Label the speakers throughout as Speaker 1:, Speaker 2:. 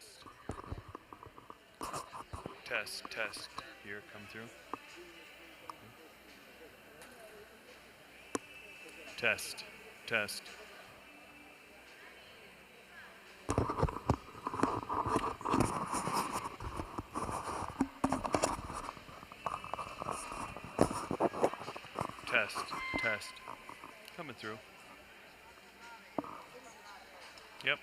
Speaker 1: test. Test, test. Here, come through. Test, test. Test, test. Coming through. Yep.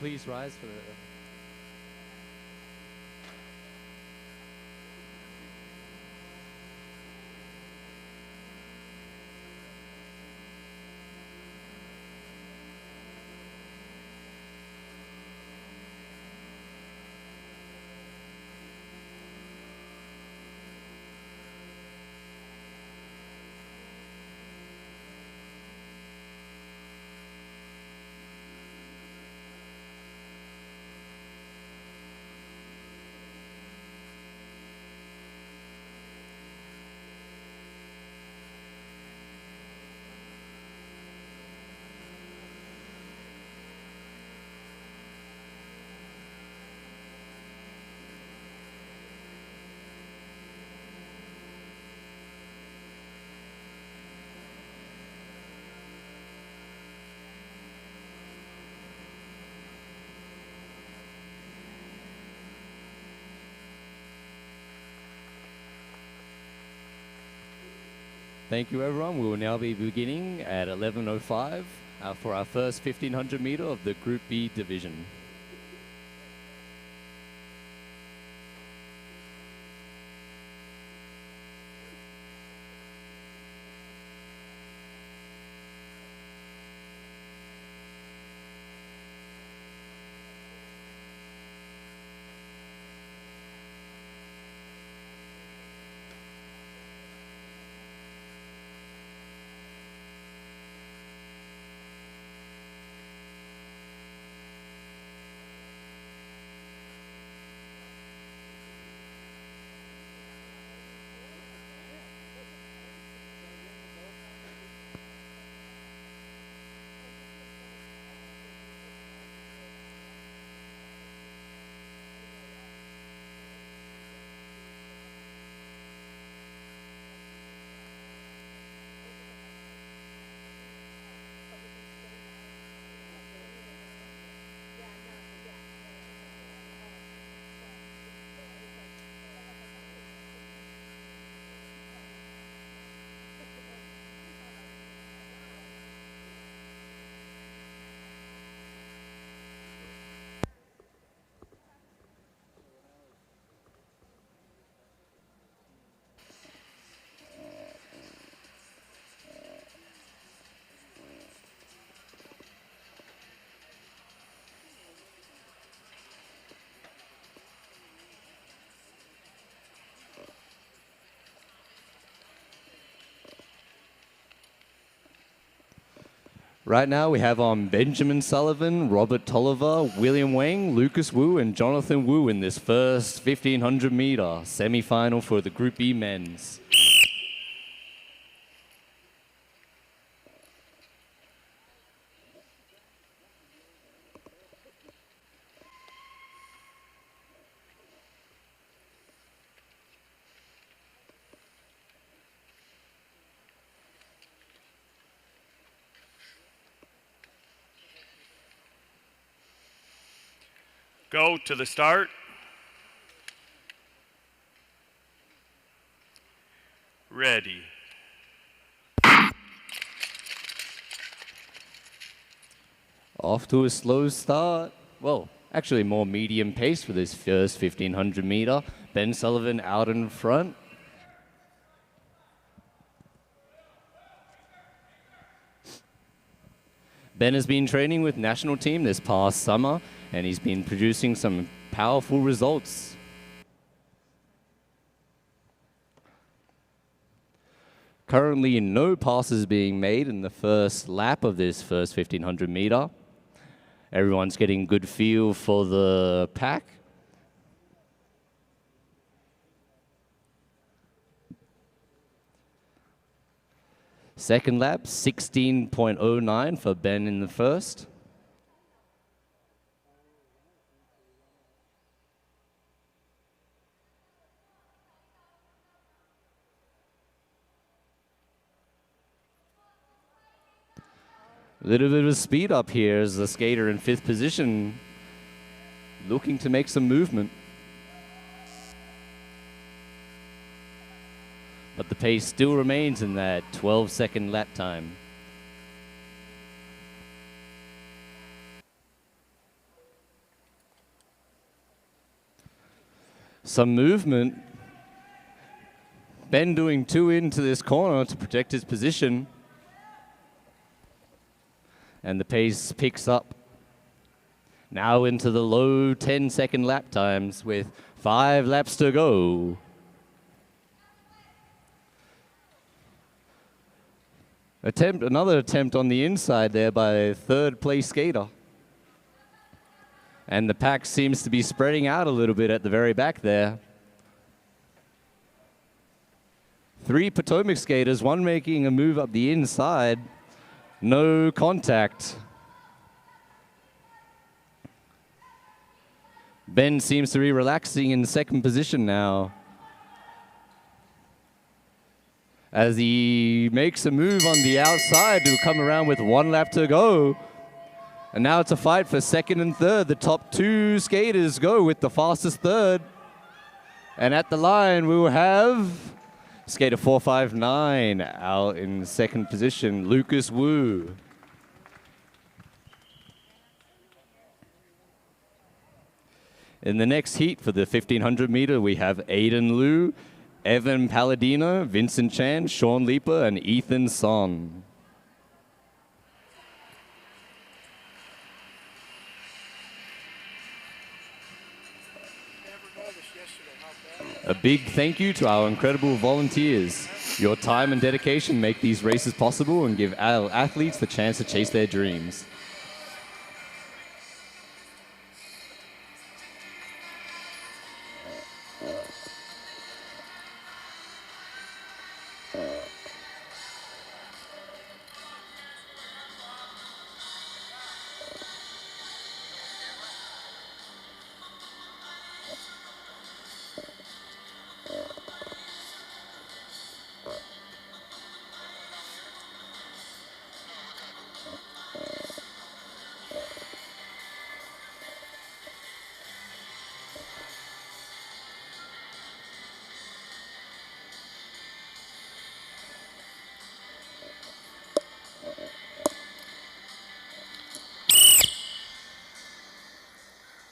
Speaker 2: Please rise for the... Thank you, everyone. We will now be beginning at 11:05 for our first 1500 meter of the Group B division. Right now we have on Benjamin Sullivan, Robert Tolliver, William Wang, Lucas Wu, and Jonathan Wu in this first 1500 meter semi-final for the Group B men's.
Speaker 1: Go to the start. Ready.
Speaker 2: Off to a slow start. Well, actually more medium pace for this first 1500 meter. Ben Sullivan out in front. Ben has been training with national team this past summer, and he's been producing some powerful results. Currently no passes being made in the first lap of this first 1500 meter. Everyone's getting good feel for the pack. Second lap, 16.09 for Ben in the first. A little bit of speed up here as the skater in fifth position looking to make some movement. But the pace still remains in that 12-second lap time. Some movement. Ben doing two into this corner to protect his position. And the pace picks up. Now into the low 10-second lap times with 5 laps to go. Another attempt on the inside there by a third place skater. And the pack seems to be spreading out a little bit at the very back there. 3 Potomac skaters, one making a move up the inside. No contact. Ben seems to be relaxing in second position now, as he makes a move on the outside to come around with 1 lap to go. And now it's a fight for second and third. The top 2 skaters go with the fastest third. And at the line, we will have skater 459 out in second position, Lucas Wu. In the next heat for the 1500 meter, we have Aiden Liu, Evan Palladino, Vincent Chan, Sean Leeper, and Ethan Son. A big thank you to our incredible volunteers. Your time and dedication make these races possible and give our athletes the chance to chase their dreams.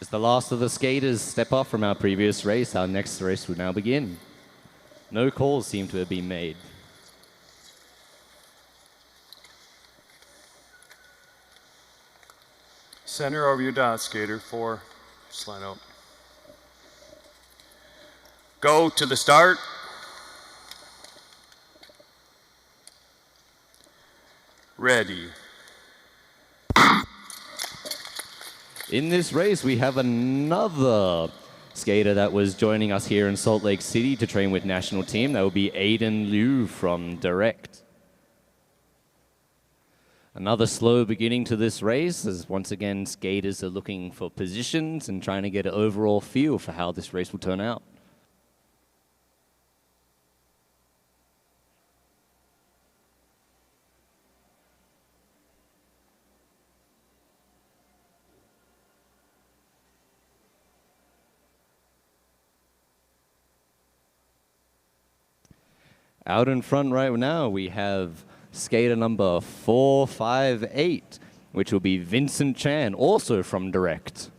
Speaker 2: As the last of the skaters step off from our previous race, our next race will now begin. No calls seem to have been made.
Speaker 1: Center over your dot, skater 4. Slide out. Go to the start. Ready.
Speaker 2: In this race, we have another skater that was joining us here in Salt Lake City to train with national team. That will be Aiden Liu from Direct. Another slow beginning to this race, as once again skaters are looking for positions and trying to get an overall feel for how this race will turn out. Out in front right now, we have skater number 458, which will be Vincent Chan, also from Direct.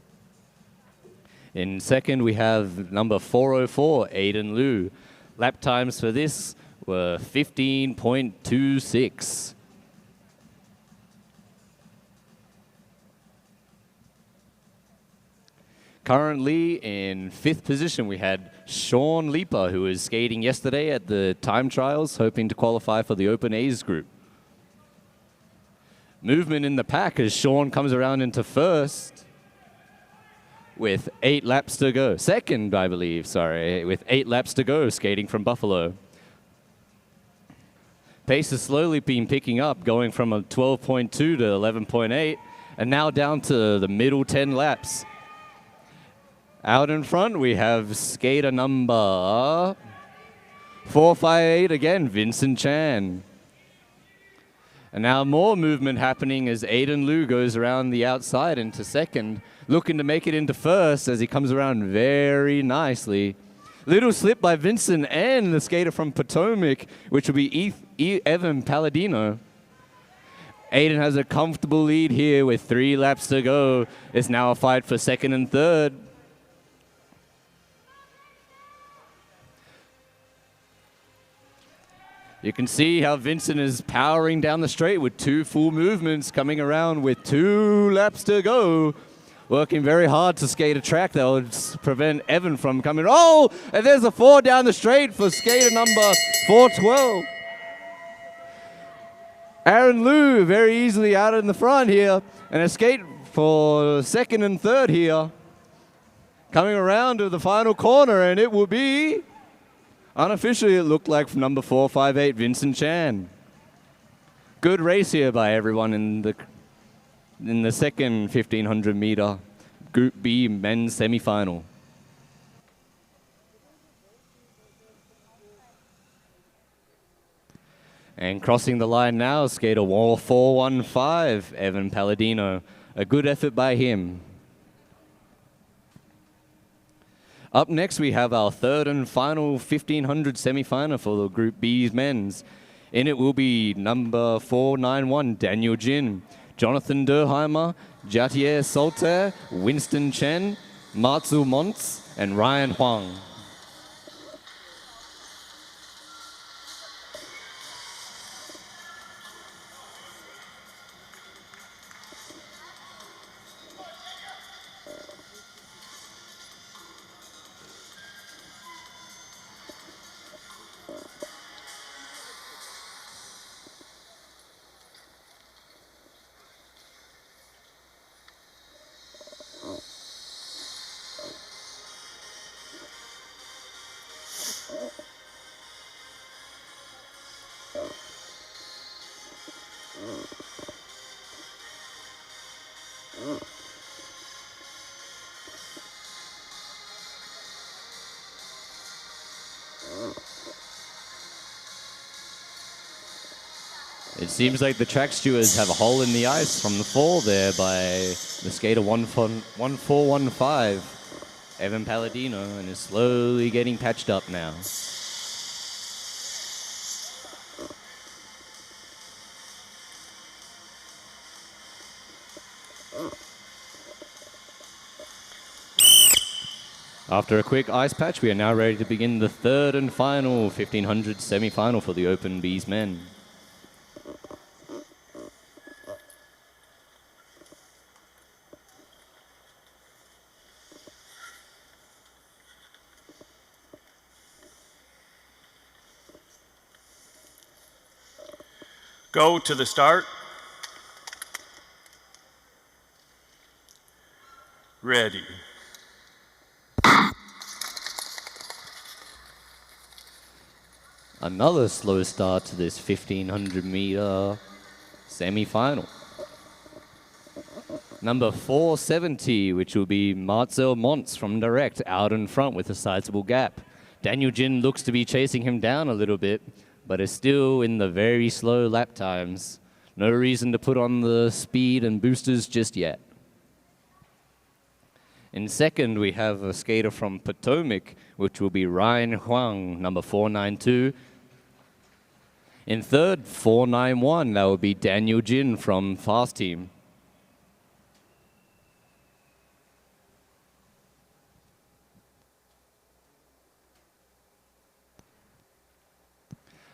Speaker 2: In second, we have number 404, Aiden Liu. Lap times for this were 15.26. Currently in fifth position, we had Sean Leeper, who was skating yesterday at the time trials, hoping to qualify for the Open A's group. Movement in the pack as Sean comes around into first with 8 laps to go. Second, I believe, sorry, with 8 laps to go, skating from Buffalo. Pace has slowly been picking up, going from a 12.2 to 11.8, and now down to the middle 10 laps. Out in front, we have skater number 458 again, Vincent Chan. And now more movement happening as Aiden Liu goes around the outside into second, looking to make it into first as he comes around very nicely. Little slip by Vincent and the skater from Potomac, which will be Evan Palladino. Aiden has a comfortable lead here with 3 laps to go. It's now a fight for second and third. You can see how Vincent is powering down the straight with 2 full movements, coming around with 2 laps to go. Working very hard to skate a track that would prevent Evan from coming. Oh, and there's a 4 down the straight for skater number 412. Aaron Liu very easily out in the front here, and a skate for second and third here. Coming around to the final corner, and it will be... Unofficially, it looked like from number 458, Vincent Chan. Good race here by everyone in the second 1500 meter Group B men's semifinal. And crossing the line now, skater 415, Evan Palladino. A good effort by him. Up next, we have our third and final 1500 semifinal for the Group B's men's. In it will be number 491, Daniel Jin, Jonathan Derheimer, Jatier Solter, Winston Chen, Matsu Montz, and Ryan Huang. It seems like the track stewards have a hole in the ice from the fall there by the skater 1415, Evan Palladino, and is slowly getting patched up now. After a quick ice patch, we are now ready to begin the third and final 1500 semi-final for the Open B's men.
Speaker 1: Go to the start. Ready.
Speaker 2: Another slow start to this 1500 meter semi-final. Number 470, which will be Marcel Montz from Direct, out in front with a sizable gap. Daniel Jin looks to be chasing him down a little bit, but is still in the very slow lap times. No reason to put on the speed and boosters just yet. In second, we have a skater from Potomac, which will be Ryan Huang, number 492. In third, 491, that will be Daniel Jin from Fast Team.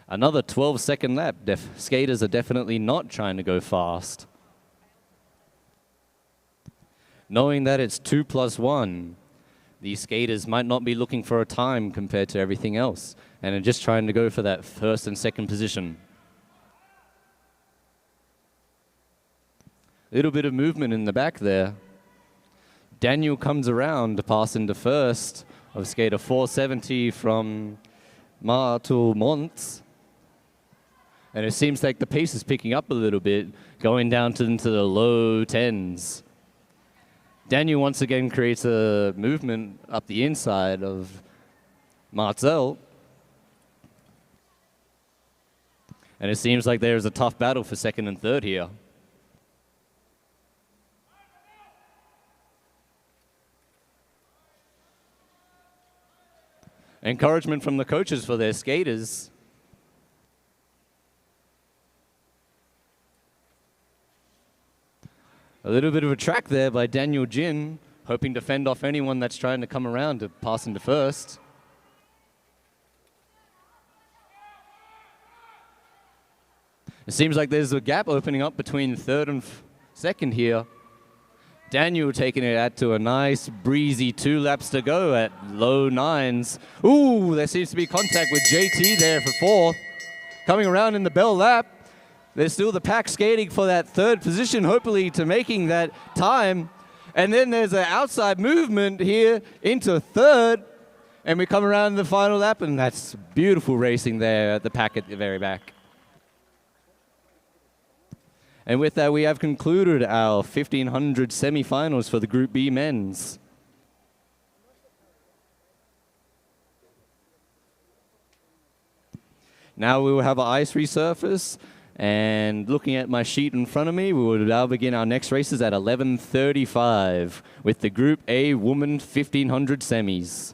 Speaker 2: Another 12-second lap. Skaters are definitely not trying to go fast. Knowing that it's 2+1, these skaters might not be looking for a time compared to everything else, and are just trying to go for that first and second position. Little bit of movement in the back there. Daniel comes around to pass into first of skater 470 from Marcel Montz. And it seems like the pace is picking up a little bit, going down into the low 10s. Daniel once again creates a movement up the inside of Marcel. And it seems like there's a tough battle for second and third here. Encouragement from the coaches for their skaters. A little bit of a track there by Daniel Jin, hoping to fend off anyone that's trying to come around to pass into first. It seems like there's a gap opening up between third and second here. Daniel taking it out to a nice breezy 2 laps to go at low 9s. Ooh, there seems to be contact with JT there for fourth. Coming around in the bell lap. There's still the pack skating for that third position, hopefully to making that time. And then there's an outside movement here into third. And we come around in the final lap, and that's beautiful racing there at the pack at the very back. And with that, we have concluded our 1500 semifinals for the Group B men's. Now we will have an ice resurface. And looking at my sheet in front of me, we will now begin our next races at 11:35 with the Group A Women 1500 semis.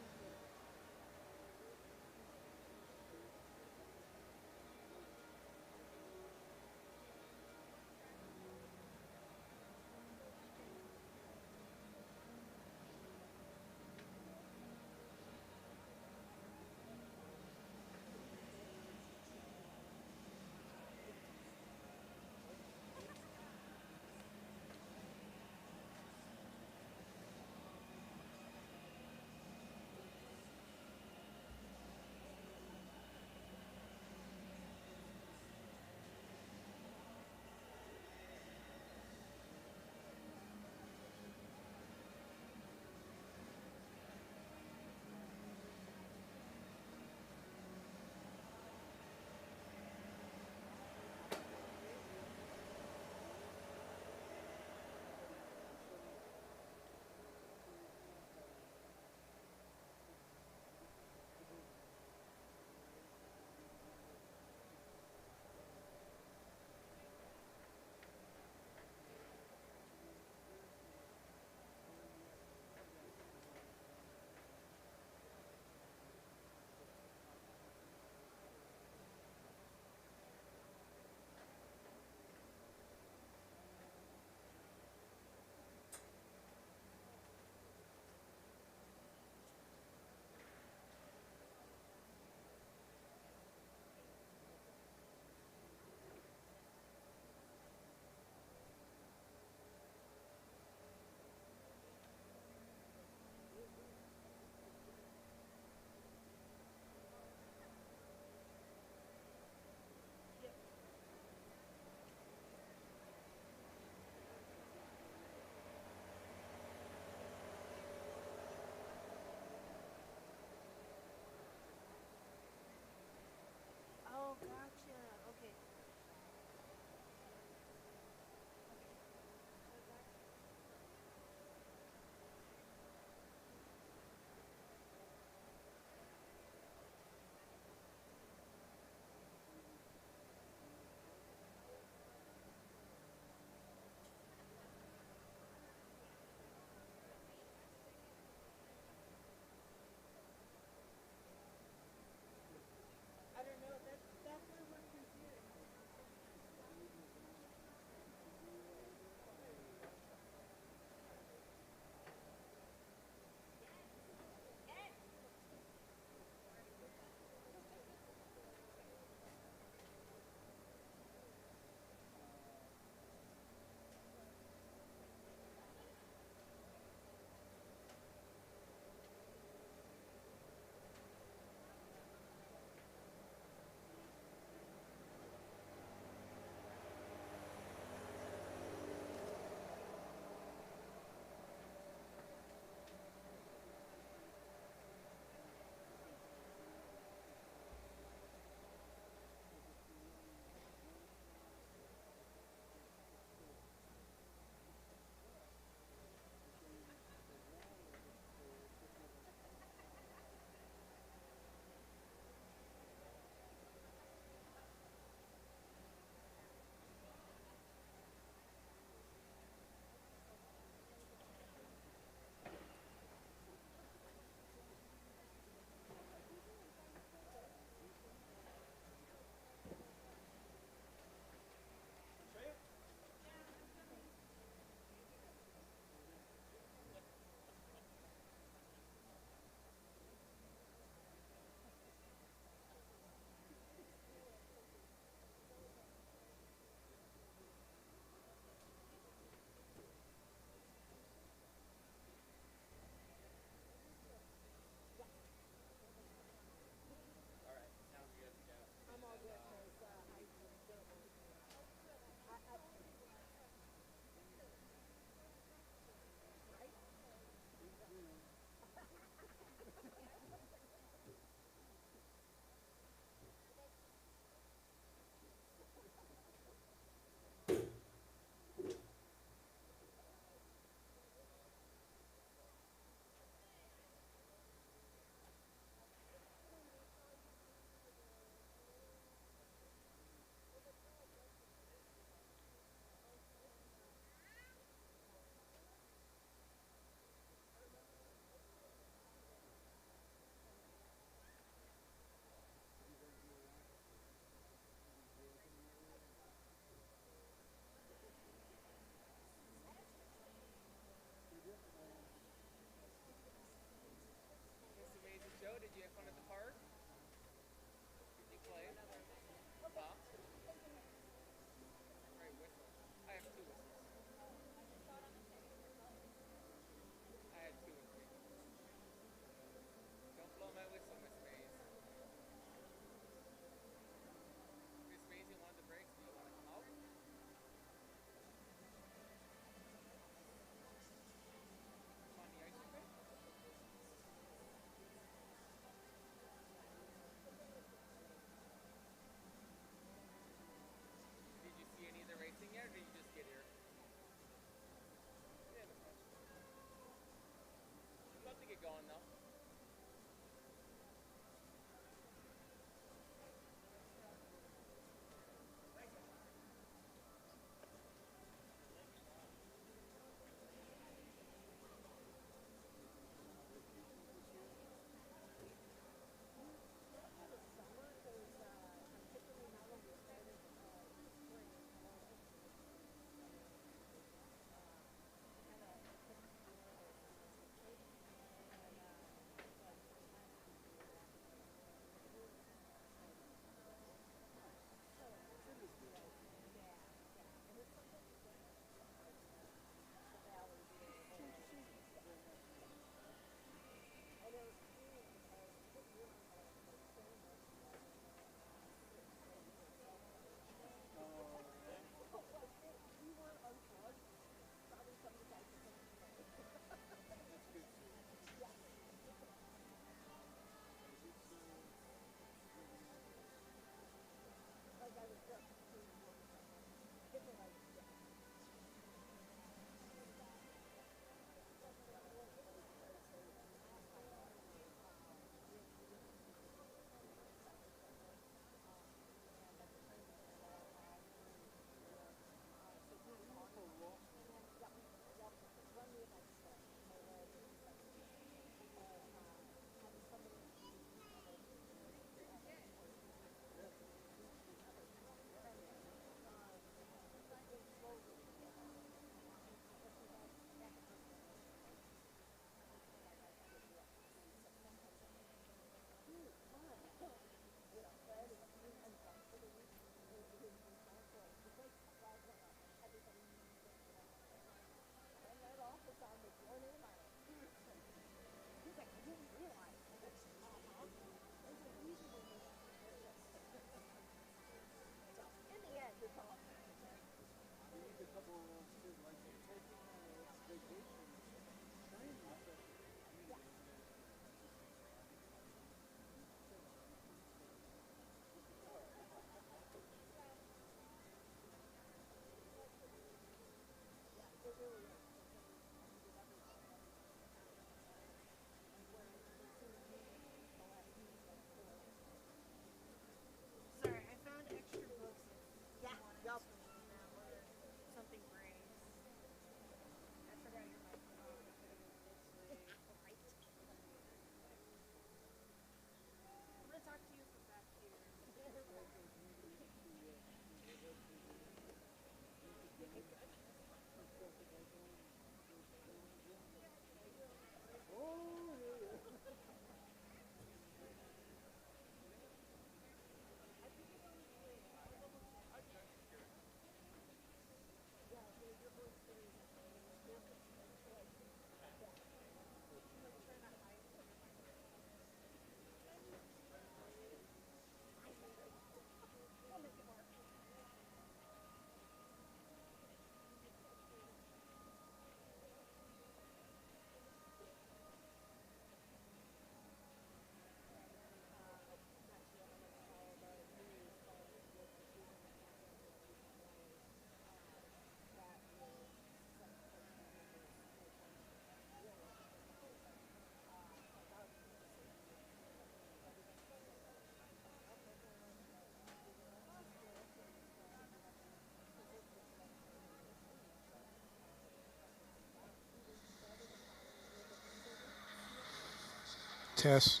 Speaker 3: Test.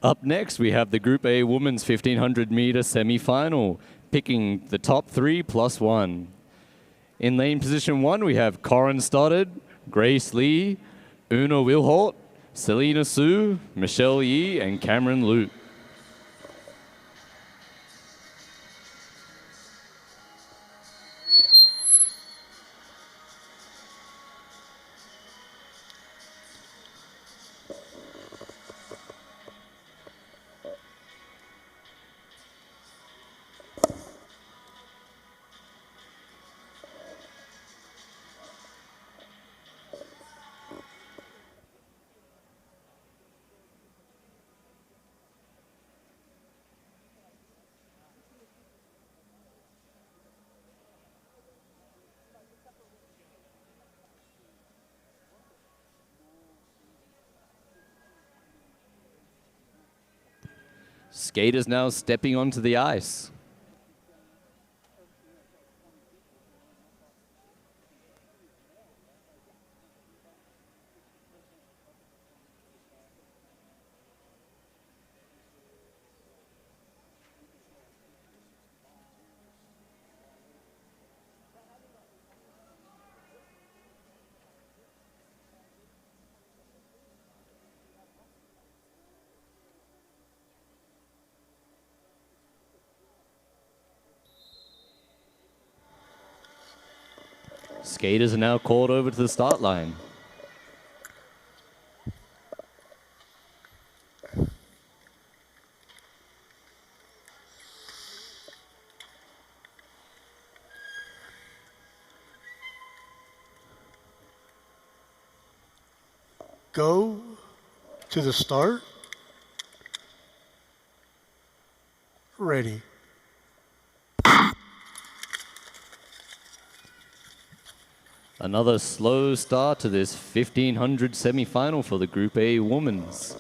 Speaker 2: Up next, we have the Group A Women's 1500 meter semi-final, picking the top 3 plus 1. In lane position 1, we have Corin Stoddard, Grace Lee, Una Wilhort, Selena Sue, Michelle Yee, and Cameron Lute. Skaters now stepping onto the ice. Skaters are now called over to the start line.
Speaker 3: Go to the start. Ready.
Speaker 2: Another slow start to this 1500 semi-final for the Group A Women's.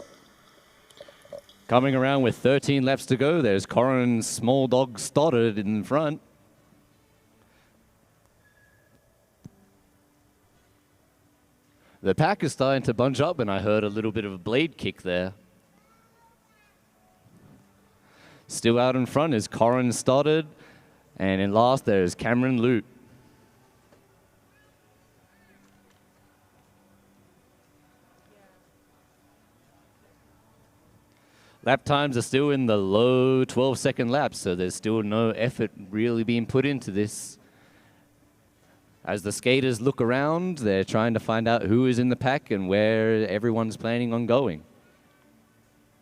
Speaker 2: Coming around with 13 laps to go, there's Corin Small Dog Stoddard in front. The pack is starting to bunch up, and I heard a little bit of a blade kick there. Still out in front is Corin Stoddard, and in last there's Cameron Lute. Lap times are still in the low 12-second laps, so there's still no effort really being put into this. As the skaters look around, they're trying to find out who is in the pack and where everyone's planning on going.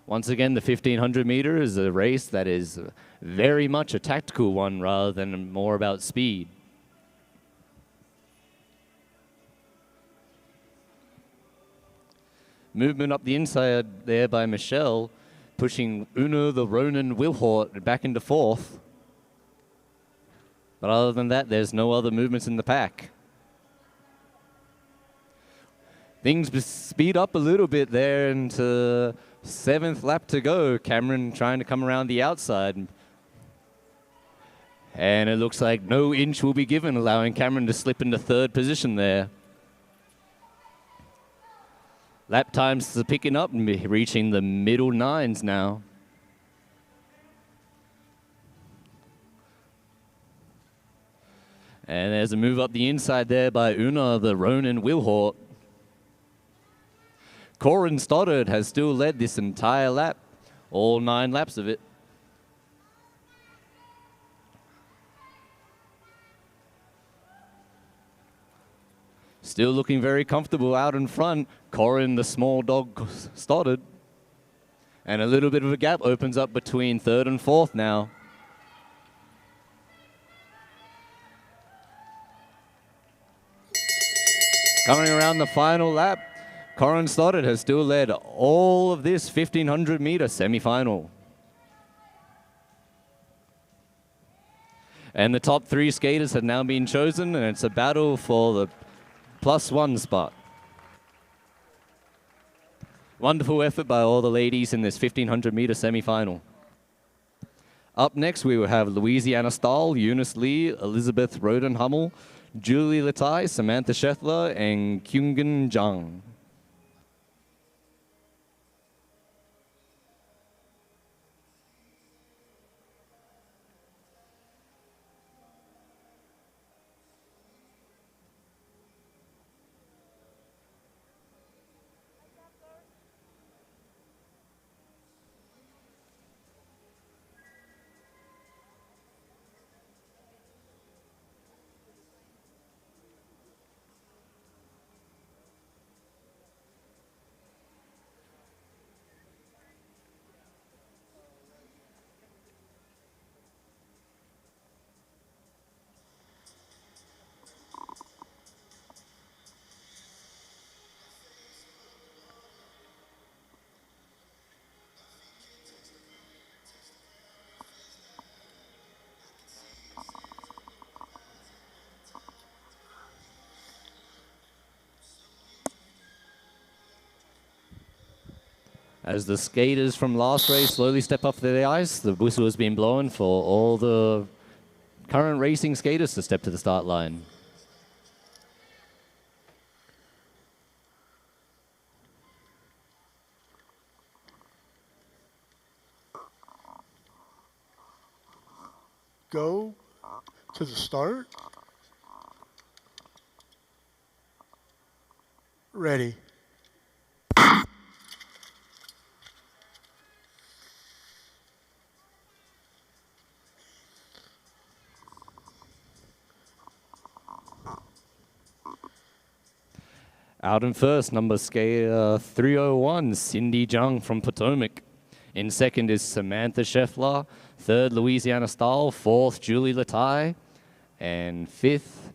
Speaker 2: Once again, the 1500 meter is a race that is very much a tactical one rather than more about speed. Movement up the inside there by Michelle, pushing Una the Ronan Wilhort back into fourth. But other than that, there's no other movements in the pack. Things speed up a little bit there into 7th lap to go. Cameron trying to come around the outside. And it looks like no inch will be given, allowing Cameron to slip into 3rd position there. Lap times are picking up and reaching the middle 9s now. And there's a move up the inside there by Una, the Ronan Wilhort. Corin Stoddard has still led this entire lap, all 9 laps of it. Still looking very comfortable out in front. Corin, the small dog, started. And a little bit of a gap opens up between third and fourth now. Coming around the final lap, Corin Stoddard has still led all of this 1500-meter semi-final. And the top 3 skaters have now been chosen, and it's a battle for the +1 spot. Wonderful effort by all the ladies in this 1500-meter semi-final. Up next, we will have Louisiana Stahl, Eunice Lee, Elizabeth Rodenhummel, Julie Latai, Samantha Scheffler, and Kyungen Zhang. As the skaters from last race slowly step off the ice, the whistle has been blown for all the current racing skaters to step to the start line.
Speaker 3: Go to the start. Ready.
Speaker 2: Out in first, number skater 301, Cindy Zhang from Potomac. In second is Samantha Scheffler. Third, Louisiana Stahl. Fourth, Julie Latai. And fifth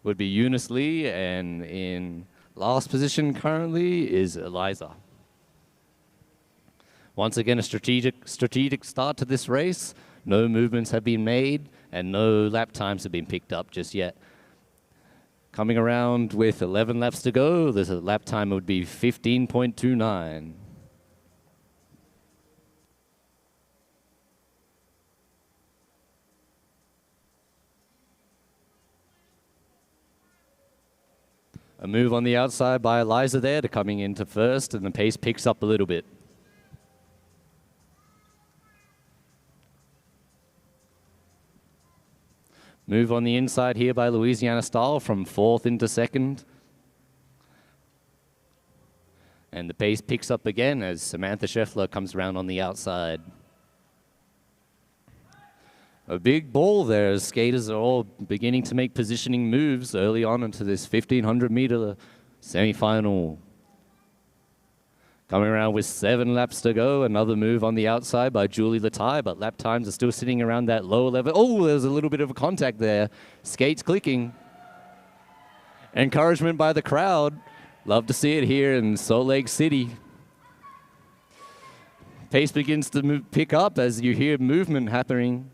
Speaker 2: would be Eunice Lee. And in last position currently is Eliza. Once again, a strategic start to this race. No movements have been made and no lap times have been picked up just yet. Coming around with 11 laps to go, the lap time would be 15.29. A move on the outside by Eliza there to coming into first, and the pace picks up a little bit. Move on the inside here by Louisiana Stahl from fourth into second. And the pace picks up again as Samantha Scheffler comes around on the outside. A big ball there as skaters are all beginning to make positioning moves early on into this 1500-meter semi-final. Coming around with 7 laps to go, another move on the outside by Julie Latai, but lap times are still sitting around that lower level. Oh, there's a little bit of a contact there. Skates clicking. Encouragement by the crowd. Love to see it here in Salt Lake City. Pace begins to pick up as you hear movement happening.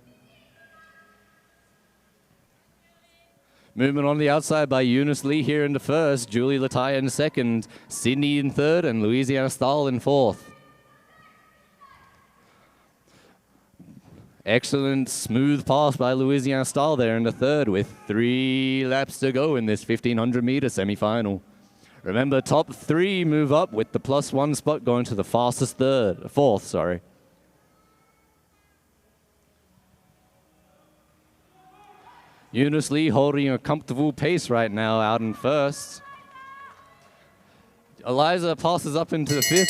Speaker 2: Movement on the outside by Eunice Lee here in the first, Julie Latai in second, Sydney in third, and Louisiana Stahl in fourth. Excellent smooth pass by Louisiana Stahl there in the third with 3 laps to go in this 1500-meter semi-final. Remember, top 3 move up with the +1 spot going to the fastest fourth, sorry. Eunice Lee holding a comfortable pace right now out in first. Eliza passes up into the fifth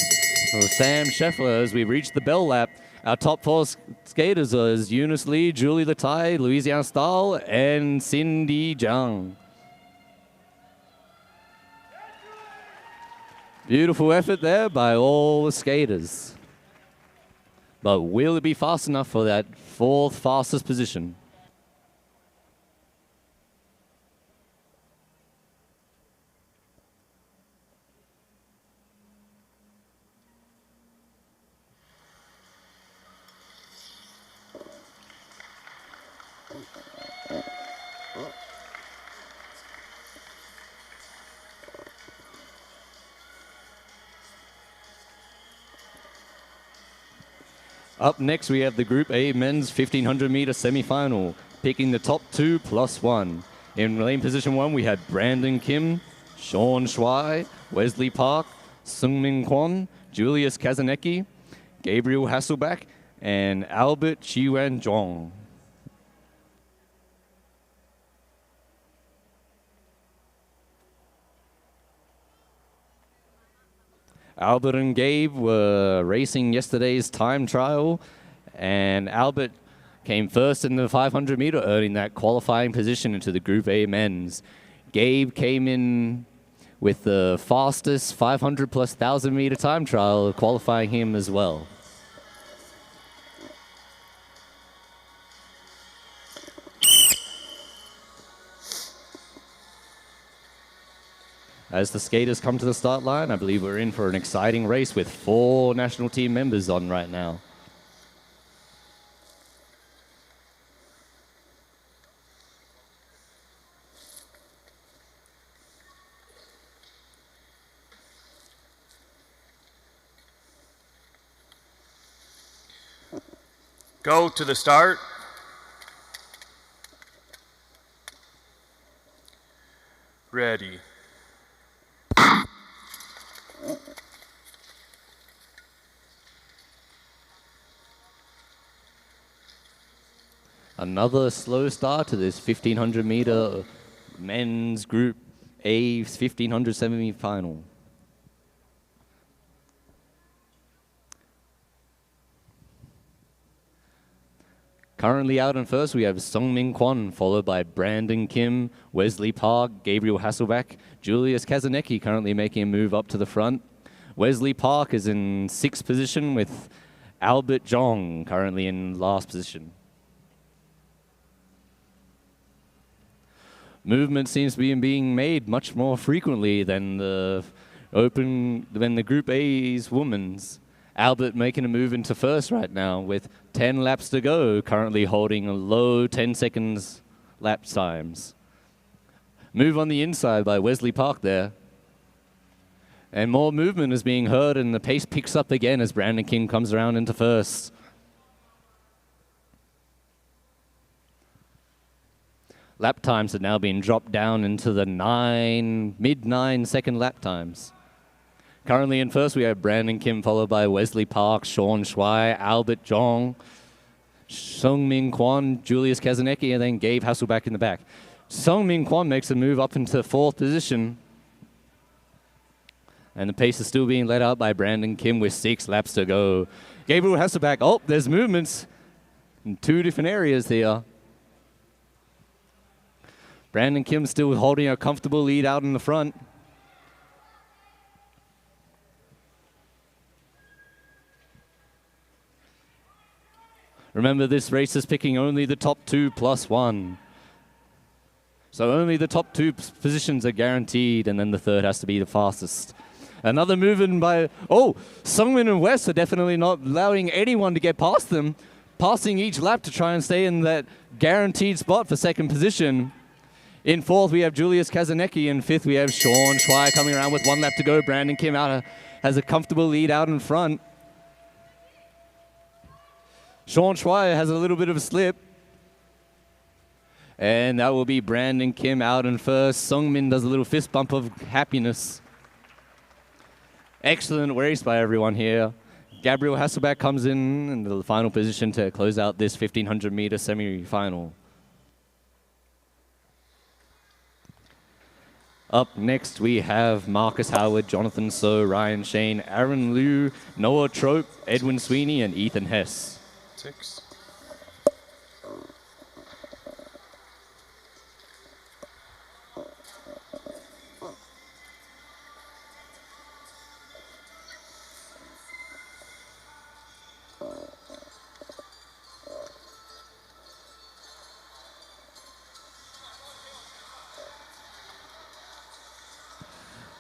Speaker 2: for Sam Scheffler as we reach the bell lap. Our top four skaters are Eunice Lee, Julie Latai, Louisiana Stahl, and Cindy Zhang. Beautiful effort there by all the skaters. But will it be fast enough for that fourth fastest position? Up next, we have the Group A men's 1500 meter semifinal, picking the top 2 plus 1. In lane position 1, we had Brandon Kim, Sean Shuai, Wesley Park, Sungmin Kwon, Julius Kazanecki, Gabriel Hasselback, and Albert Chiwan Zhong. Albert and Gabe were racing yesterday's time trial, and Albert came first in the 500 meter, earning that qualifying position into the Group A men's. Gabe came in with the fastest 500 plus 1,000 meter time trial, qualifying him as well. As the skaters come to the start line, I believe we're in for an exciting race with 4 national team members on right now.
Speaker 1: Go to the start. Ready.
Speaker 2: Another slow start to this 1500 meter men's Group A 1500 semi-final. Currently out in first, we have Sungmin Kwon, followed by Brandon Kim, Wesley Park, Gabriel Hasselback, Julius Kazanecki currently making a move up to the front. Wesley Park is in 6th position with Albert Zhong currently in last position. Movement seems to be being made much more frequently than the Group A's women's. Albert making a move into first right now with 10 laps to go, currently holding a low 10 seconds lap times. Move on the inside by Wesley Park there. And more movement is being heard, and the pace picks up again as Brandon King comes around into first. Lap times are now being dropped down into the mid 9 second lap times. Currently in first, we have Brandon Kim, followed by Wesley Park, Sean Shuai, Albert Zhong, Sungmin Kwon, Julius Kazanecki, and then Gabe Hasselback in the back. Sungmin Kwon makes a move up into 4th position. And the pace is still being led out by Brandon Kim with 6 laps to go. Gabriel Hasselback, oh, there's movements in 2 different areas here. Brandon Kim still holding a comfortable lead out in the front. Remember, this race is picking only the top 2 plus 1. So only the top 2 positions are guaranteed, and then the third has to be the fastest. Another movement by, Sungmin and West are definitely not allowing anyone to get past them, passing each lap to try and stay in that guaranteed spot for 2nd position. In 4th, we have Julius Kazanecki. In 5th, we have Sean Shuai coming around with 1 lap to go. Brandon Kim has a comfortable lead out in front. Sean Shuai has a little bit of a slip. And that will be Brandon Kim out in first. Sungmin does a little fist bump of happiness. Excellent race by everyone here. Gabriel Hasselback comes in the final position to close out this 1500 meter semi-final. Up next, we have Marcus Howard, Jonathan So, Ryan Shane, Aaron Liu, Noah Trope, Edwin Sweeney, and Ethan Hess.
Speaker 1: 6.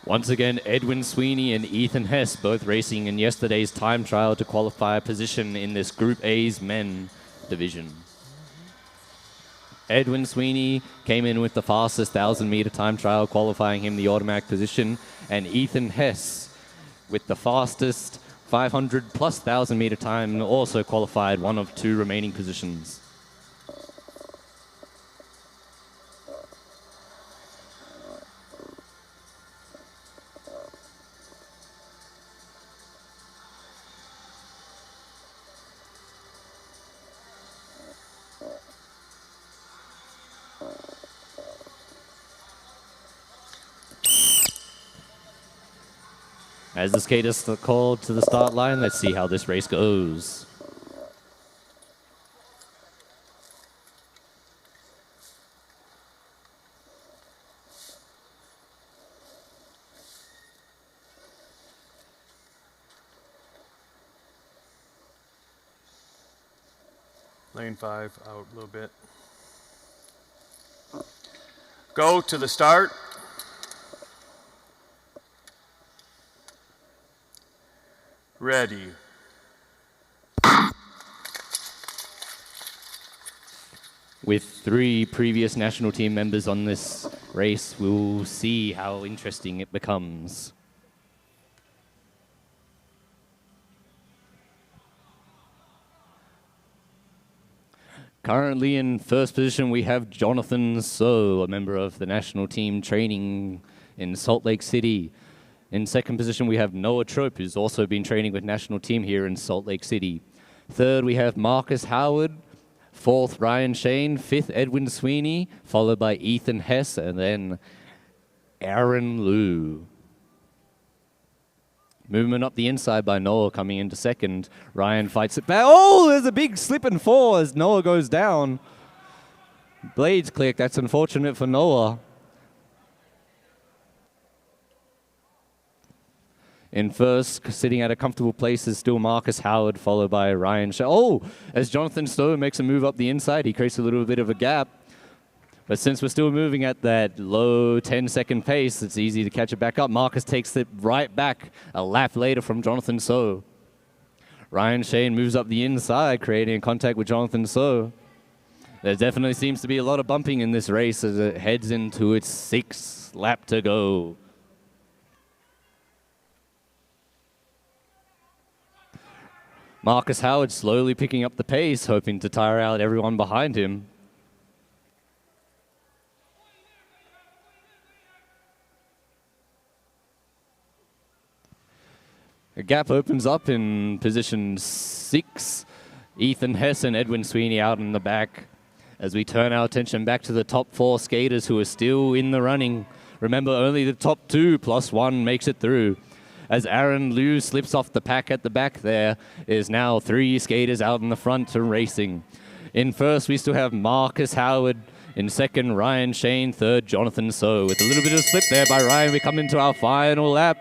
Speaker 2: Once again, Edwin Sweeney and Ethan Hess both racing in yesterday's time trial to qualify a position in this Group A's men division. Edwin Sweeney came in with the fastest 1,000-meter time trial, qualifying him the automatic position, and Ethan Hess with the fastest 500-plus 1,000-meter time also qualified one of 2 remaining positions. As the skaters are called to the start line, let's see how this race goes.
Speaker 1: Lane 5 out a little bit. Go to the start. Ready.
Speaker 2: With 3 previous national team members on this race, we'll see how interesting it becomes. Currently in first position, we have Jonathan So, a member of the national team training in Salt Lake City. In second position, we have Noah Trope, who's also been training with national team here in Salt Lake City. Third, we have Marcus Howard. Fourth, Ryan Shane. Fifth, Edwin Sweeney, followed by Ethan Hess, and then Aaron Liu. Movement up the inside by Noah coming into second. Ryan fights it back. Oh, there's a big slip and fall as Noah goes down. Blades click. That's unfortunate for Noah. In first, sitting at a comfortable place, is still Marcus Howard, followed by Ryan Shea. Oh, as Jonathan Stowe makes a move up the inside, he creates a little bit of a gap. But since we're still moving at that low 10-second pace, it's easy to catch it back up. Marcus takes it right back a lap later from Jonathan Stowe. Ryan Shane moves up the inside, creating contact with Jonathan Stowe. There definitely seems to be a lot of bumping in this race as it heads into its 6th lap to go. Marcus Howard slowly picking up the pace, hoping to tire out everyone behind him. A gap opens up in position 6. Ethan Hess and Edwin Sweeney out in the back. As we turn our attention back to the top 4 skaters who are still in the running. Remember, only the top 2 plus 1 makes it through. As Aaron Liu slips off the pack at the back, there is now 3 skaters out in the front and racing. In first, we still have Marcus Howard. In second, Ryan Shane. Third, Jonathan So. With a little bit of slip there by Ryan, we come into our final lap.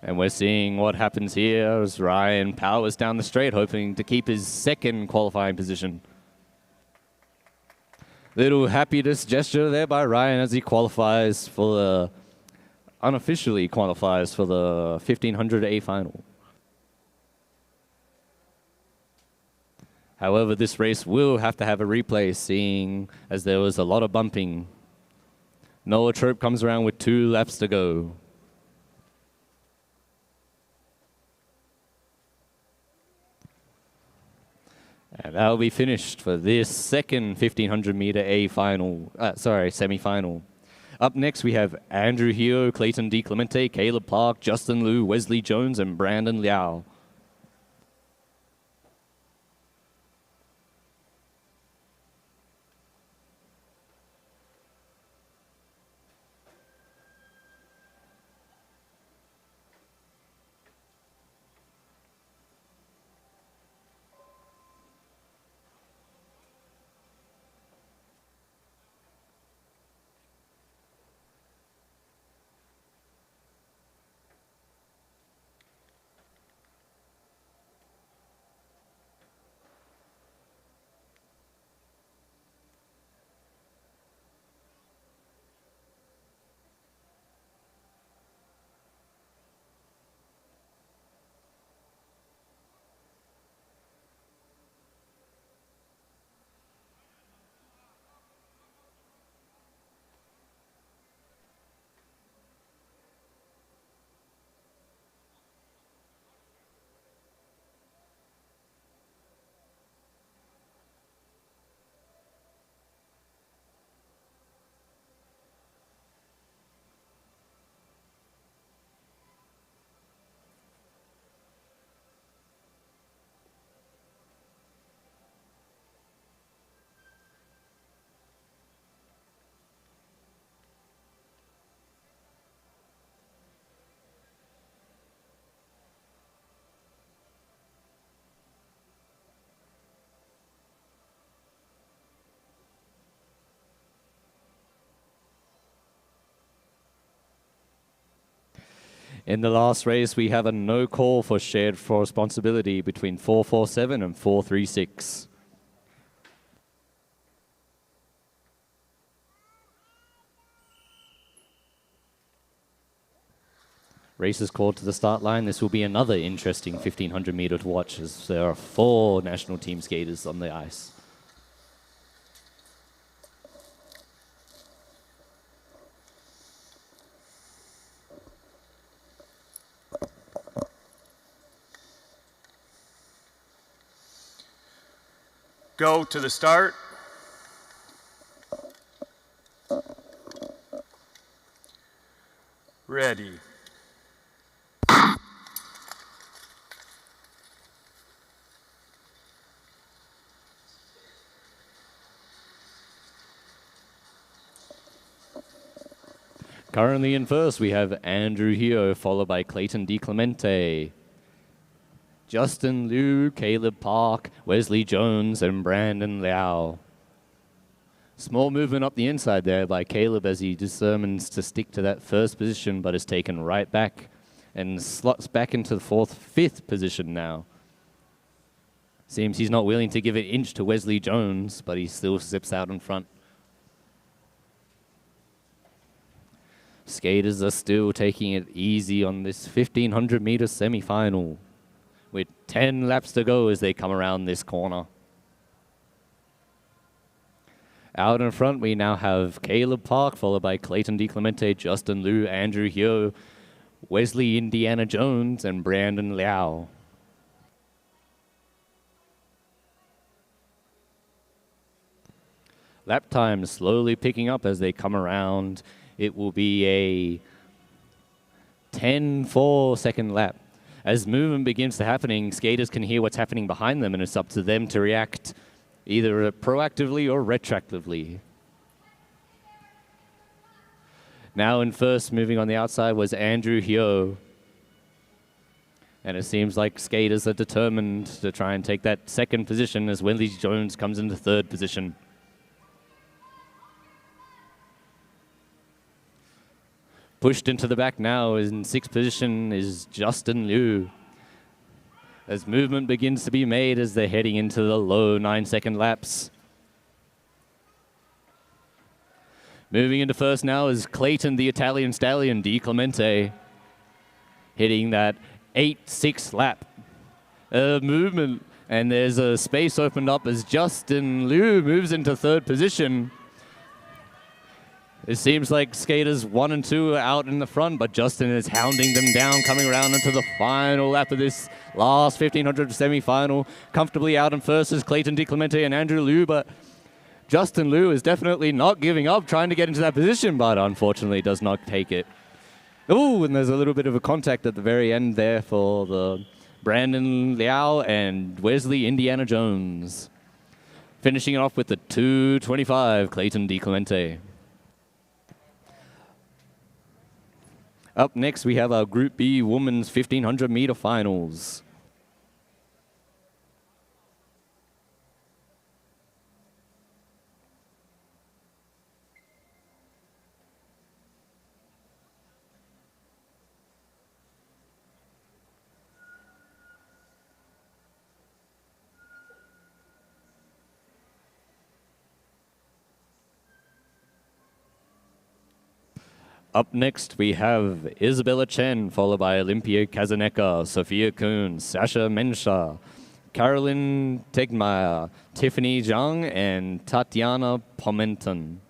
Speaker 2: And we're seeing what happens here as Ryan powers down the straight, hoping to keep his 2nd qualifying position. Little happiness gesture there by Ryan as he qualifies for the unofficially qualifies for the 1500 A final. However, this race will have to have a replay, seeing as there was a lot of bumping. Noah Trope comes around with 2 laps to go. And that'll be finished for this 2nd 1500-meter A final, semi-final. Up next, we have Andrew Hio, Clayton DiClemente, Caleb Park, Justin Liu, Wesley Jones, and Brandon Liao. In the last race, we have a no call for shared for responsibility between 447 and 436. Race is called to the start line. This will be another interesting 1500 meter to watch as there are 4 national team skaters on the ice.
Speaker 1: Go to the start. Ready.
Speaker 2: Currently in first, we have Andrew Hio, followed by Clayton DiClemente, Justin Liu, Caleb Park, Wesley Jones, and Brandon Liao. Small movement up the inside there by Caleb as he determines to stick to that first position, but is taken right back and slots back into the 5th position now. Seems he's not willing to give an inch to Wesley Jones, but he still zips out in front. Skaters are still taking it easy on this 1500 meter semi-final with 10 laps to go as they come around this corner. Out in front, we now have Caleb Park, followed by Clayton DiClemente, Justin Liu, Andrew Hio, Wesley Indiana Jones, and Brandon Liao. Lap time slowly picking up as they come around. It will be a 10-4 second lap. As movement begins to happening, skaters can hear what's happening behind them, and it's up to them to react either proactively or retroactively. Now in first, moving on the outside, was Andrew Hio. And it seems like skaters are determined to try and take that second position as Wesley Jones comes into 3rd position. Pushed into the back now in 6th position is Justin Liu. As movement begins to be made as they're heading into the low 9-second laps. Moving into first now is Clayton, the Italian stallion, DiClemente, hitting that 8-6 lap movement. And there's a space opened up as Justin Liu moves into 3rd position. It seems like skaters 1 and 2 are out in the front, but Justin is hounding them down, coming around into the final lap of this last 1500 semi-final. Comfortably out in first is Clayton DiClemente and Andrew Liu, but Justin Liu is definitely not giving up, trying to get into that position, but unfortunately does not take it. Oh, and there's a little bit of a contact at the very end there for the Brandon Liao and Wesley Indiana Jones. Finishing it off with the 2:25, Clayton DiClemente. Up next, we have our Group B Women's 1500 meter finals. Up next, we have Isabella Chen, followed by Olympia Kazaneka, Sophia Kuhn, Sasha Mensha, Carolyn Tegmeyer, Tiffany Zhang, and Tatiana Pomenton.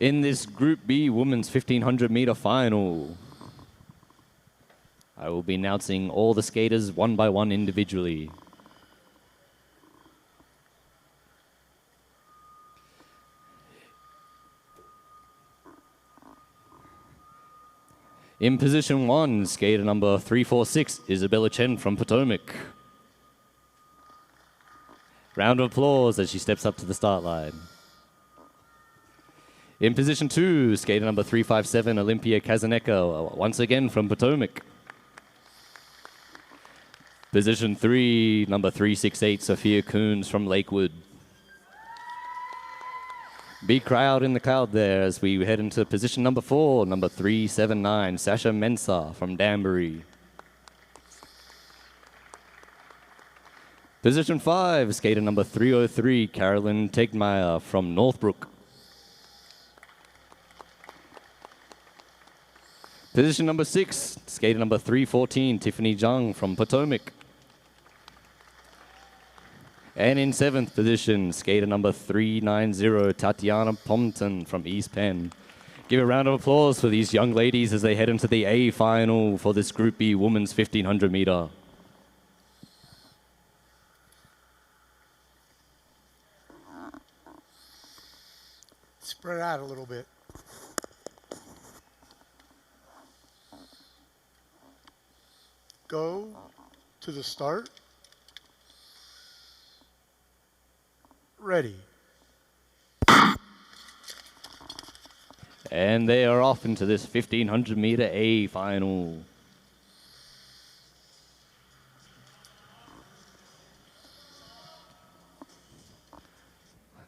Speaker 2: In this Group B Women's 1500 meter final, I will be announcing all the skaters one by one individually. In position 1, skater number 346, Isabella Chen from Potomac. Round of applause as she steps up to the start line. In position 2, skater number 357, Olympia Kazaneka, once again from Potomac. Position 3, number 368, Sophia Coons from Lakewood. Big crowd in the crowd there as we head into position number 4, number 379, Sasha Mensah from Danbury. Position 5, skater number 303, Carolyn Tegmeyer from Northbrook. Position number 6, skater number 314, Tiffany Zhang from Potomac. And in 7th position, skater number 390, Tatiana Pompton from East Penn. Give a round of applause for these young ladies as they head into the A final for this Group B women's 1500 meter.
Speaker 3: Spread out a little bit. Go to the start. Ready.
Speaker 2: And they are off into this 1500 meter A final.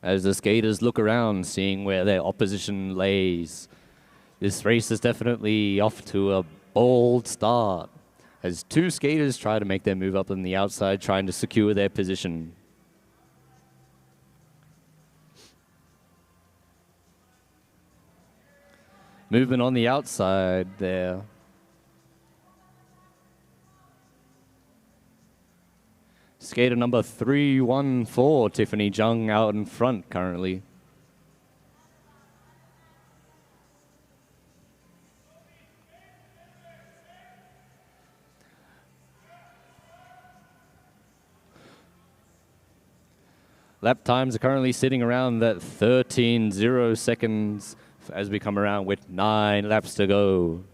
Speaker 2: As the skaters look around, seeing where their opposition lays, this race is definitely off to a bold start, as 2 skaters try to make their move up on the outside, trying to secure their position. Movement on the outside there. Skater number 314, Tiffany Zhang, out in front currently. Lap times are currently sitting around that 13.0 seconds as we come around with 9 laps to go.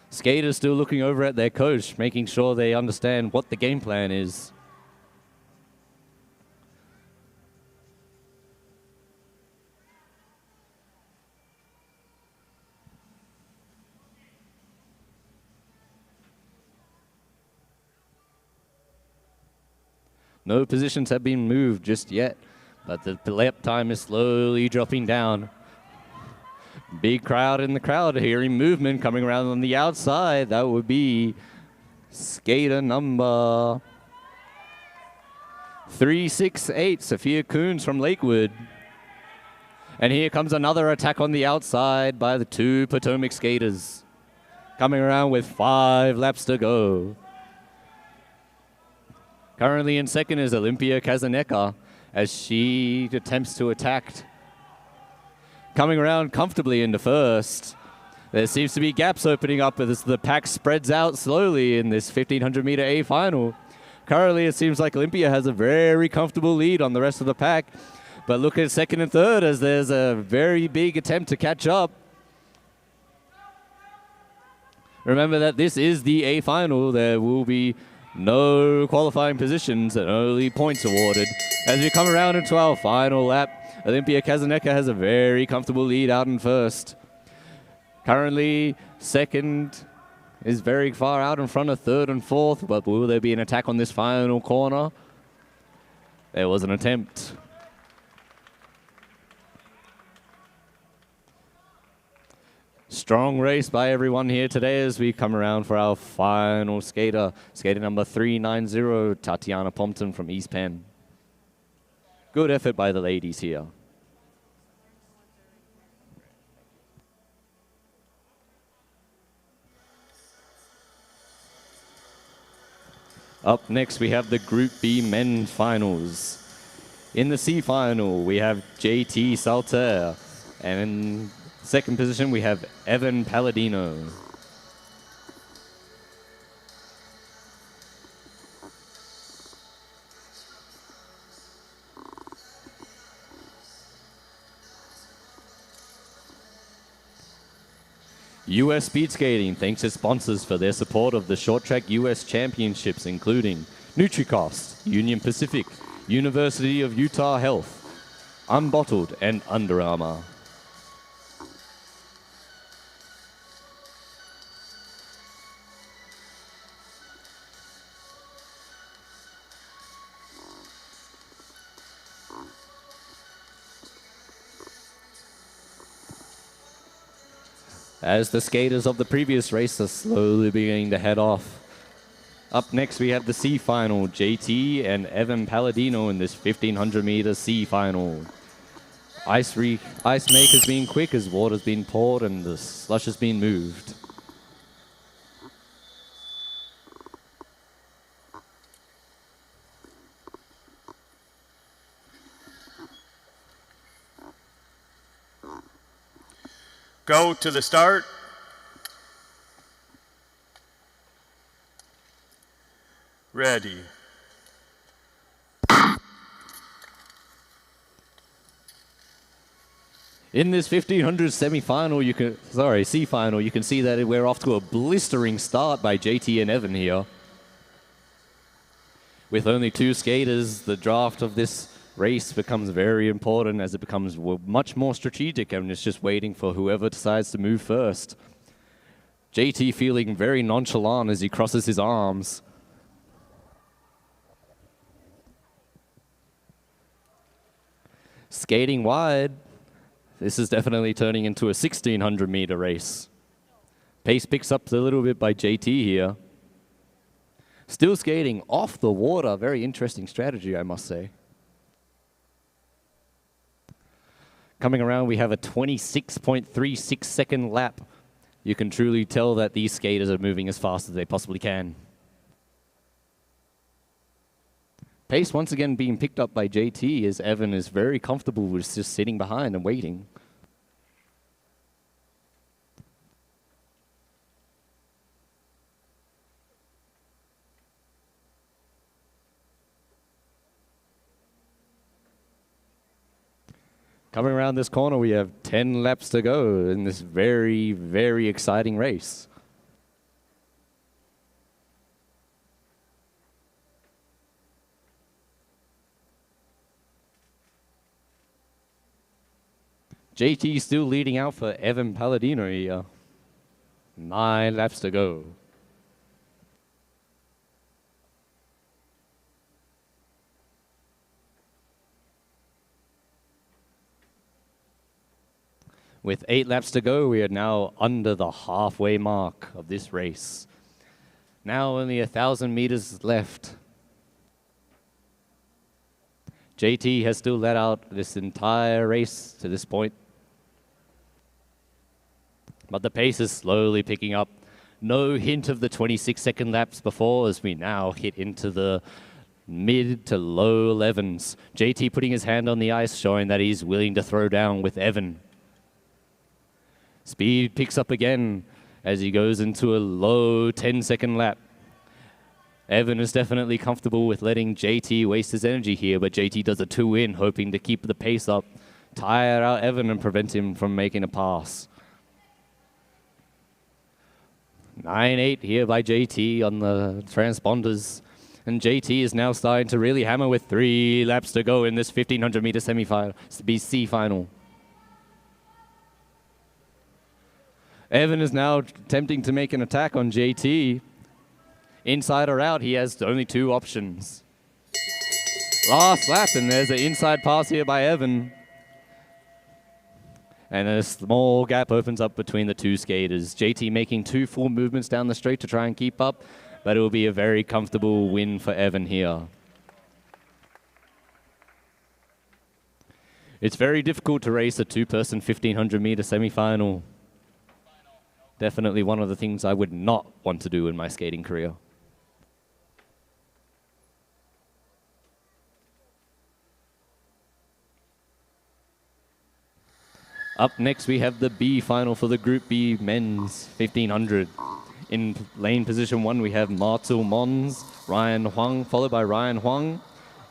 Speaker 2: Skaters still looking over at their coach, making sure they understand what the game plan is. No positions have been moved just yet, but the lap time is slowly dropping down. Big crowd in the crowd, hearing movement coming around on the outside. That would be skater number 368, Sophia Coons from Lakewood. And here comes another attack on the outside by the 2 Potomac skaters. Coming around with 5 laps to go. Currently in second is Olympia Kazaneka as she attempts to attack. Coming around comfortably into first. There seems to be gaps opening up as the pack spreads out slowly in this 1500 meter A final. Currently it seems like Olympia has a very comfortable lead on the rest of the pack. But look at second and third as there's a very big attempt to catch up. Remember that this is the A final. There will be no qualifying positions and only points awarded. As we come around into our final lap, Olympia Kazaneka has a very comfortable lead out in first. Currently, second is very far out in front of third and fourth, but will there be an attack on this final corner? There was an attempt. Strong race by everyone here today as we come around for our final skater. Skater number 390, Tatiana Pompton from East Penn. Good effort by the ladies here. Up next, we have the Group B men's finals. In the C final, we have JT Salter, and in second position, we have Evan Palladino. US Speedskating thanks its sponsors for their support of the Short Track US Championships, including NutriCost, Union Pacific, University of Utah Health, Unbottled, and Under Armour. As the skaters of the previous race are slowly beginning to head off. Up next, we have the C final, JT and Evan Palladino in this 1500 meter C final. Ice make has been quick as water's been poured and the slush has been moved.
Speaker 1: Go to the start. Ready.
Speaker 2: In this 1500 semi-final, C final, you can see that we're off to a blistering start by JT and Evan here. With only 2 skaters, the draft of this race becomes very important as it becomes much more strategic and it's just waiting for whoever decides to move first. JT feeling very nonchalant as he crosses his arms. Skating wide. This is definitely turning into a 1600 meter race. Pace picks up a little bit by JT here. Still skating off the water. Very interesting strategy, I must say. Coming around, we have a 26.36 second lap. You can truly tell that these skaters are moving as fast as they possibly can. Pace once again being picked up by JT as Evan is very comfortable with just sitting behind and waiting. Coming around this corner, we have 10 laps to go in this very, very exciting race. JT still leading out for Evan Palladino here. 9 laps to go. With 8 laps to go, we are now under the halfway mark of this race. Now only 1,000 meters left. JT has still led out this entire race to this point. But the pace is slowly picking up. No hint of the 26-second laps before as we now hit into the mid to low 11s. JT putting his hand on the ice, showing that he's willing to throw down with Evan. Speed picks up again as he goes into a low 10-second lap. Evan is definitely comfortable with letting JT waste his energy here, but JT does a 2-in, hoping to keep the pace up, tire out Evan and prevent him from making a pass. 9-8 here by JT on the transponders. And JT is now starting to really hammer with 3 laps to go in this 1500 meter semi-final, BC final. Evan is now attempting to make an attack on JT. Inside or out, he has only 2 options. Last lap, and there's an inside pass here by Evan. And a small gap opens up between the 2 skaters. JT making 2 full movements down the straight to try and keep up, but it will be a very comfortable win for Evan here. It's very difficult to race a 2-person 1500 meter semi-final. Definitely one of the things I would not want to do in my skating career. Up next, we have the B final for the Group B men's 1500. In lane position 1, we have Martil Mons, Ryan Huang, followed by Ryan Huang,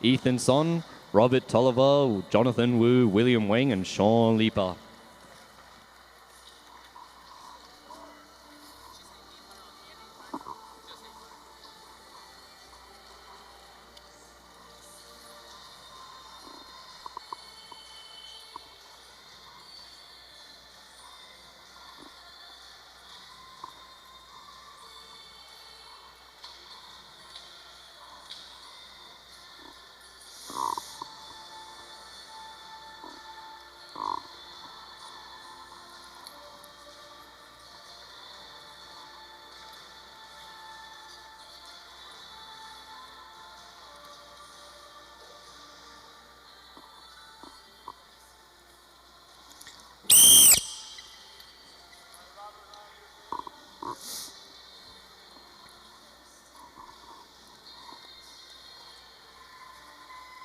Speaker 2: Ethan Son, Robert Tolliver, Jonathan Wu, William Wang, and Sean Leeper.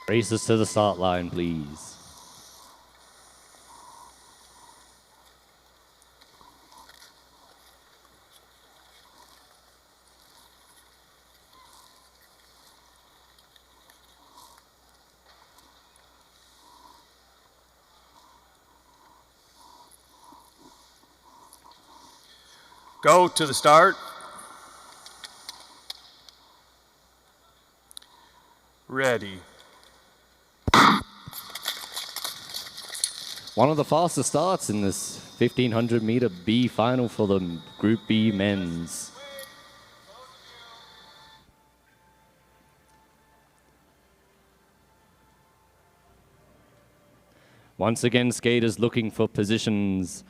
Speaker 2: Races to the start line, please.
Speaker 1: Go to the start. Ready.
Speaker 2: One of the fastest starts in this 1500 meter B final for the Group B men's. Once again, skaters looking for positions.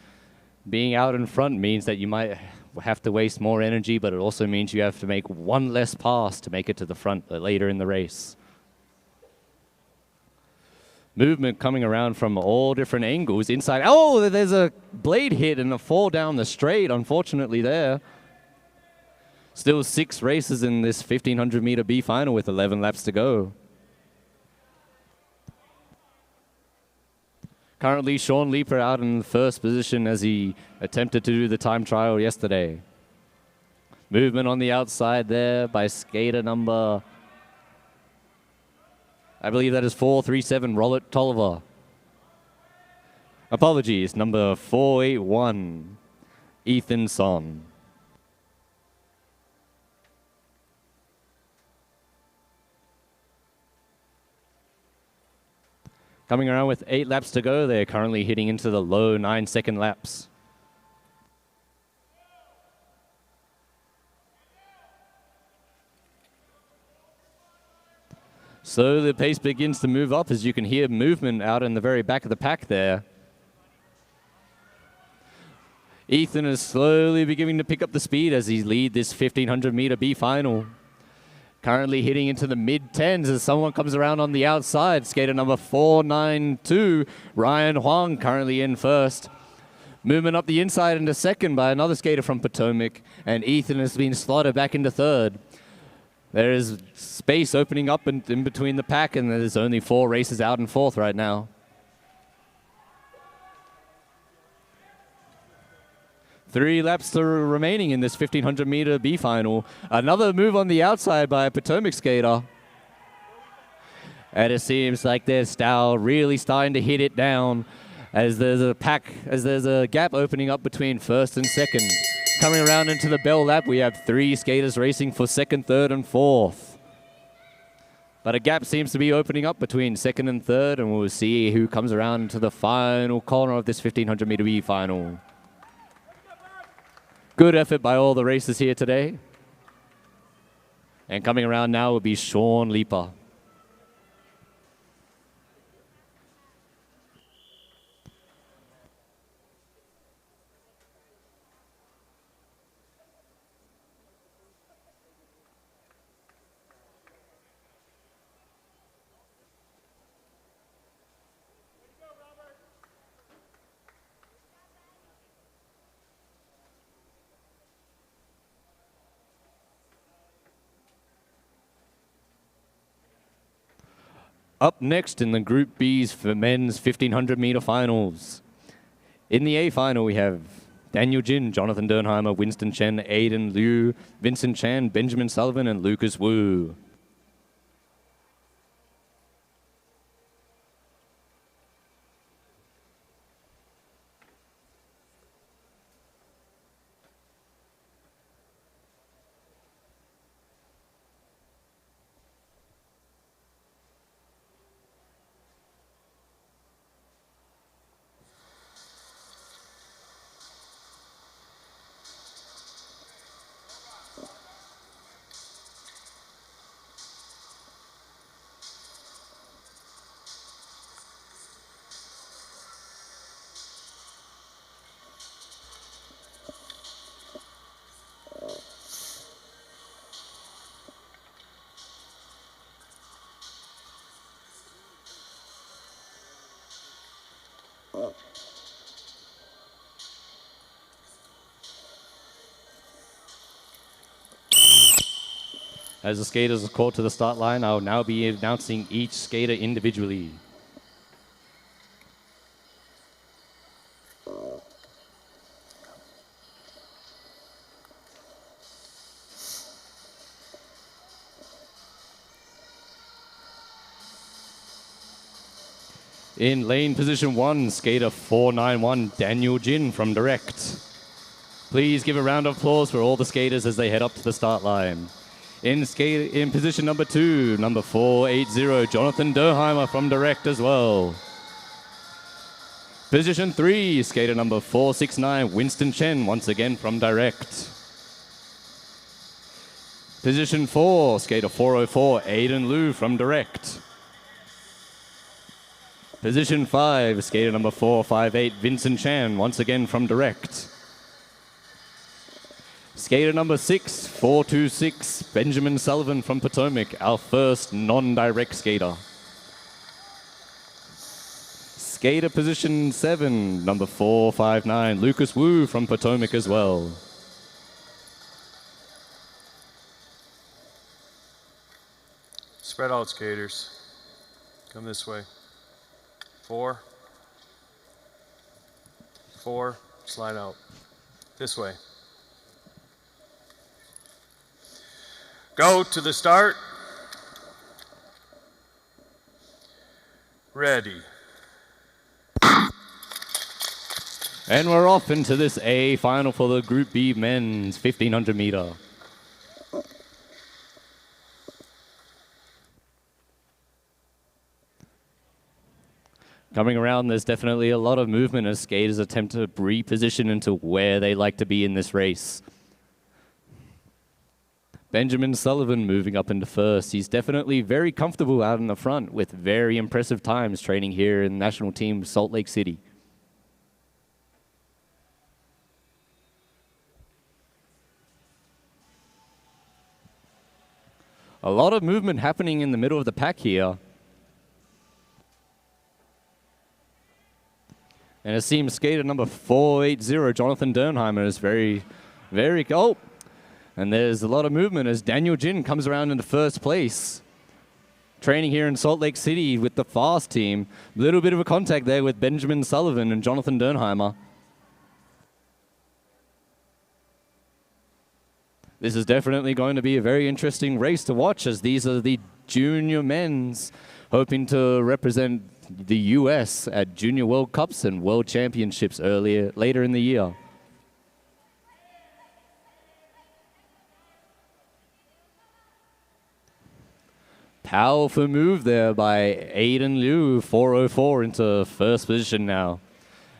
Speaker 2: Being out in front means that you might have to waste more energy, but it also means you have to make one less pass to make it to the front later in the race. Movement coming around from all different angles inside. Oh, there's a blade hit and a fall down the straight, unfortunately there. Still 6 races in this 1500 meter B final with 11 laps to go. Currently, Sean Leeper out in first position as he attempted to do the time trial yesterday. Movement on the outside there by skater number, I believe that is 437, Rollet Tolliver. Apologies, number 481, Ethan Son. Coming around with 8 laps to go, they're currently hitting into the low 9-second laps. So the pace begins to move up as you can hear movement out in the very back of the pack there. Ethan is slowly beginning to pick up the speed as he leads this 1500 meter B final. Currently hitting into the mid-10s as someone comes around on the outside. Skater number 492, Ryan Huang, currently in first. Movement up the inside into second by another skater from Potomac, and Ethan has been slotted back into third. There is space opening up in between the pack, and there's only 4 races out in fourth right now. 3 laps remaining in this 1500 meter B final. Another move on the outside by a Potomac skater. And it seems like their style really starting to hit it down as there's a gap opening up between first and second. Coming around into the bell lap, we have 3 skaters racing for second, third, and fourth. But a gap seems to be opening up between second and third, and we'll see who comes around into the final corner of this 1500 meter B final. Good effort by all the racers here today. And coming around now will be Sean Leeper. Up next in the Group B's for men's 1500 meter finals. In the A final, we have Daniel Jin, Jonathan Dernheimer, Winston Chen, Aiden Liu, Vincent Chan, Benjamin Sullivan, and Lucas Wu. As the skaters are caught to the start line, I'll now be announcing each skater individually. In lane position 1, skater 491, Daniel Jin from Direct. Please give a round of applause for all the skaters as they head up to the start line. In position number 2, number 480, Jonathan Derheimer from Direct as well. Position 3, skater number 469, Winston Chen, once again from Direct. Position 4, skater 404, Aiden Liu from Direct. Position 5, skater number 458, Vincent Chan, once again from Direct. Skater number 6, 426, Benjamin Sullivan from Potomac, our first non-direct skater. Skater position 7, number 459, Lucas Wu from Potomac as well.
Speaker 1: Spread out, skaters. Come this way. 4. 4. Slide out. This way. Go to the start. Ready.
Speaker 2: And we're off into this A final for the Group B men's 1500 meter. Coming around, there's definitely a lot of movement as skaters attempt to reposition into where they like to be in this race. Benjamin Sullivan moving up into first. He's definitely very comfortable out in the front with very impressive times training here in national team Salt Lake City. A lot of movement happening in the middle of the pack here. And it seems skater number 480, Jonathan Dernheimer, is very, oh. And there's a lot of movement as Daniel Jin comes around into first place. Training here in Salt Lake City with the fast team. A little bit of a contact there with Benjamin Sullivan and Jonathan Dernheimer. This is definitely going to be a very interesting race to watch as these are the junior men's hoping to represent the US at Junior World Cups and World Championships later in the year. Powerful move there by Aiden Liu, 404 into first position now.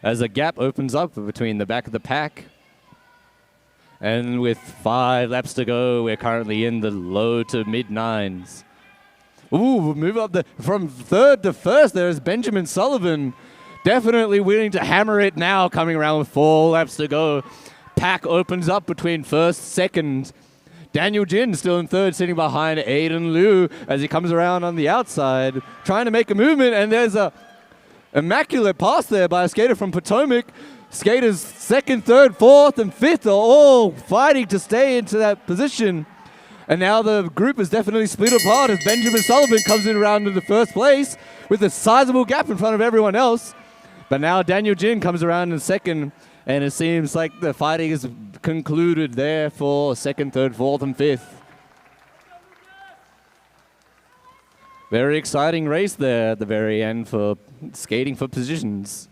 Speaker 2: As a gap opens up between the back of the pack. And with 5 laps to go, we're currently in the low to mid 9s. Ooh, move up from third to first. There's Benjamin Sullivan, definitely willing to hammer it now, coming around with 4 laps to go. Pack opens up between first, second. Daniel Jin still in third, sitting behind Aiden Liu as he comes around on the outside, trying to make a movement, and there's a immaculate pass there by a skater from Potomac. Skaters second, third, fourth, and fifth are all fighting to stay into that position. And now the group is definitely split apart as Benjamin Sullivan comes in around into first place with a sizable gap in front of everyone else. But now Daniel Jin comes around in second, and it seems like the fighting is concluded there for second, third, fourth, and fifth. Very exciting race there at the very end for skating for positions.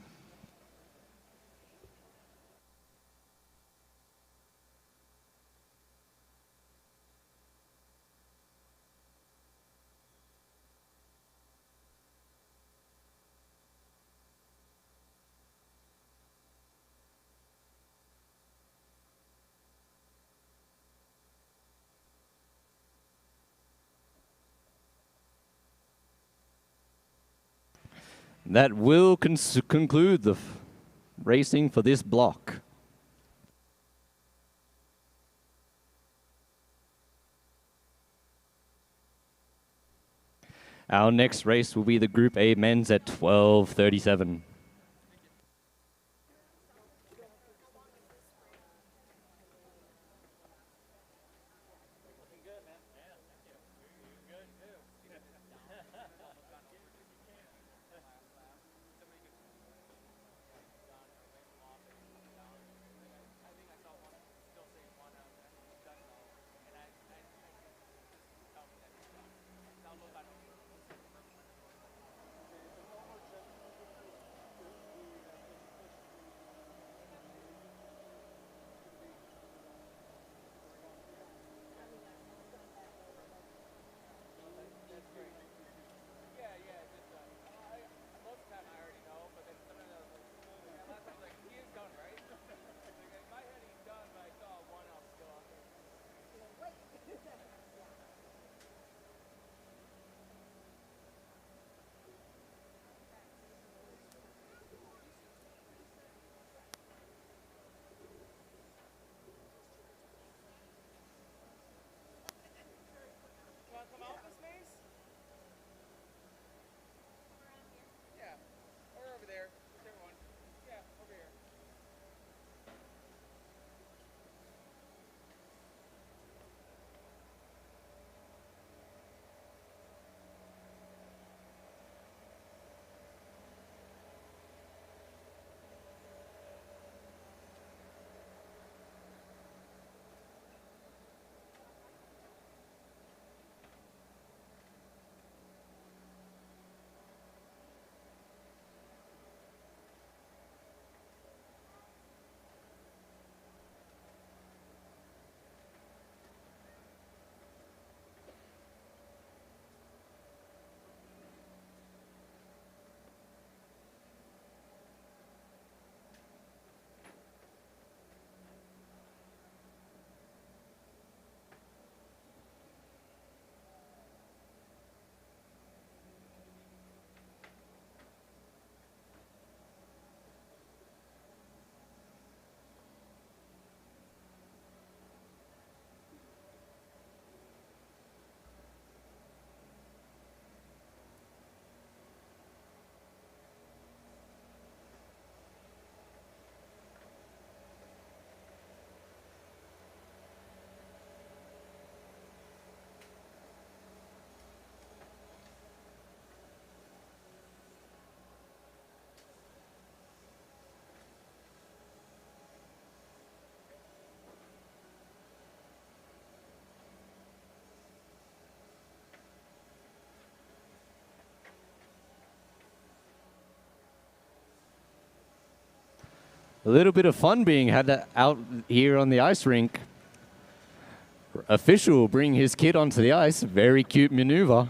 Speaker 2: That will conclude the racing for this block. Our next race will be the Group A men's at 12:37. A little bit of fun being had out here on the ice rink. Official bring his kid onto the ice. Very cute maneuver.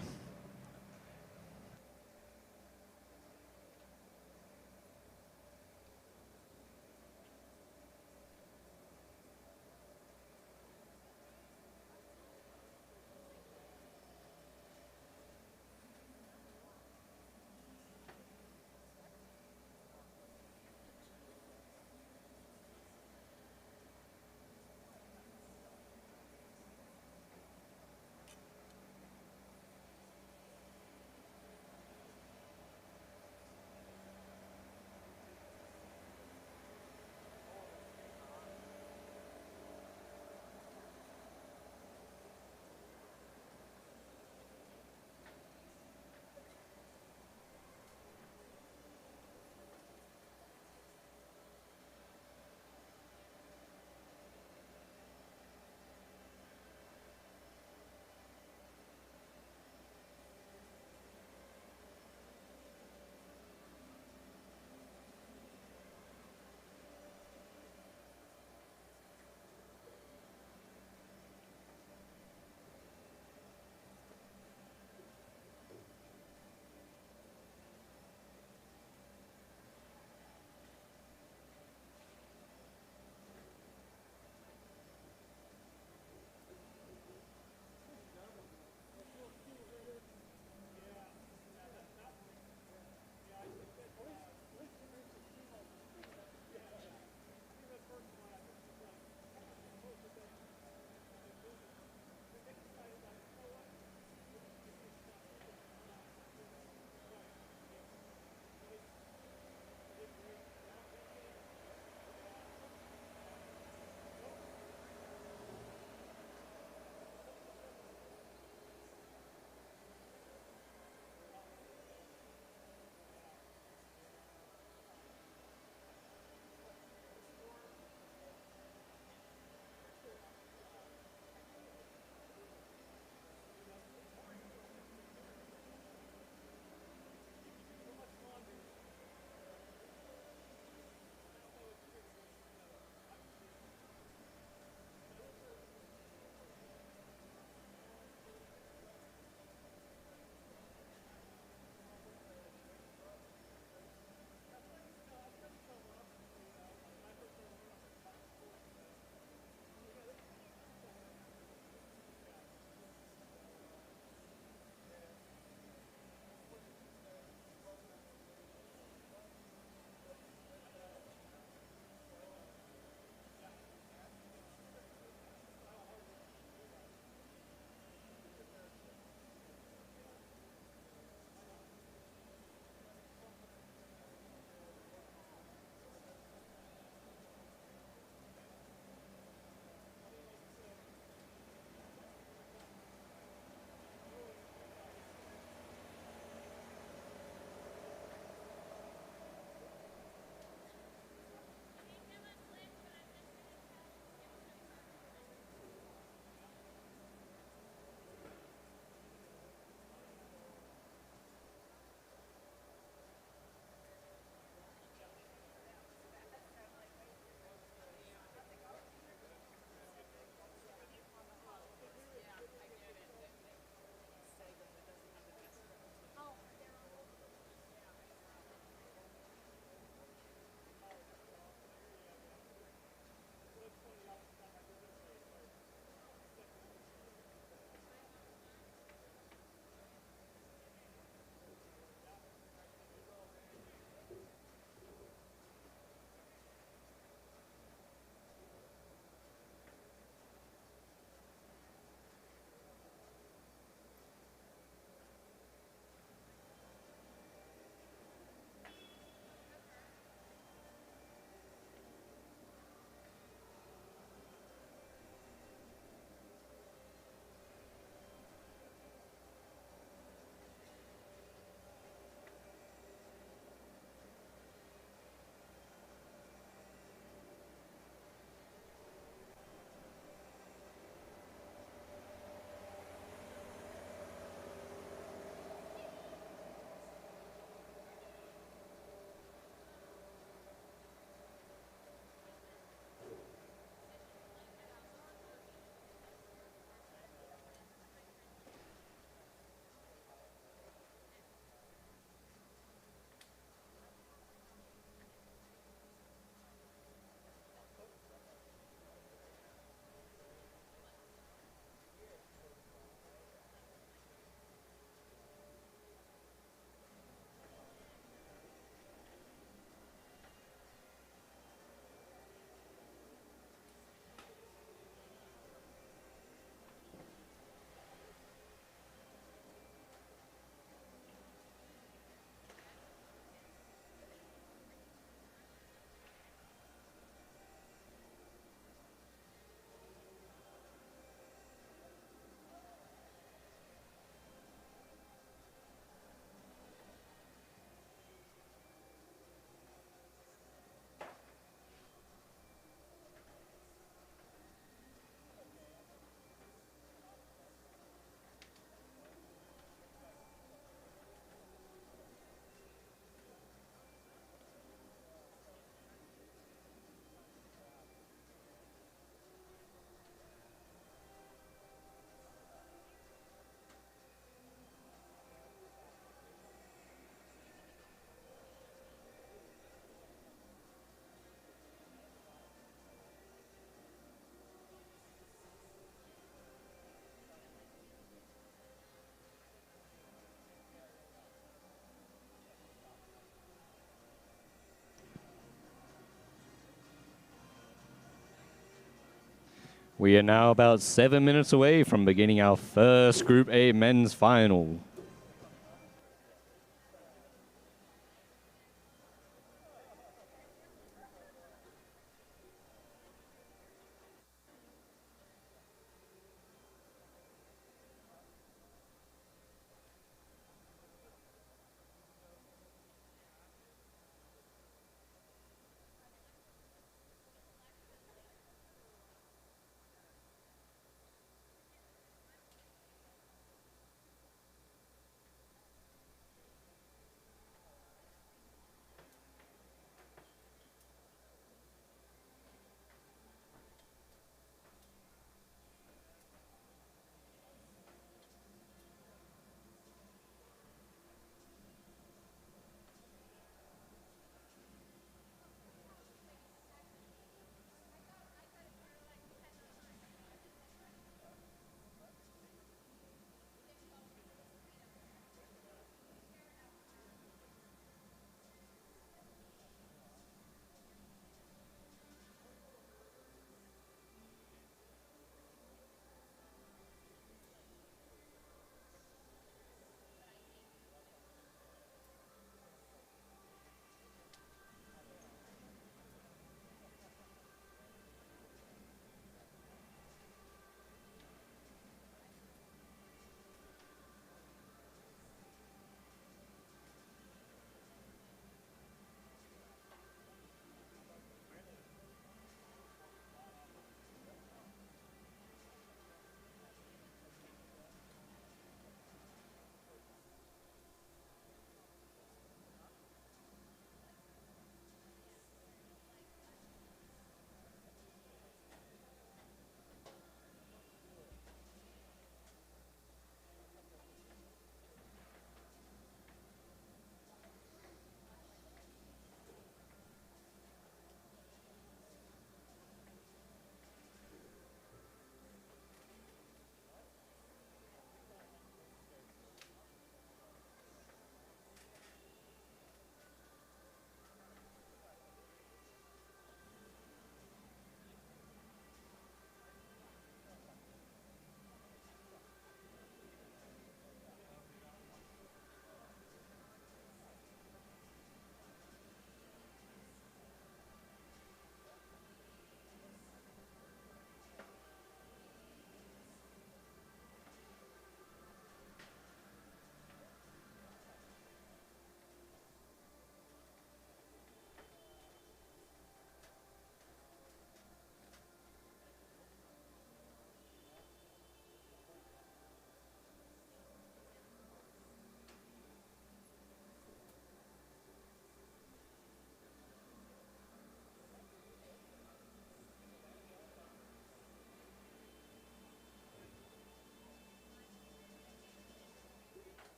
Speaker 2: We are now about 7 minutes away from beginning our first Group A men's final.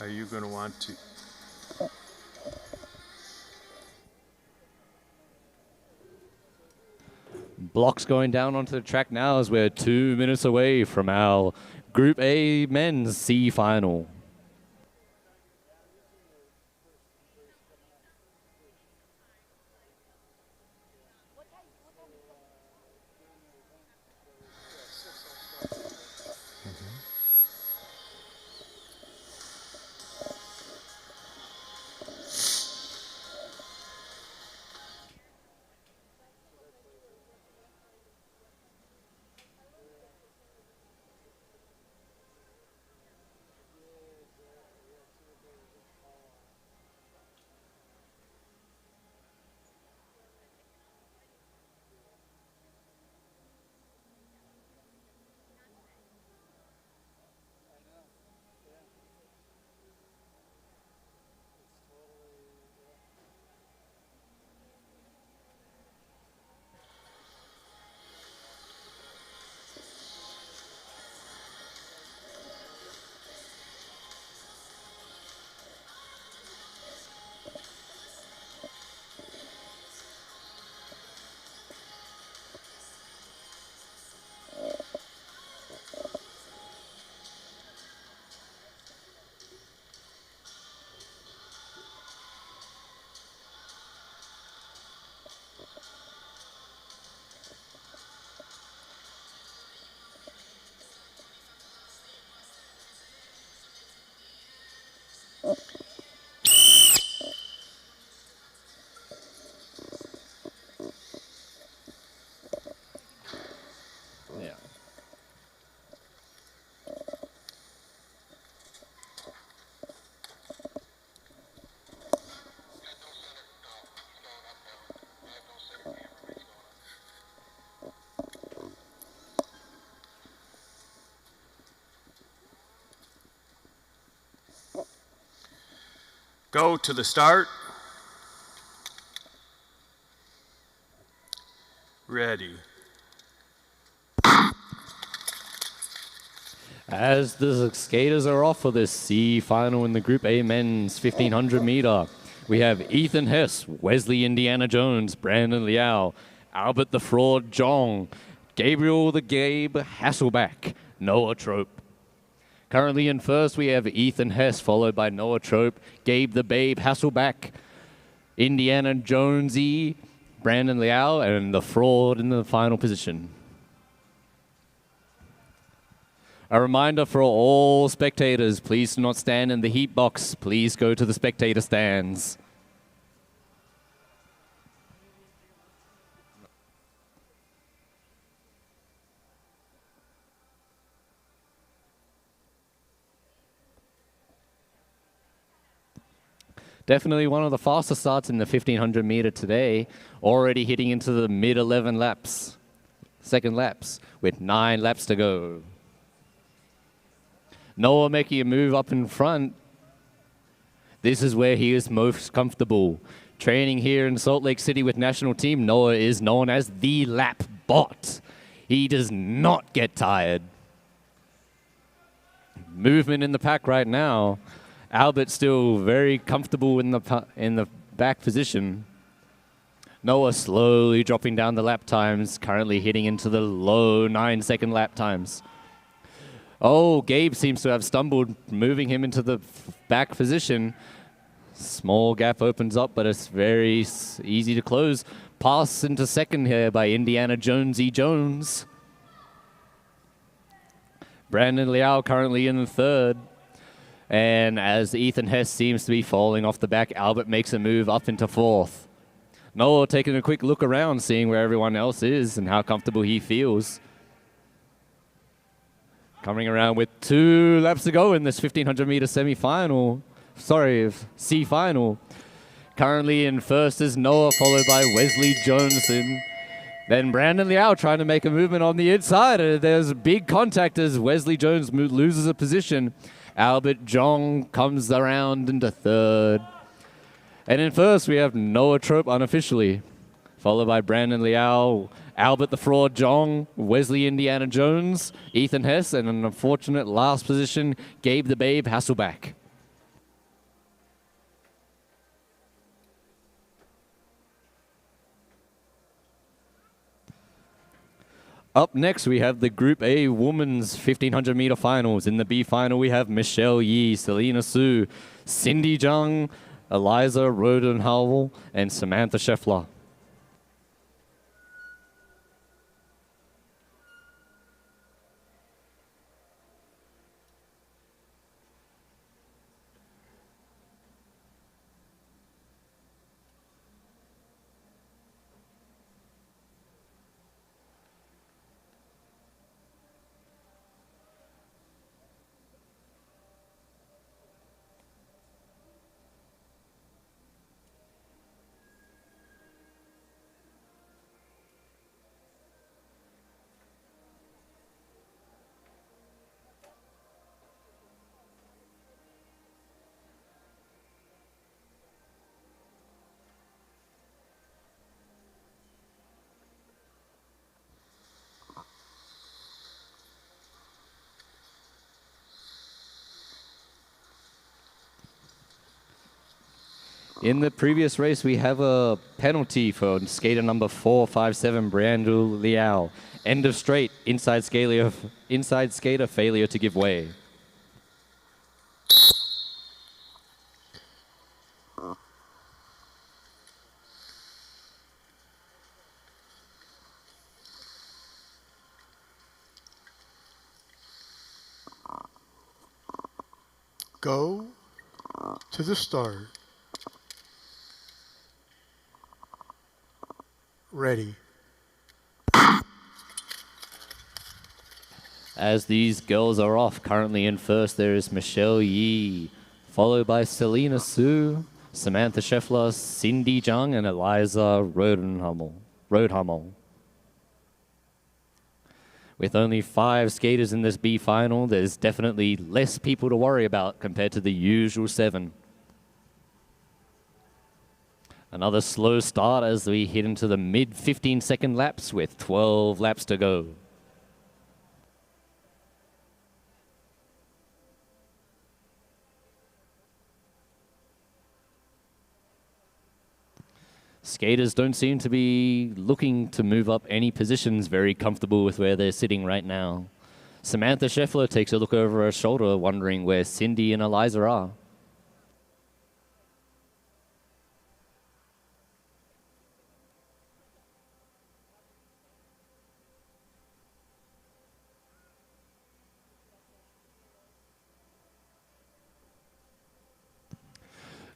Speaker 1: Are you going to want to?
Speaker 2: Blocks going down onto the track now as we're 2 minutes away from our Group A men's C final. Yeah.
Speaker 1: Go to the start. Ready.
Speaker 2: As the skaters are off for this C final in the Group A men's 1500 meter, we have Ethan Hess, Wesley Indiana Jones, Brandon Liao, Albert the Fraud Jong, Gabriel the Gabe Hasselback, Noah Trope. Currently in first, we have Ethan Hess, followed by Noah Trope, Gabe the Babe Hasselback, Indiana Jonesy, Brandon Liao, and the Fraud in the final position. A reminder for all spectators, please do not stand in the heat box. Please go to the spectator stands. Definitely one of the fastest starts in the 1500 meter today, already hitting into the mid 11 laps, second laps, with 9 laps to go. Noah making a move up in front. This is where he is most comfortable. Training here in Salt Lake City with national team, Noah is known as the lap bot. He does not get tired. Movement in the pack right now. Albert still very comfortable in the back position. Noah slowly dropping down the lap times, currently hitting into the low 9-second lap times. Oh, Gabe seems to have stumbled, moving him into the back position. Small gap opens up, but it's very easy to close. Pass into second here by Indiana Jonesy Jones. Brandon Liao currently in the third. And as Ethan Hess seems to be falling off the back, Albert makes a move up into fourth. Noah taking a quick look around, seeing where everyone else is and how comfortable he feels. Coming around with 2 laps to go in this 1500 meter semi-final. Sorry, C final. Currently in first is Noah, followed by Wesley Joneson. Then Brandon Liao trying to make a movement on the inside. There's big contact as Wesley Jones loses a position. Albert Jong comes around into third. And in first, we have Noah Trope unofficially, followed by Brandon Liao, Albert the Fraud Jong, Wesley Indiana Jones, Ethan Hess, and an unfortunate last position, Gabe the Babe Hasselback. Up next, we have the Group A Women's 1500 meter finals. In the B final, we have Michelle Yi, Selena Su, Cindy Zhang, Eliza Rodenhowell, and Samantha Scheffler. In the previous race, we have a penalty for skater number 457, Brandel Liao. End of straight, inside skater failure to give way.
Speaker 3: Go to the start. Ready.
Speaker 2: As these girls are off, currently in first, there is Michelle Yi, followed by Selena Su, Samantha Scheffler, Cindy Zhang, and Eliza Rodenhummel. With only 5 skaters in this B final, there's definitely less people to worry about compared to the usual 7. Another slow start as we hit into the mid 15-second laps with 12 laps to go. Skaters don't seem to be looking to move up any positions, very comfortable with where they're sitting right now. Samantha Scheffler takes a look over her shoulder, wondering where Cindy and Eliza are.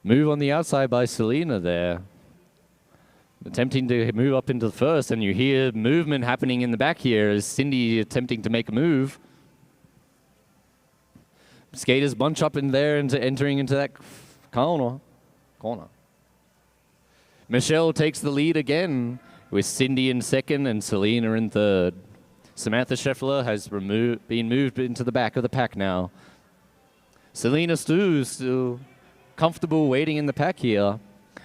Speaker 2: Move on the outside by Selena there. Attempting to move up into the first, and you hear movement happening in the back here as Cindy attempting to make a move. Skaters bunch up in there and entering into that corner. Michelle takes the lead again with Cindy in second and Selena in third. Samantha Scheffler has been moved into the back of the pack now. Selena Stu still comfortable waiting in the pack here.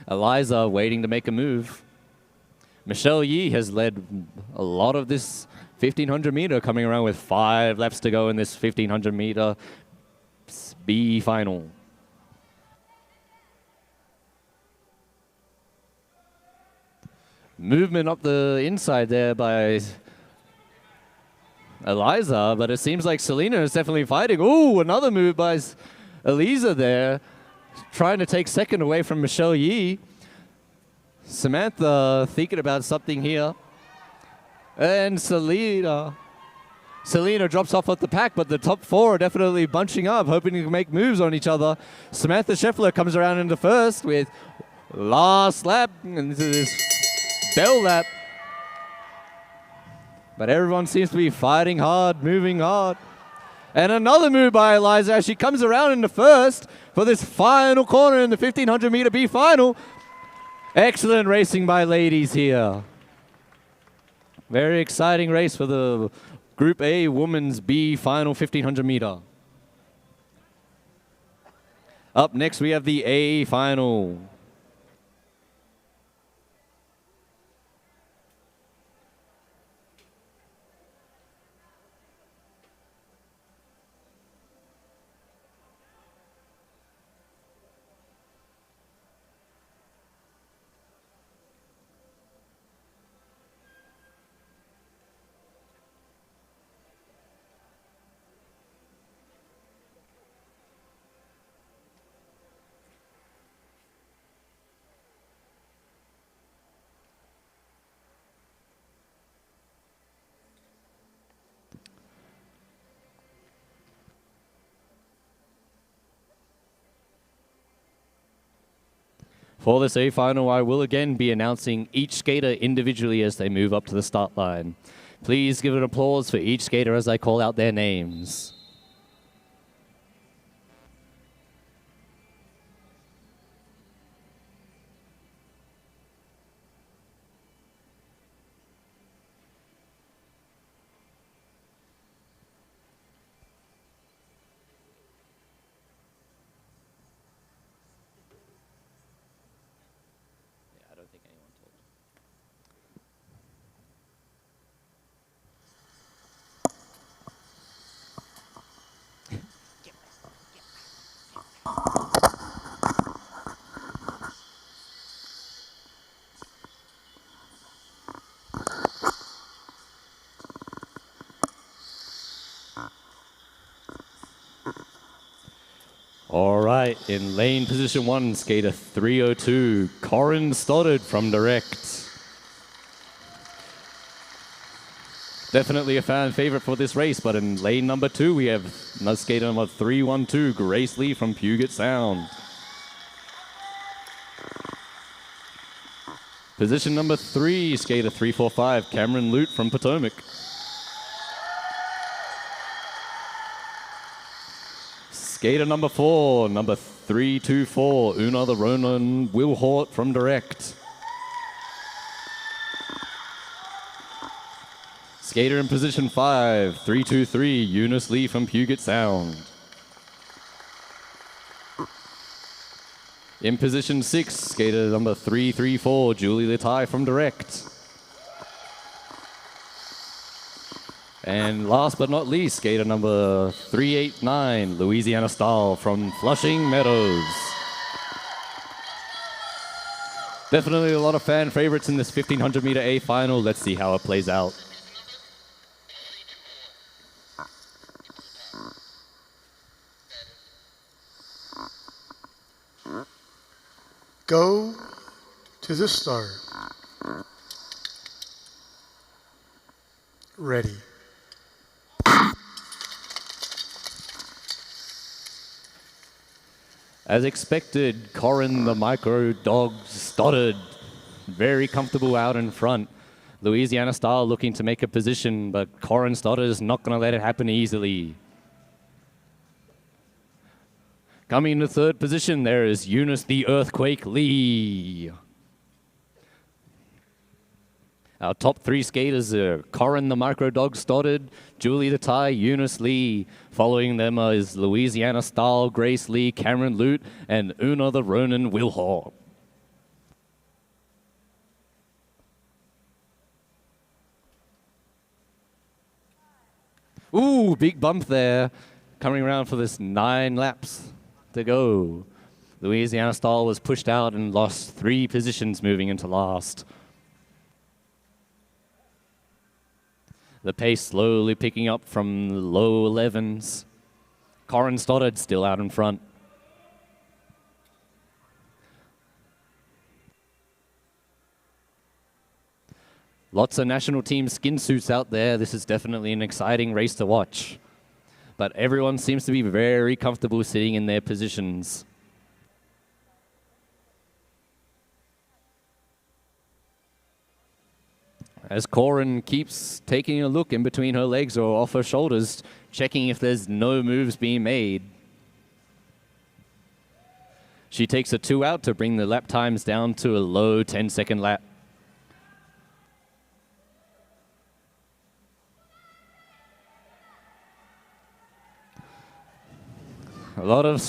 Speaker 2: Eliza waiting to make a move. Michelle Yi has led a lot of this 1500 meter, coming around with 5 laps to go in this 1500 meter B final. Movement up the inside there by Eliza, but it seems like Selena is definitely fighting. Ooh, another move by Eliza there, trying to take second away from Michelle Yi. Samantha thinking about something here. And Selena drops off at the pack, but the top 4 are definitely bunching up, hoping to make moves on each other. Samantha Scheffler comes around into first with last lap into this bell lap. But everyone seems to be fighting hard, moving hard. And another move by Eliza as she comes around into first for this final corner in the 1500 meter B final. Excellent racing by ladies here. Very exciting race for the Group A Women's B final 1500 meter. Up next, we have the A final. For this A final, I will again be announcing each skater individually as they move up to the start line. Please give an applause for each skater as I call out their names. All right, in lane position 1, skater 302, Corin Stoddard from Direct. Definitely a fan favorite for this race, but in lane number 2, we have skater number 312, Grace Lee from Puget Sound. Position number 3, skater 345, Cameron Lute from Potomac. Skater number 4, number 324, Una the Ronan Wilhort from Direct. Skater in position 5, 323, Eunice Lee from Puget Sound. In position 6, skater number 334, Julie Letai from Direct. And last but not least, skater number 389, Louisiana Stahl from Flushing Meadows. Definitely a lot of fan favorites in this 1500 meter A final. Let's see how it plays out.
Speaker 3: Go to the start. Ready.
Speaker 2: As expected, Corin the Micro Dog Stoddard, very comfortable out in front. Louisiana Style looking to make a position, but Corin Stoddard is not going to let it happen easily. Coming into third position, there is Eunice the Earthquake Lee. Our top 3 skaters are Corin the Micro Dog Stoddard, Julie the Thai, Eunice Lee. Following them is Louisiana Style, Grace Lee, Cameron Lute, and Una the Ronan Wilhor. Ooh, big bump there. Coming around for this 9 laps to go. Louisiana Style was pushed out and lost 3 positions moving into last. The pace slowly picking up from the low 11s. Corin Stoddard still out in front. Lots of national team skin suits out there. This is definitely an exciting race to watch. But everyone seems to be very comfortable sitting in their positions. As Corin keeps taking a look in between her legs or off her shoulders, checking if there's no moves being made. She takes a 2 out to bring the lap times down to a low 10-second lap. A lot of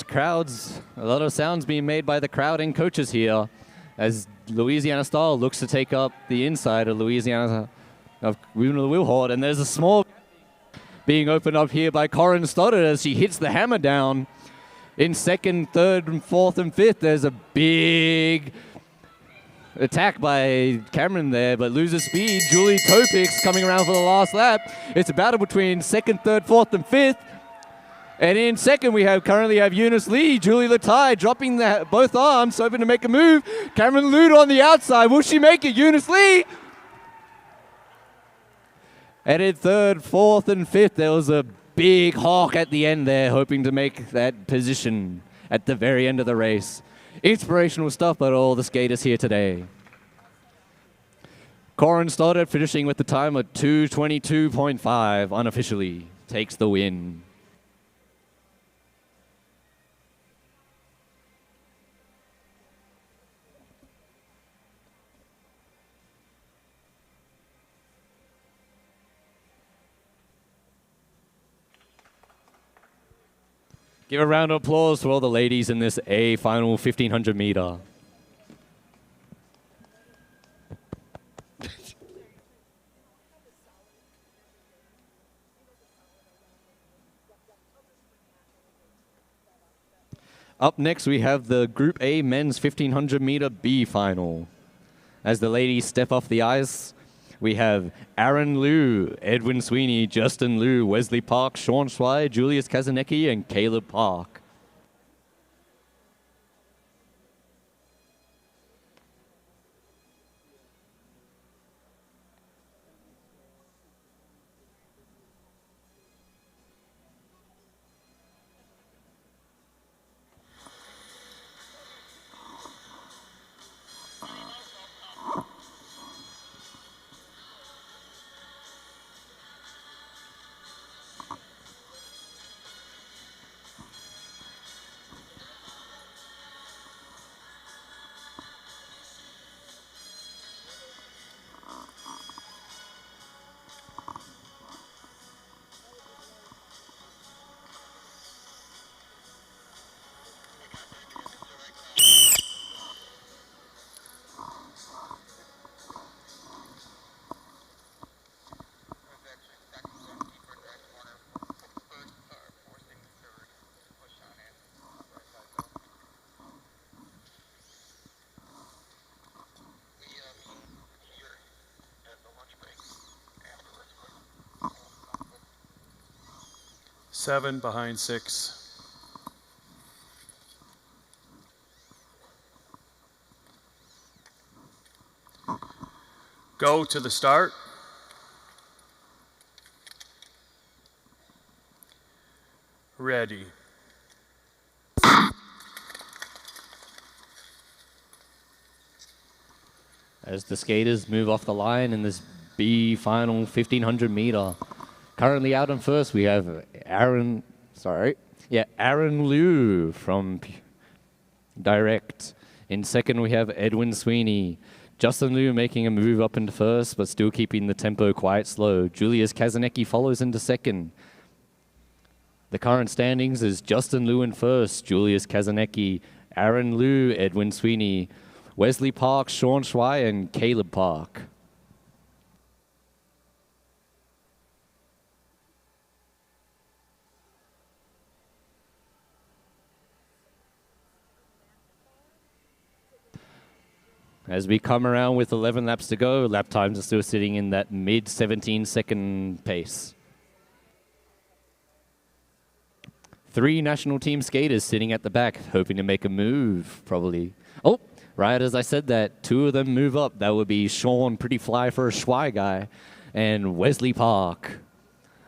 Speaker 2: sounds being made by the crowd and coaches here as Louisiana Style looks to take up the inside of Louisiana of Wilhort, and there's a small being opened up here by Corin Stoddard as she hits the hammer down. In second, third, and fourth, and fifth, there's a big attack by Cameron there, but loses speed. Julie Topix coming around for the last lap. It's a battle between second, third, fourth, and fifth. And in second, we currently have Eunice Lee, Julie Letai dropping both arms, hoping to make a move. Cameron Lute on the outside. Will she make it? Eunice Lee! And in third, fourth, and fifth, there was a big hawk at the end there, hoping to make that position at the very end of the race. Inspirational stuff by all the skaters here today. Corin started finishing with the time of 2:22.5 unofficially. Takes the win. Give a round of applause to all the ladies in this A final 1500 meter. Up next, we have the Group A men's 1500 meter B final. As the ladies step off the ice, we have Aaron Liu, Edwin Sweeney, Justin Liu, Wesley Park, Sean Schwei, Julius Kazanecki, and Caleb Park.
Speaker 1: Seven behind 6. Go to the start. Ready.
Speaker 2: As the skaters move off the line in this B final 1500 meter. Currently out in first, we have Aaron Liu from Direct. In second, we have Edwin Sweeney. Justin Liu making a move up into first, but still keeping the tempo quite slow. Julius Kazanecki follows into second. The current standings is Justin Liu in first, Julius Kazanecki, Aaron Liu, Edwin Sweeney, Wesley Park, Sean Schwei, and Caleb Park. As we come around with 11 laps to go, lap times are still sitting in that mid 17-second pace. 3 national team skaters sitting at the back, hoping to make a move, probably. Oh, right as I said that, 2 of them move up. That would be Sean, pretty fly for a Schwei guy, and Wesley Park.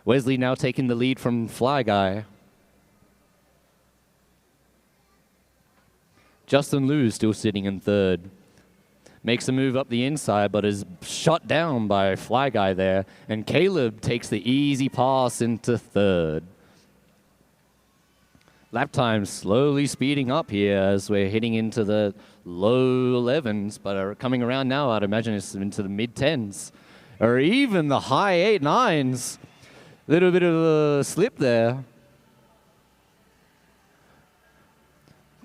Speaker 2: Wesley now taking the lead from Fly Guy. Justin Liu still sitting in third. Makes a move up the inside, but is shot down by Fly Guy there. And Caleb takes the easy pass into third. Lap time slowly speeding up here as we're heading into the low 11s, but are coming around now. I'd imagine it's into the mid 10s, or even the high 8, 9s. Little bit of a slip there.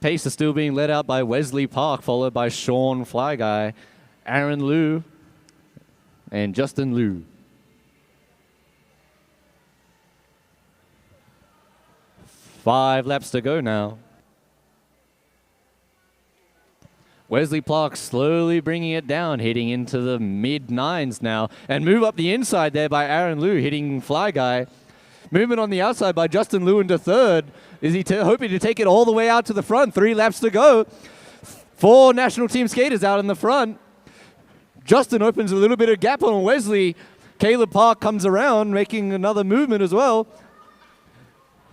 Speaker 2: Pace is still being led out by Wesley Park, followed by Sean Fly Guy, Aaron Liu, and Justin Liu. Five laps to go now. Wesley Park slowly bringing it down, heading into the mid-9s now, and move up the inside there by Aaron Liu, hitting Fly Guy. Movement on the outside by Justin Liu into third. Is he hoping to take it all the way out to the front? 3 laps to go. 4 national team skaters out in the front. Justin opens a little bit of gap on Wesley. Caleb Park comes around, making another movement as well.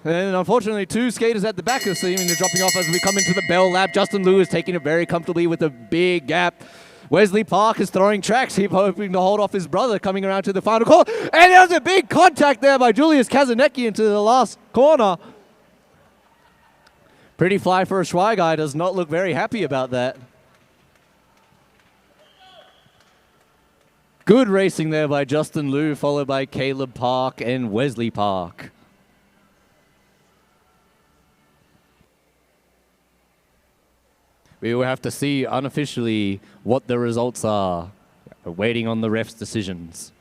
Speaker 2: And unfortunately, two skaters at the back are seeming to dropping off as we come into the bell lap. Justin Liu is taking it very comfortably with a big gap. Wesley Park is throwing tracks, he's hoping to hold off his brother coming around to the final corner. And there's a big contact there by Julius Kazanecki into the last corner. Pretty fly for a Schwei guy, does not look very happy about that. Good racing there by Justin Liu, followed by Caleb Park and Wesley Park. We will have to see unofficially what the results are. We're waiting on the refs' decisions.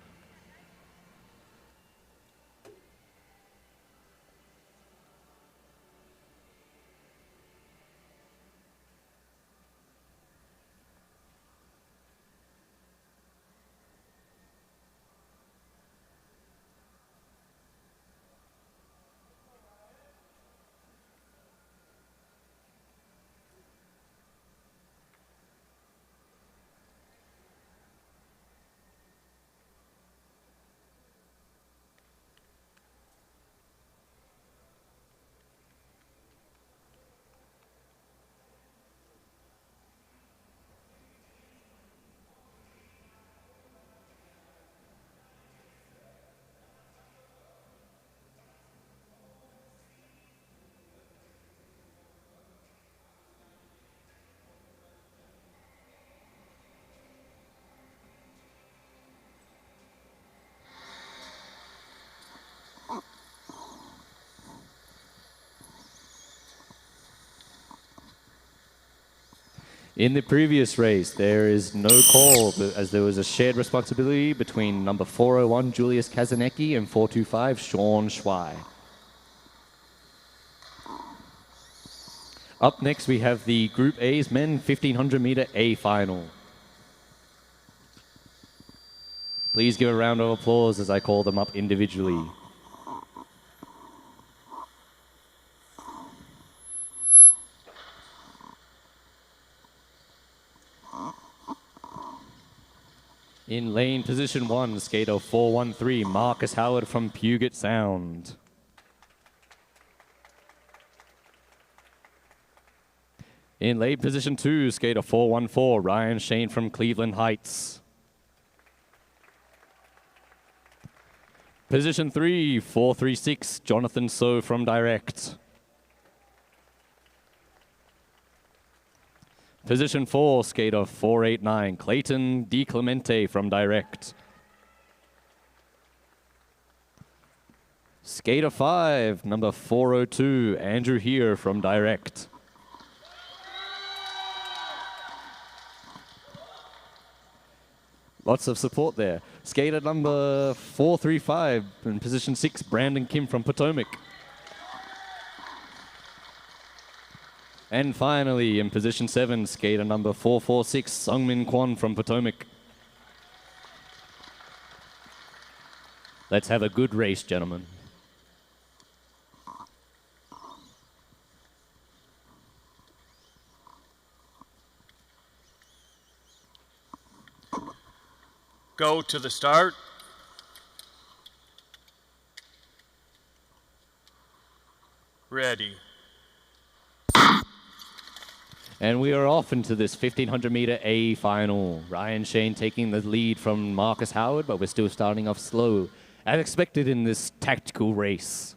Speaker 2: In the previous race, there is no call as there was a shared responsibility between number 401, Julius Kazanecki, and 425, Sean Schwei. Up next, we have the Group A's men 1500 meter A final. Please give a round of applause as I call them up individually. In lane position 1, skater 413, Marcus Howard from Puget Sound. In lane position 2, skater 414, Ryan Shane from Cleveland Heights. Position 3, 436, Jonathan So from Direct. Position 4, skater 489, Clayton DiClemente from Direct. Skater 5, number 402, Andrew Here from Direct. Lots of support there. Skater number 435, in position 6, Brandon Kim from Potomac. And finally, in position 7, skater number 446, Sungmin Kwon from Potomac. Let's have a good race, gentlemen.
Speaker 1: Go to the start. Ready.
Speaker 2: And we are off into this 1500 meter A final. Ryan Shane taking the lead from Marcus Howard, but we're still starting off slow, as expected in this tactical race.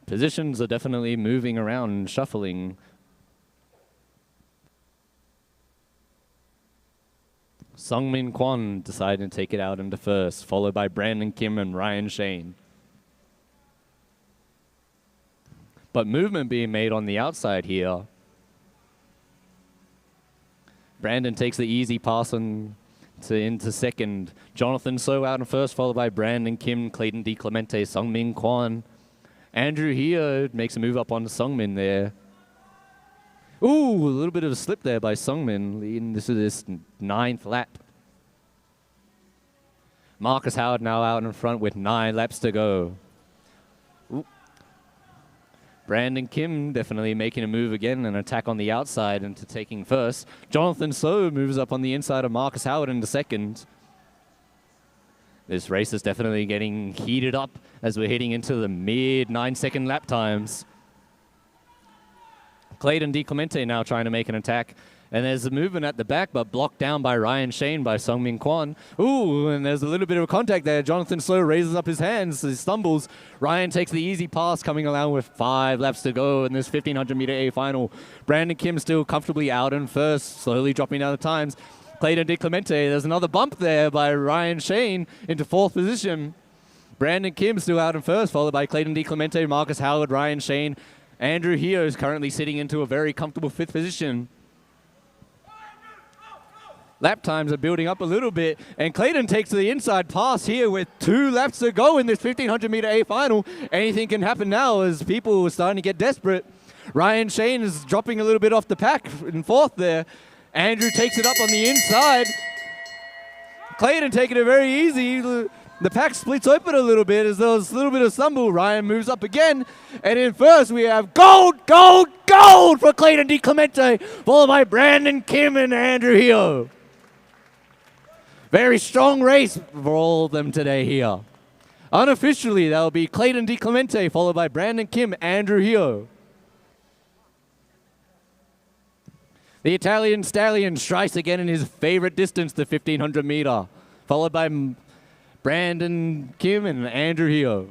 Speaker 2: Positions are definitely moving around and shuffling. Sungmin Kwon decided to take it out into first, followed by Brandon Kim and Ryan Shane. But movement being made on the outside here. Brandon takes the easy pass into second. Jonathan So out in first, followed by Brandon Kim, Clayton DiClemente, Sungmin Kwon. Andrew here makes a move up on Sungmin there. Ooh, a little bit of a slip there by Sungmin, leading this to this 9th lap. Marcus Howard now out in front with 9 laps to go. Ooh. Brandon Kim definitely making a move again, an attack on the outside into taking first. Jonathan So moves up on the inside of Marcus Howard into second. This race is definitely getting heated up as we're heading into the mid 9-second lap times. Clayton DiClemente now trying to make an attack. And there's a movement at the back, but blocked down by Ryan Shane by Sungmin Kwan. Ooh, and there's a little bit of contact there. Jonathan Slow raises up his hands, he stumbles. Ryan takes the easy pass, coming along with 5 laps to go in this 1500-meter A final. Brandon Kim still comfortably out in first, slowly dropping down the times. Clayton DiClemente, there's another bump there by Ryan Shane into 4th position. Brandon Kim still out in first, followed by Clayton DiClemente, Marcus Howard, Ryan Shane. Andrew Hio is currently sitting into a very comfortable 5th position. Lap times are building up a little bit, and Clayton takes the inside pass here with 2 laps to go in this 1500-meter A final. Anything can happen now as people are starting to get desperate. Ryan Shane is dropping a little bit off the pack in 4th there. Andrew takes it up on the inside. Clayton taking it very easy. The pack splits open a little bit as there's a little bit of stumble. Ryan moves up again. And in first, we have gold, gold, gold for Clayton DiClemente, followed by Brandon Kim and Andrew Hio. Very strong race for all of them today here. Unofficially, that will be Clayton DiClemente, followed by Brandon Kim, Andrew Hio. The Italian stallion strikes again in his favorite distance, the 1500 meter, followed by Brandon Kim and Andrew Hio.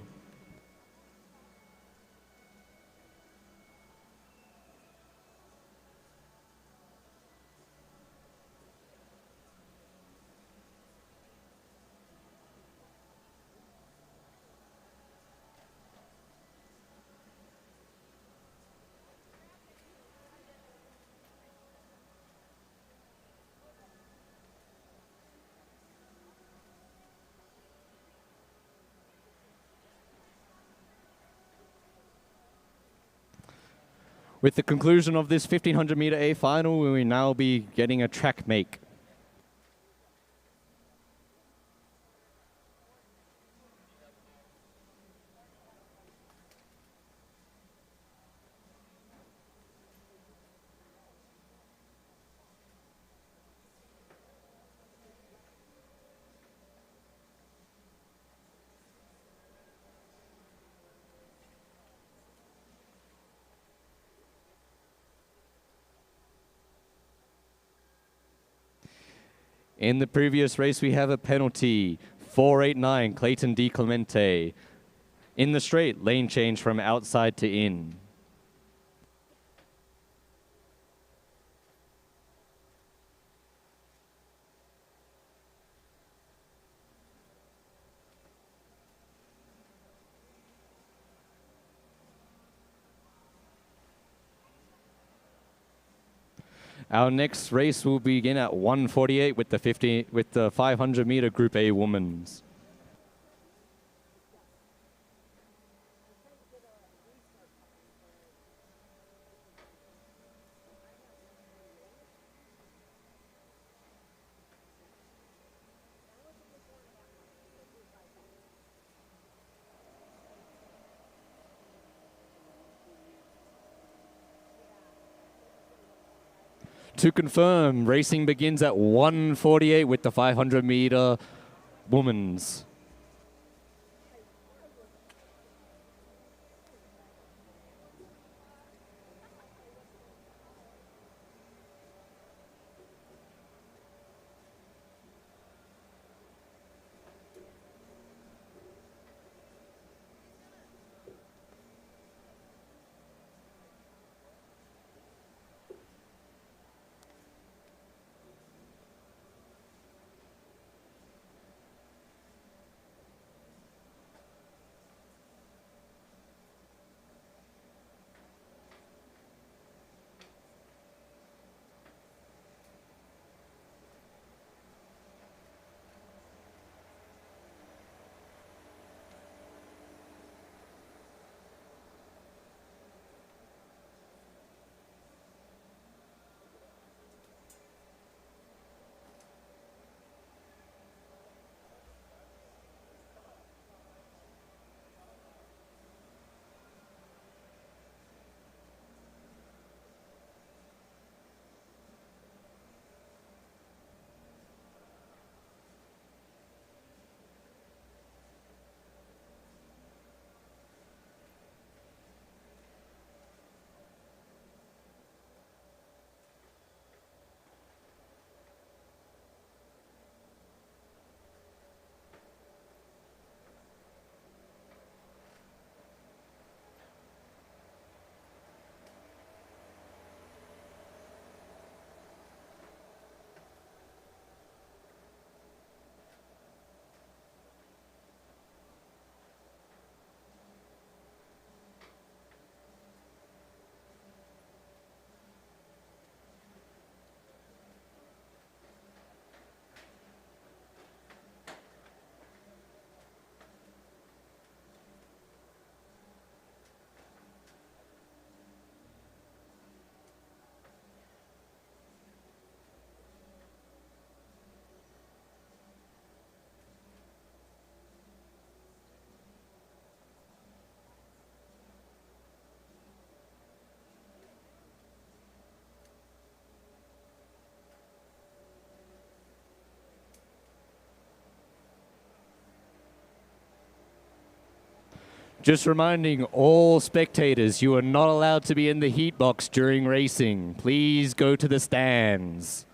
Speaker 2: With the conclusion of this 1500-meter A final, we will now be getting a track make. In the previous race, we have a penalty. 489, Clayton DiClemente. In the straight, lane change from outside to in. Our next race will begin at 1:48 with the 500-meter Group A women's. To confirm, racing begins at 1:48 with the 500-meter women's. Just reminding all spectators, you are not allowed to be in the heat box during racing. Please go to the stands.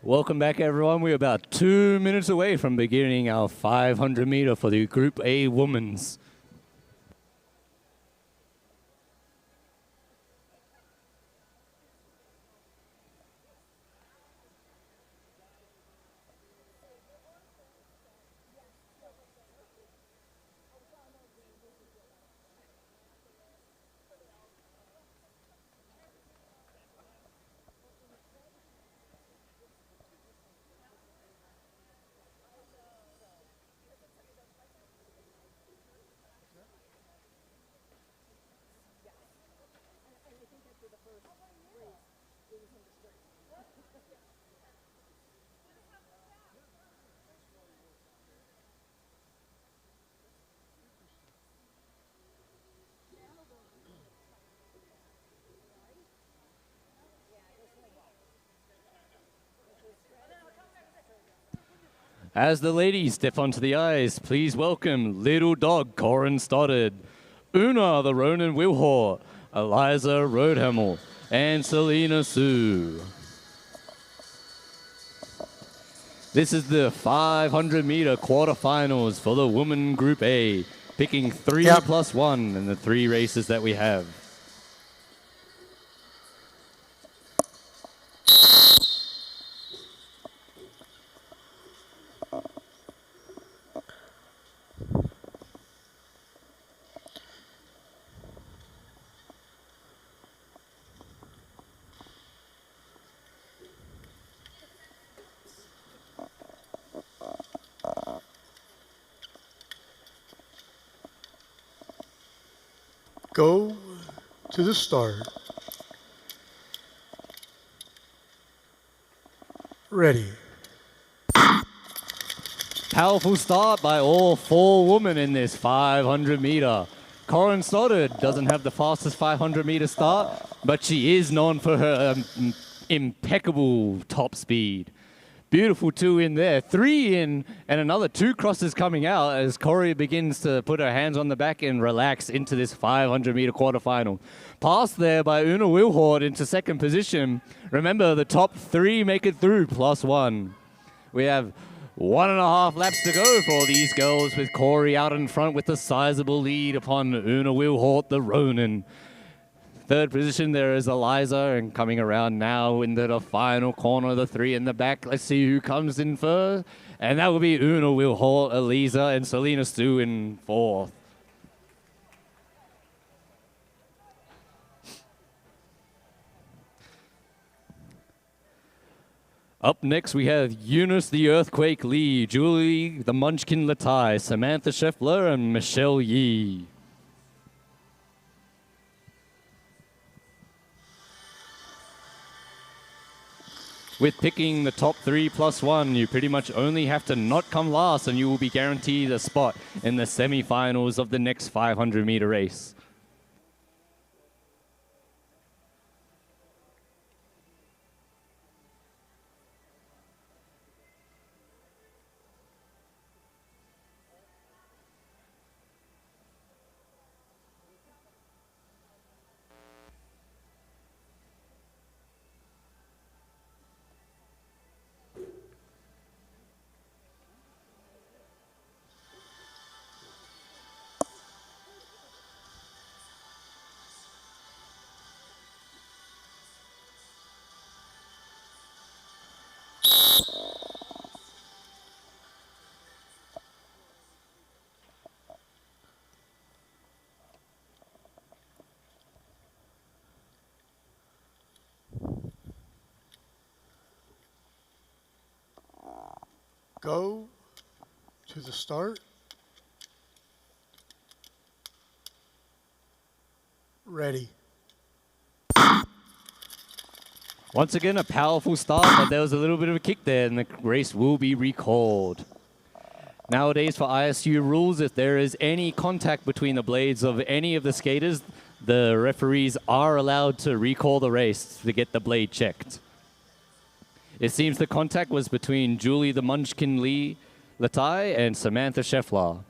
Speaker 2: Welcome back, everyone. We're about 2 minutes away from beginning our 500 meter for the Group A Women's. As the ladies step onto the ice, please welcome Little Dog Corin Stoddard, Una the Ronan Wilhor, Eliza Roadhamel, and Selena Sue. This is the 500 meter quarterfinals for the Women Group A, picking 3+1 in the 3 races that we have.
Speaker 3: Go to the start. Ready.
Speaker 2: Powerful start by all 4 women in this 500 meter. Corin Stoddard doesn't have the fastest 500 meter start, but she is known for her impeccable top speed. Beautiful 2 in there, 3 in, and another 2 crosses coming out as Corey begins to put her hands on the back and relax into this 500 meter quarterfinal. Passed there by Una Wilhord into second position. Remember, the top 3 make it through +1. We have 1.5 laps to go for these girls, with Corey out in front with a sizable lead upon Una Wilhort, the Ronin. Third position there is Eliza, and coming around now into the final corner, the 3 in the back. Let's see who comes in first. And that will be Una Wilhort, Eliza, and Selena Stu in 4th. Up next, we have Eunice the Earthquake Lee, Julie the Munchkin Latai, Samantha Scheffler, and Michelle Yee. With picking the top 3+1, you pretty much only have to not come last and you will be guaranteed a spot in the semifinals of the next 500 meter race.
Speaker 3: Go to the start. Ready.
Speaker 2: Once again, a powerful start, but there was a little bit of a kick there, and the race will be recalled. Nowadays, for ISU rules, if there is any contact between the blades of any of the skaters, the referees are allowed to recall the race to get the blade checked. It seems the contact was between Julie the Munchkin Lee Latai and Samantha Scheffler.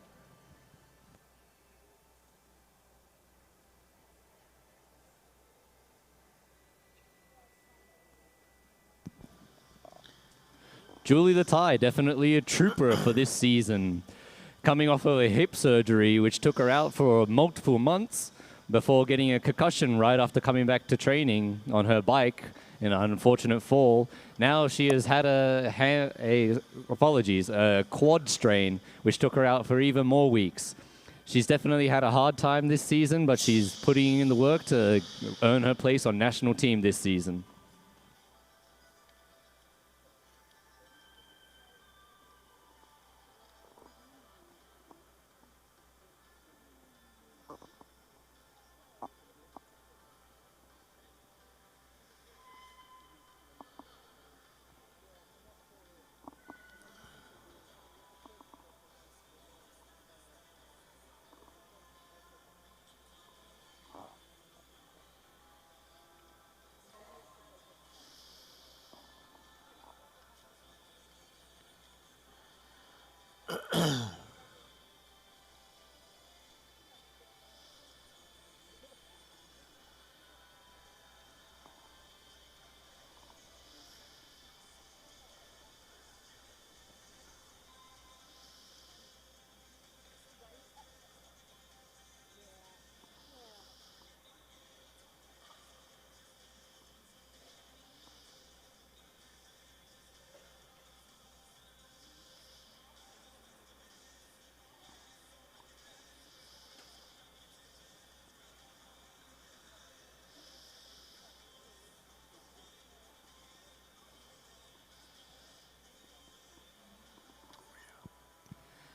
Speaker 2: Julie Latai, definitely a trooper for this season. Coming off of a hip surgery, which took her out for multiple months before getting a concussion right after coming back to training on her bike in an unfortunate fall. Now she has had a quad strain, which took her out for even more weeks. She's definitely had a hard time this season, but she's putting in the work to earn her place on national team this season.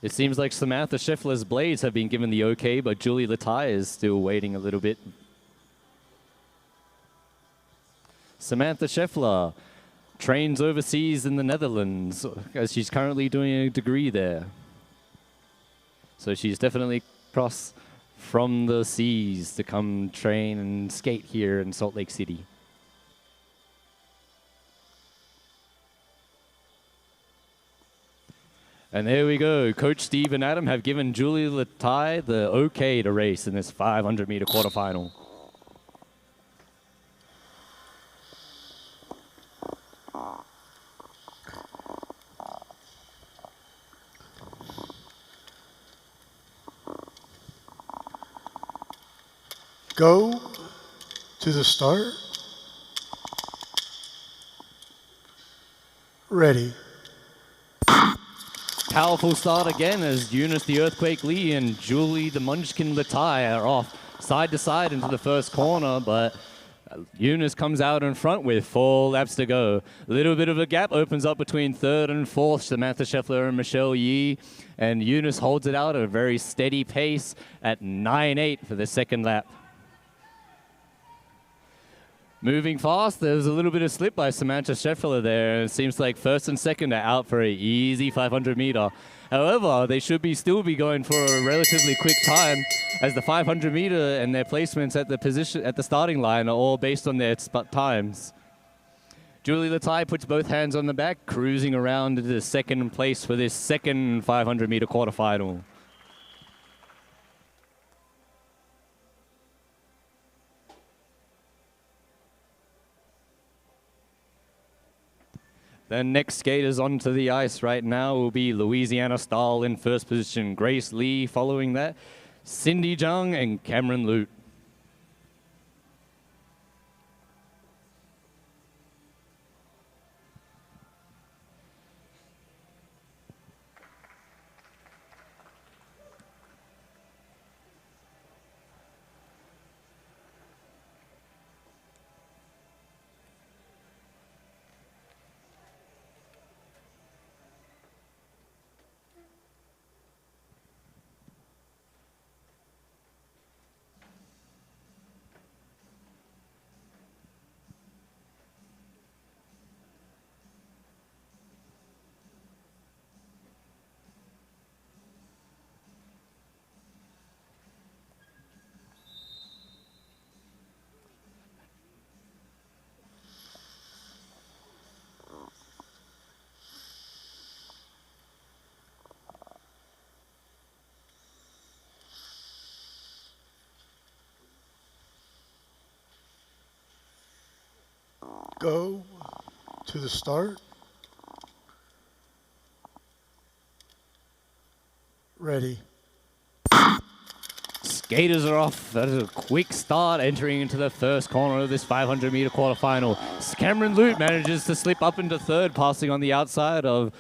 Speaker 2: It seems like Samantha Scheffler's blades have been given the okay, but Julie Latai is still waiting a little bit. Samantha Scheffler trains overseas in the Netherlands, as she's currently doing a degree there. So she's definitely crossed from the seas to come train and skate here in Salt Lake City. And there we go. Coach Steve and Adam have given Julie Latai the okay to race in this 500-meter quarterfinal.
Speaker 3: Go to the start. Ready.
Speaker 2: Powerful start again as Eunice the Earthquake Lee and Julie the Munchkin Latai are off side to side into the first corner, but Eunice comes out in front with 4 laps to go. A little bit of a gap opens up between third and fourth, Samantha Scheffler and Michelle Yee, and Eunice holds it out at a very steady pace at 9.8 for the second lap. Moving fast, there's a little bit of slip by Samantha Scheffler there. It seems like first and second are out for an easy 500 meter. However, they should still be going for a relatively quick time, as the 500 meter and their placements at the starting line are all based on their times. Julie Latai puts both hands on the back, cruising around into second place for this second 500 meter quarterfinal. The next skaters onto the ice right now will be Louisiana Stahl in first position, Grace Lee following that, Cindy Jung and Cameron Lute.
Speaker 3: Go to the start. Ready.
Speaker 2: Skaters are off. That is a quick start entering into the first corner of this 500-meter quarterfinal. Cameron Lute manages to slip up into third, passing on the outside of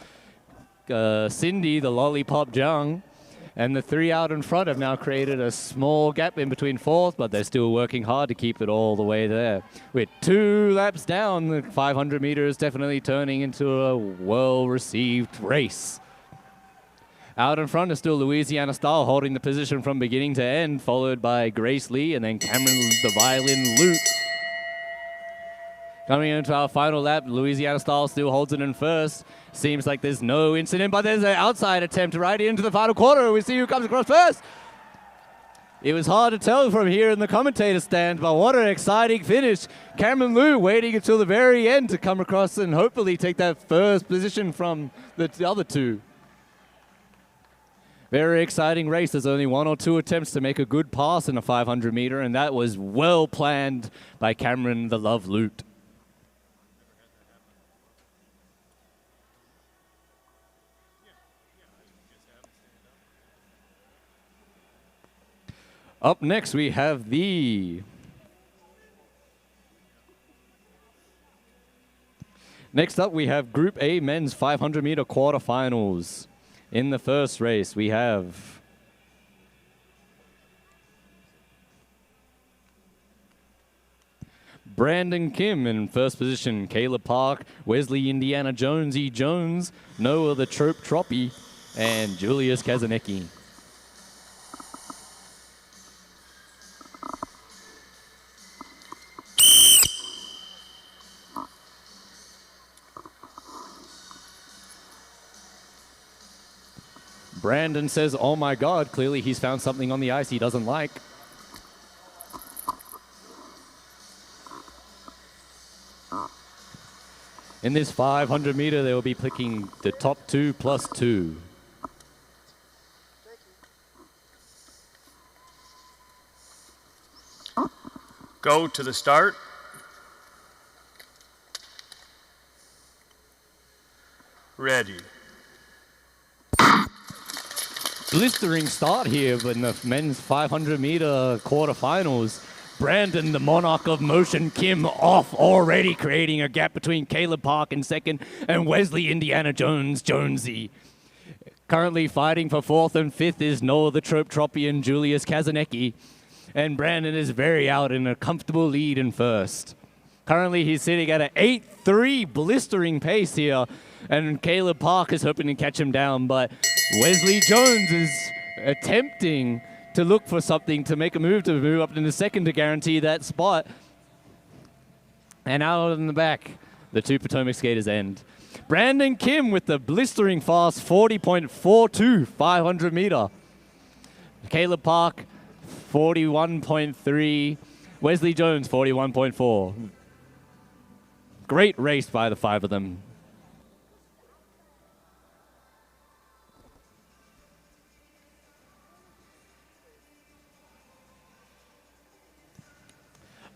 Speaker 2: Cindy, the Lollipop Jung. And the three out in front have now created a small gap in between fourth, but they're still working hard to keep it all the way there. With 2 laps down, the 500 meters definitely turning into a well-received race. Out in front is still Louisiana Style holding the position from beginning to end, followed by Grace Lee and then Cameron the Violin Lute. Coming into our final lap, Louisiana Style still holds it in first. Seems like there's no incident, but there's an outside attempt right into the final quarter. We see who comes across first. It was hard to tell from here in the commentator stand, but what an exciting finish. Cameron Lute waiting until the very end to come across and hopefully take that first position from the other two. Very exciting race. There's only 1 or 2 attempts to make a good pass in a 500 meter, and that was well planned by Cameron the Love Lute. Up next, we have Next up, we have Group A men's 500 meter quarterfinals. In the first race, we have Brandon Kim in first position, Caleb Park, Wesley Indiana Jonesy Jones, Noah the Trope Troppy, and Julius Kazanecki. Brandon says, oh my God, clearly he's found something on the ice he doesn't like. In this 500 meter, they will be picking the top 2 plus 2.
Speaker 1: Go to the start. Ready.
Speaker 2: Blistering start here in the men's 500 meter quarterfinals. Brandon, the monarch of motion, Kim off already, creating a gap between Caleb Park in second and Wesley Indiana Jones Jonesy. Currently fighting for 4th and 5th is Noah the Trope Troppy and Julius Kazanecki. And Brandon is very out in a comfortable lead in first. Currently he's sitting at an 8.3 blistering pace here, and Caleb Park is hoping to catch him down, but Wesley Jones is attempting to look for something to make a move to move up into second to guarantee that spot. And out in the back, the 2 Potomac skaters end. Brandon Kim with the blistering fast 40.42 500 meter. Caleb Park 41.3. Wesley Jones 41.4. Great race by the 5 of them.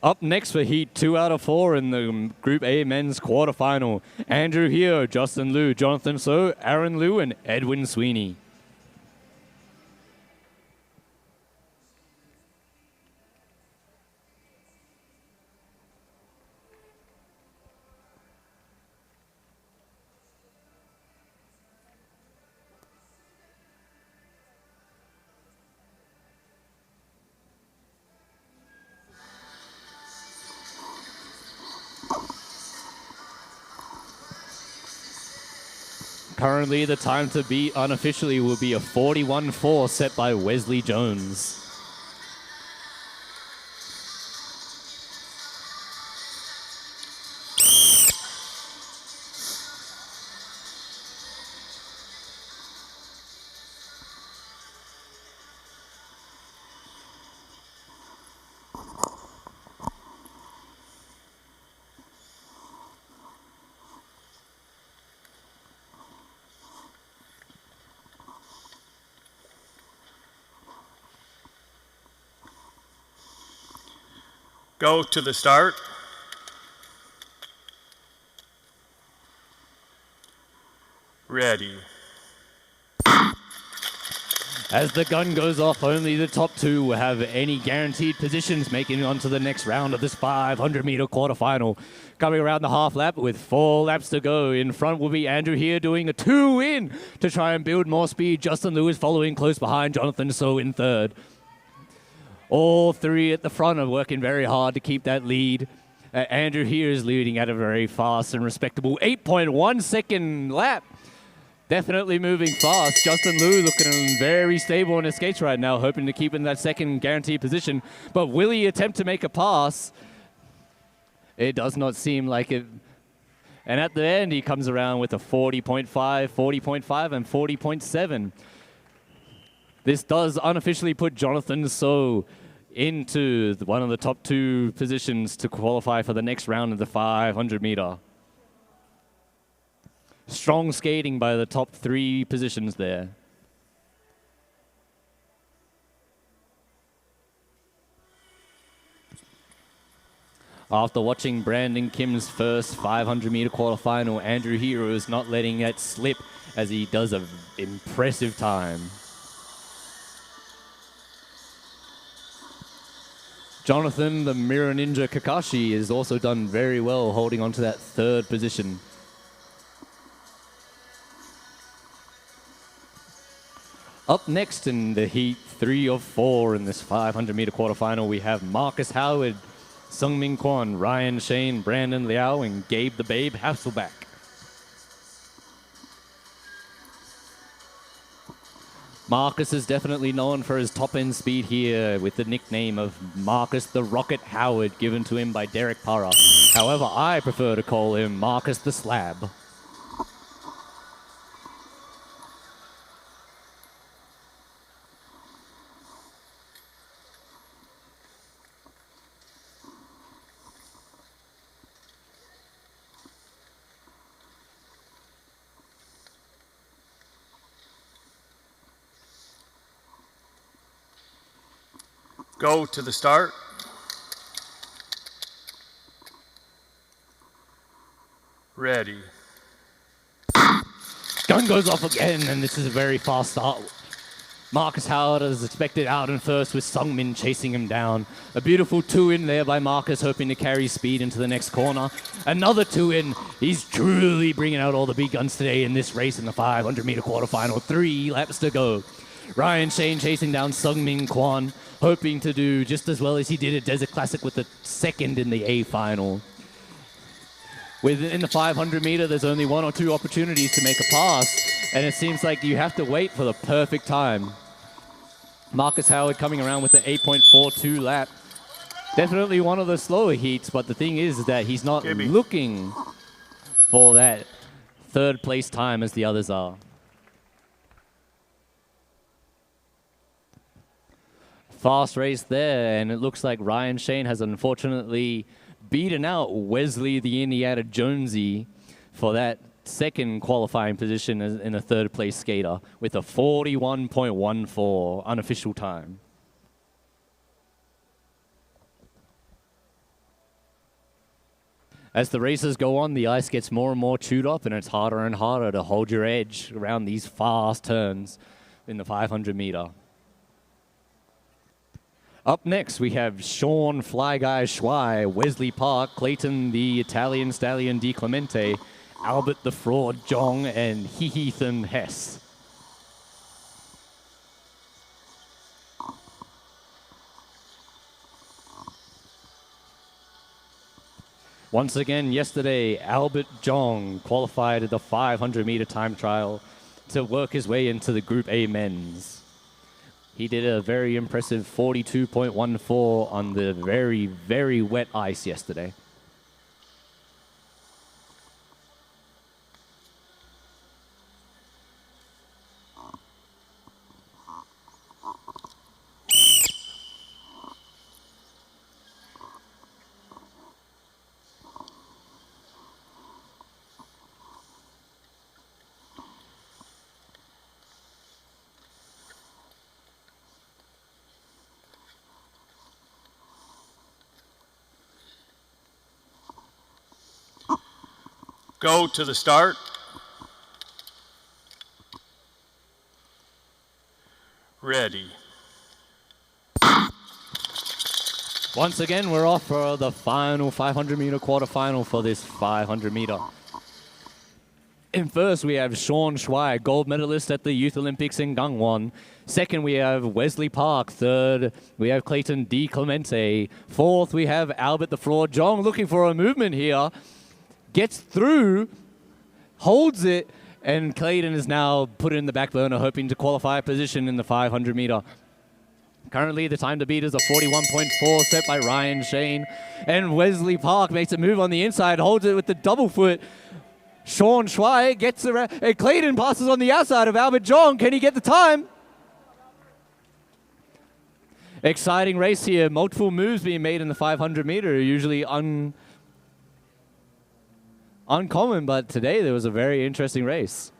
Speaker 2: Up next for Heat 2 out of 4 in the Group A men's quarterfinal. Andrew Heo, Justin Liu, Jonathan So, Aaron Liu, and Edwin Sweeney. Currently, the time to beat unofficially will be a 41.4 set by Wesley Jones.
Speaker 1: Go to the start. Ready.
Speaker 2: As the gun goes off, only the top two will have any guaranteed positions making it onto the next round of this 500-meter quarterfinal. Coming around the half lap with 4 laps to go. In front will be Andrew here doing a 2-in to try and build more speed. Justin Lewis following close behind. Jonathan So in third. All three at the front are working very hard to keep that lead. Andrew here is leading at a very fast and respectable 8.1 second lap. Definitely moving fast. Justin Liu looking very stable on his skates right now, hoping to keep in that second guaranteed position. But will he attempt to make a pass? It does not seem like it. And at the end, he comes around with a 40.5, 40.5, and 40.7. This does unofficially put Jonathan So into one of the top 2 positions to qualify for the next round of the 500-meter. Strong skating by the top 3 positions there. After watching Brandon Kim's first 500-meter quarterfinal, Andrew Hero is not letting it slip as he does an impressive time. Jonathan, the Mirror Ninja Kakashi, has also done very well holding on to that 3rd position. Up next in the heat 3 of 4 in this 500-meter quarterfinal, we have Marcus Howard, Sungmin Kwon, Ryan Shane, Brandon Liao, and Gabe the Babe Hasselback. Marcus is definitely known for his top-end speed here with the nickname of Marcus the Rocket Howard given to him by Derek Parra. However, I prefer to call him Marcus the Slab.
Speaker 1: Go to the start. Ready.
Speaker 2: Gun goes off again, and this is a very fast start. Marcus Howard is expected out in first with Sungmin chasing him down. A beautiful 2-in there by Marcus, hoping to carry speed into the next corner. Another 2-in. He's truly bringing out all the big guns today in this race in the 500-meter quarterfinal. 3 laps to go. Ryan Shane chasing down Sungmin Kwon, hoping to do just as well as he did at Desert Classic with the 2nd in the A final. In the 500 meter, there's only 1 or 2 opportunities to make a pass, and it seems like you have to wait for the perfect time. Marcus Howard coming around with the 8.42 lap. Definitely one of the slower heats, but the thing is that he's not looking for that 3rd place time as the others are. Fast race there, and it looks like Ryan Shane has unfortunately beaten out Wesley the Indiana Jonesy for that 2nd qualifying position in a 3rd place skater with a 41.14 unofficial time. As the races go on, the ice gets more and more chewed up, and it's harder and harder to hold your edge around these fast turns in the 500 meter. Up next, we have Sean Fly Guy Schwei, Wesley Park, Clayton the Italian Stallion Di Clemente, Albert the Fraud Jong, and Heathen Hess. Once again, yesterday, Albert Jong qualified at the 500-meter time trial to work his way into the Group A men's. He did a very impressive 42.14 on the very, very wet ice yesterday.
Speaker 1: Go to the start. Ready.
Speaker 2: Once again, we're off for the final 500-meter quarterfinal for this 500-meter. In first, we have Sean Schwei, gold medalist at the Youth Olympics in Gangwon. Second, we have Wesley Park. Third, we have Clayton D. Clemente. Fourth, we have Albert the Fraud Jong looking for a movement here. Gets through, holds it, and Clayton is now put in the back burner, hoping to qualify a position in the 500-meter. Currently, the time to beat is a 41.4 set by Ryan Shane. And Wesley Park makes a move on the inside, holds it with the double foot. Sean Schwei gets around, and Clayton passes on the outside of Albert Jong. Can he get the time? Exciting race here. Multiple moves being made in the 500-meter, usually uncommon, but today there was a very interesting race.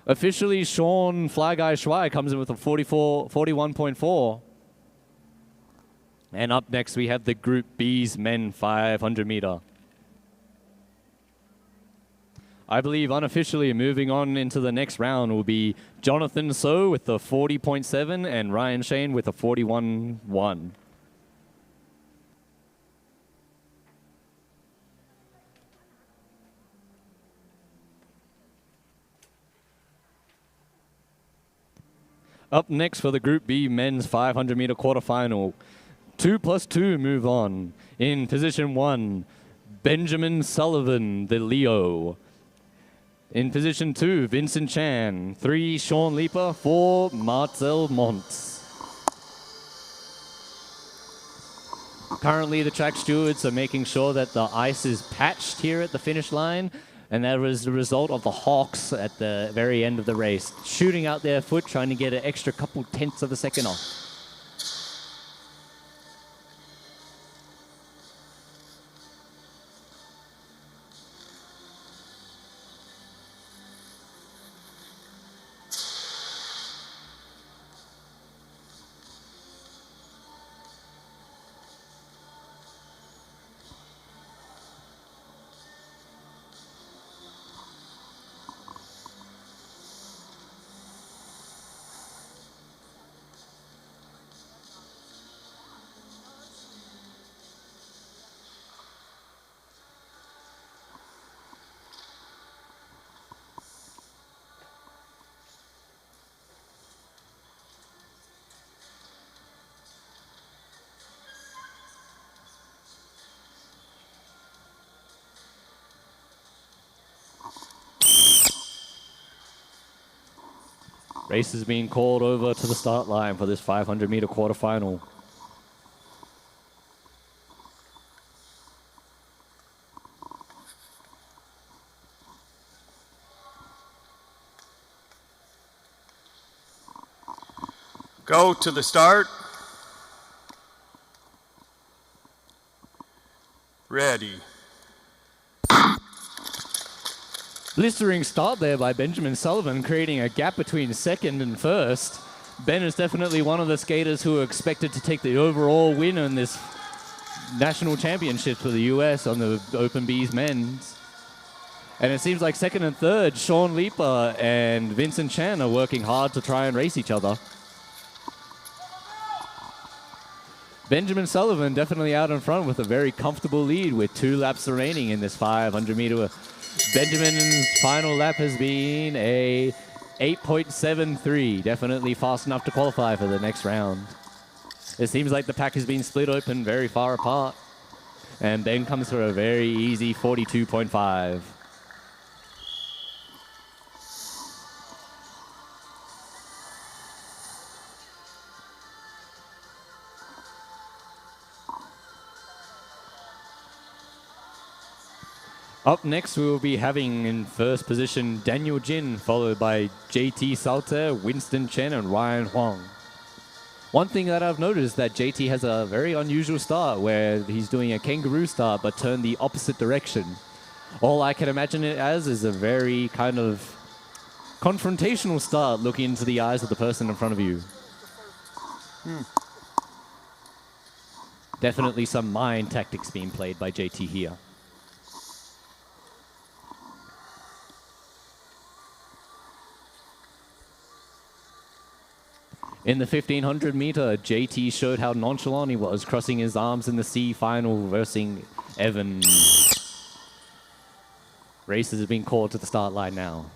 Speaker 2: Officially, Sean Fly Guy Schwei comes in with a 41.4. And up next, we have the Group B's men 500-meter. I believe unofficially moving on into the next round will be Jonathan So with the 40.7 and Ryan Shane with a 41.1. Up next for the Group B men's 500-meter quarterfinal, 2+2 move on. In position 1, Benjamin Sullivan, the Leo. In position 2, Vincent Chan. 3, Sean Leeper. 4, Marcel Montz. Currently, the track stewards are making sure that the ice is patched here at the finish line. And that was the result of the Hawks at the very end of the race, shooting out their foot, trying to get an extra couple tenths of a second off. Race is being called over to the start line for this 500-meter quarterfinal.
Speaker 1: Go to the start. Ready.
Speaker 2: Blistering start there by Benjamin Sullivan, creating a gap between second and first. Ben is definitely one of the skaters who are expected to take the overall win in this national championship for the US on the Open B's men's. And it seems like second and third, Sean Leeper and Vincent Chan are working hard to try and race each other. Benjamin Sullivan definitely out in front with a very comfortable lead with 2 laps remaining in this 500-meter. Benjamin's final lap has been a 8.73, definitely fast enough to qualify for the next round. It seems like the pack has been split open very far apart, and Ben comes for a very easy 42.5. Up next, we will be having in first position Daniel Jin, followed by JT Salter, Winston Chen, and Ryan Huang. One thing that I've noticed is that JT has a very unusual start where he's doing a kangaroo start but turned the opposite direction. All I can imagine it as is a very kind of confrontational start, looking into the eyes of the person in front of you. Definitely some mind tactics being played by JT here. In the 1500 meter, JT showed how nonchalant he was, crossing his arms in the C final versus Evan. Races have been called to the start line now.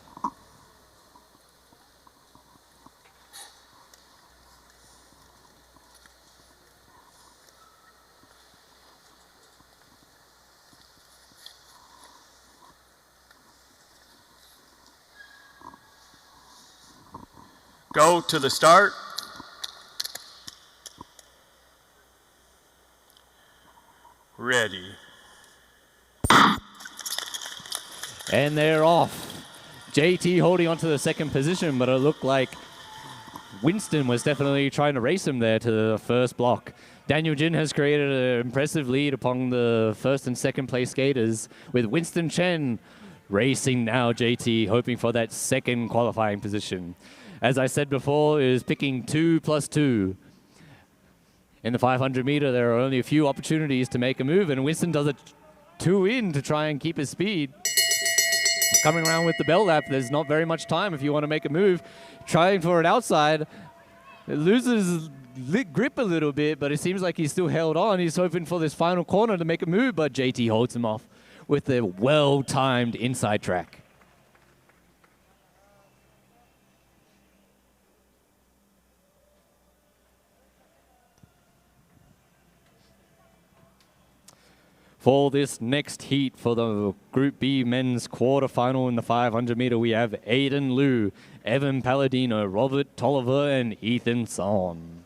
Speaker 1: Go to the start. Ready.
Speaker 2: And they're off. JT holding on to the second position, but it looked like Winston was definitely trying to race him there to the first block. Daniel Jin has created an impressive lead upon the first and second place skaters, with Winston Chen racing now JT, hoping for that second qualifying position. As I said before, is picking 2+2. In the 500 meter, there are only a few opportunities to make a move, and Winston does a 2 in to try and keep his speed. Coming around with the bell lap, there's not very much time if you want to make a move. Trying for an outside, it loses grip a little bit, but it seems like he's still held on. He's hoping for this final corner to make a move, but JT holds him off with a well-timed inside track. For this next heat for the Group B men's quarterfinal in the 500 meter, we have Aiden Liu, Evan Palladino, Robert Tolliver, and Ethan Son.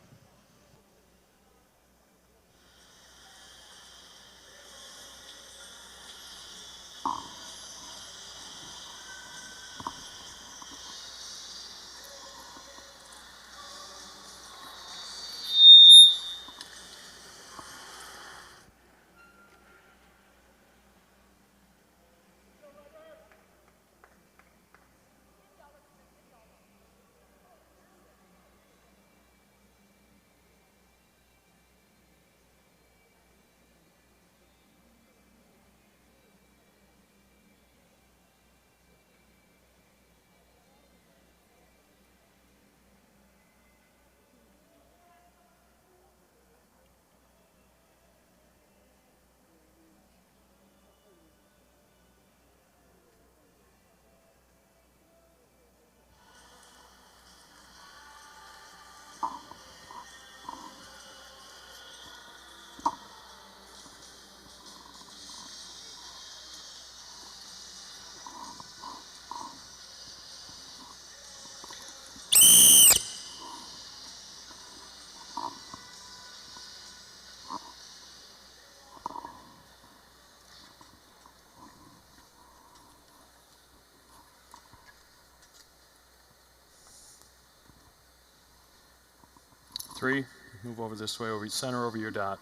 Speaker 1: Three, move over this way, over center over your dot.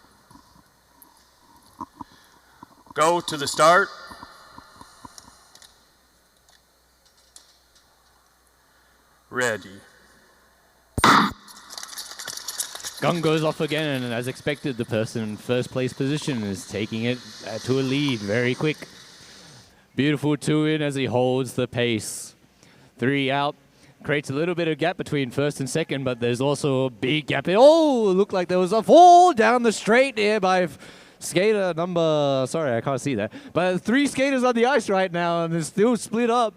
Speaker 1: Go to the start. Ready.
Speaker 2: Gun goes off again, and as expected, the person in first place position is taking it to a lead very quick. Beautiful 2 in as he holds the pace. 3 out. Creates a little bit of gap between first and second, but there's also a big gap. Oh, it looked like there was a fall down the straight there by skater number, sorry, I can't see that. But 3 skaters on the ice right now, and they're still split up.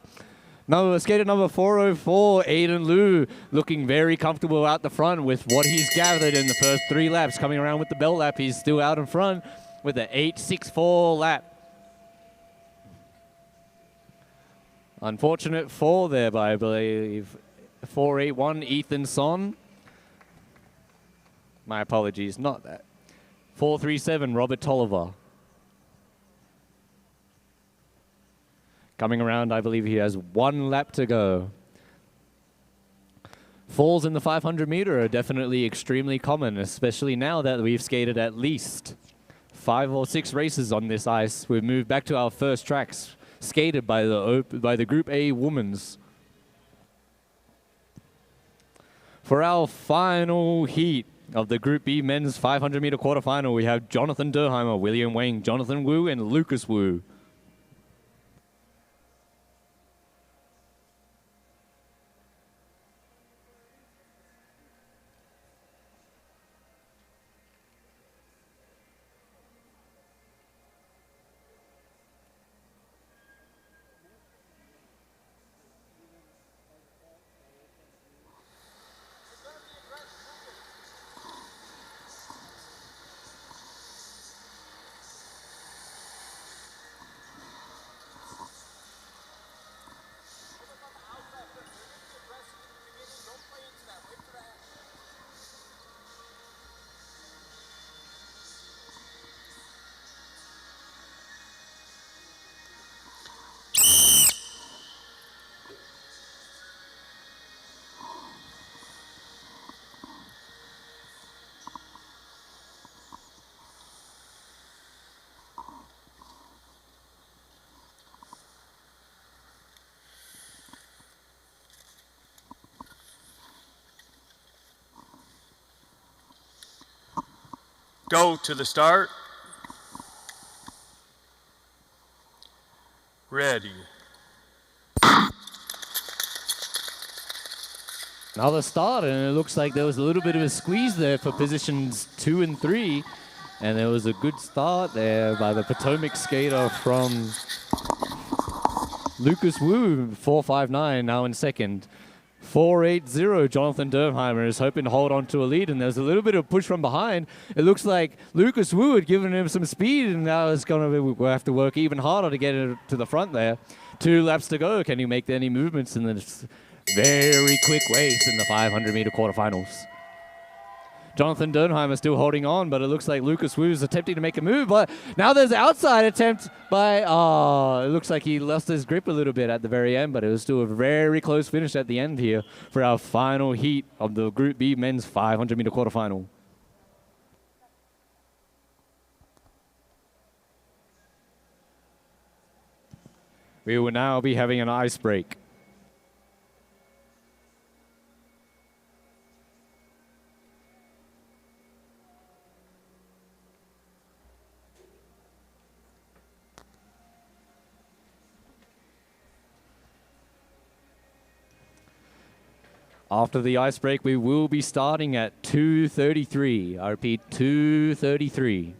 Speaker 2: Skater number 404, Aiden Liu, looking very comfortable out the front with what he's gathered in the first 3 laps. Coming around with the belt lap, he's still out in front with an 8.64 lap. Unfortunate fall there by, I believe, 481, Ethan Son. My apologies, not that. 437, Robert Tolliver. Coming around, I believe he has 1 lap to go. Falls in the 500 meter are definitely extremely common, especially now that we've skated at least 5 or 6 races on this ice. We've moved back to our first tracks, skated by the Group A women's. For our final heat of the Group B men's 500 meter quarterfinal, we have Jonathan Durheimer, William Wang, Jonathan Wu, and Lucas Wu.
Speaker 1: Go to the start. Ready.
Speaker 2: Another start, and it looks like there was a little bit of a squeeze there for positions 2 and 3. And there was a good start there by the Potomac skater from Lucas Wu, 4.59, now in second. 4.80, Jonathan Dermheimer is hoping to hold on to a lead, and there's a little bit of push from behind. It looks like Lucas Wu had given him some speed, and now it's we'll have to work even harder to get it to the front there. 2 laps to go. Can you make any movements in this very quick race in the 500-meter quarterfinals? Jonathan Dernheimer still holding on, but it looks like Lucas Wu is attempting to make a move. But now there's an outside attempt by, it looks like he lost his grip a little bit at the very end, but it was still a very close finish at the end here for our final heat of the Group B men's 500-meter quarterfinal. We will now be having an ice break. After the ice break, we will be starting at 2:33. I repeat, 2:33.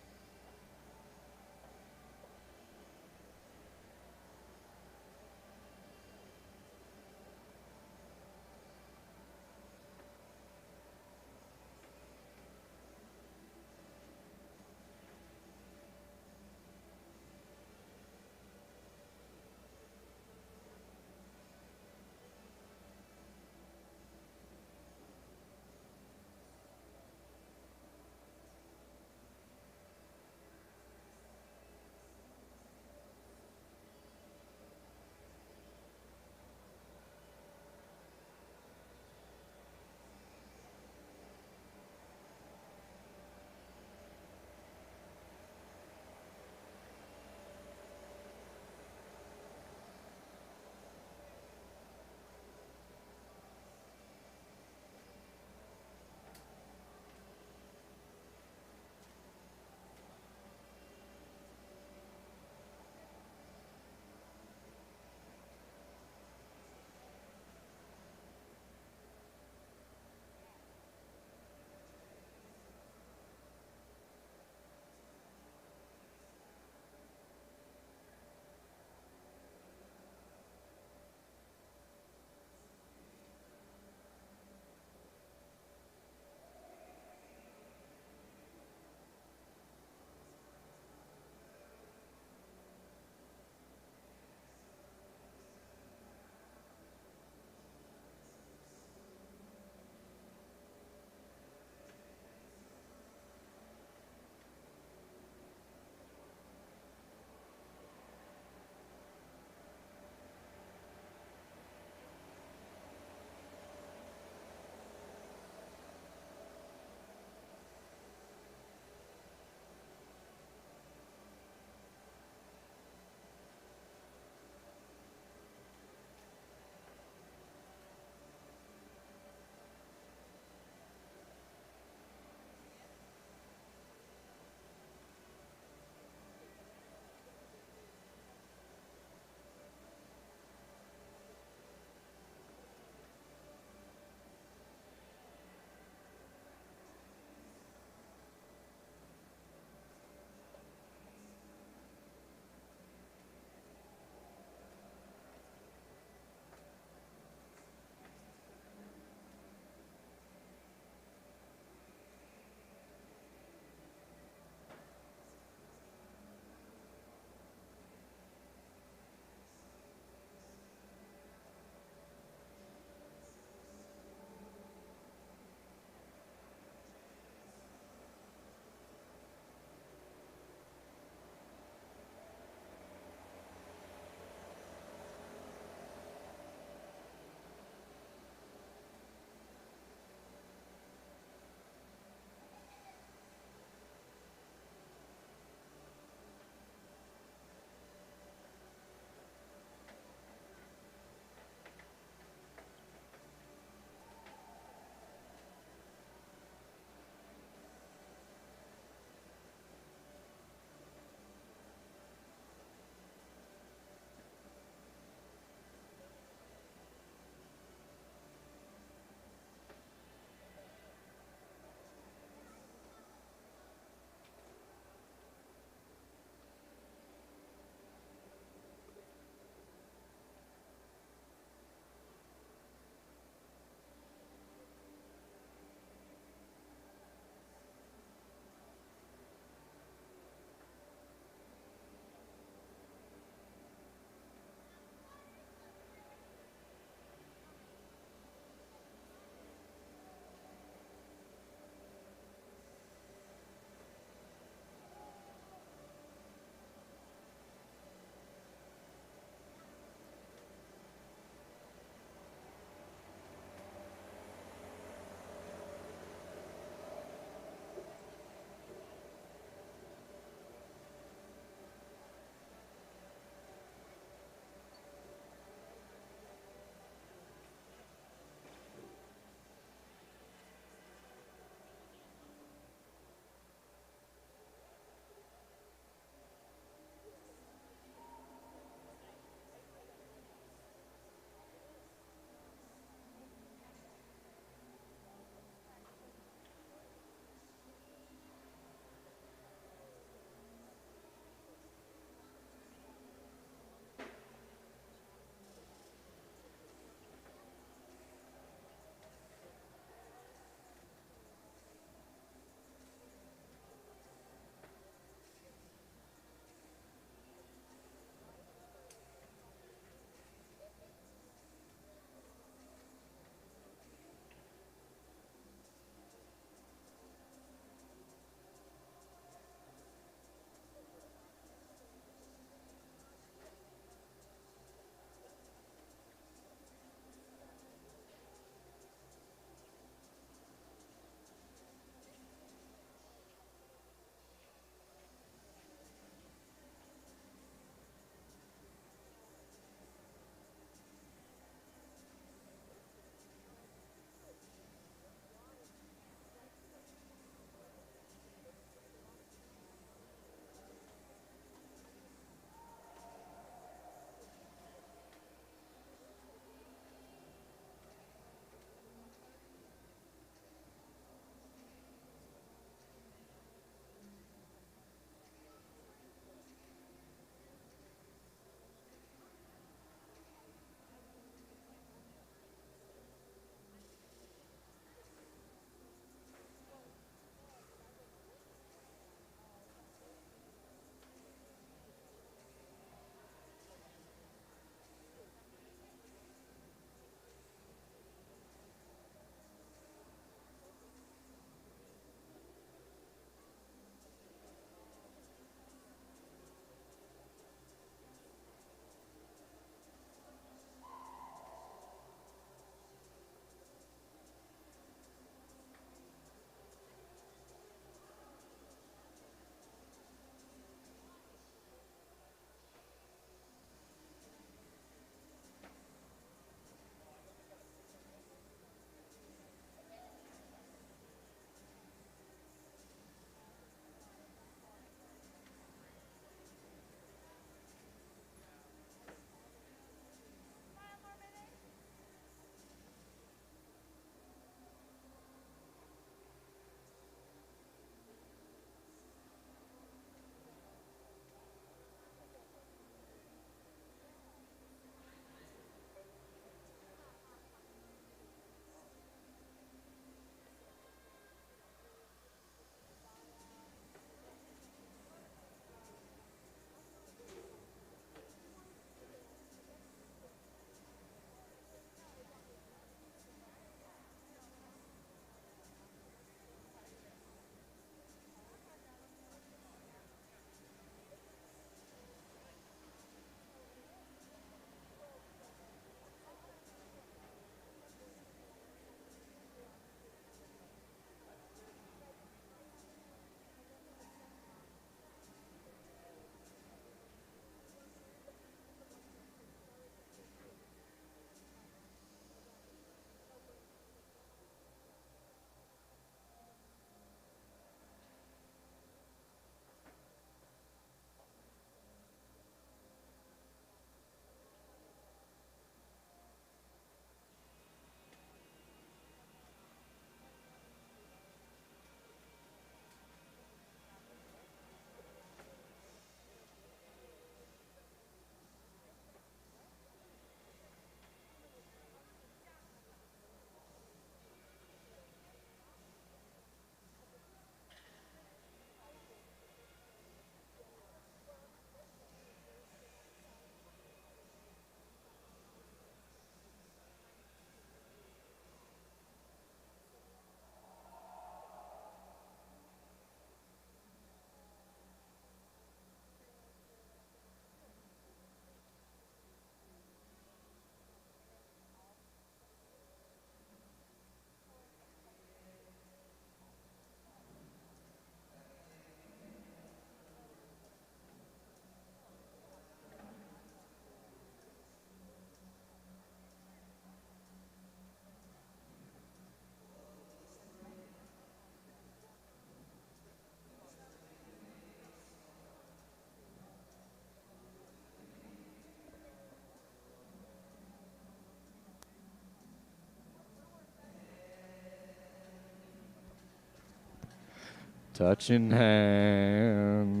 Speaker 2: Touching hands.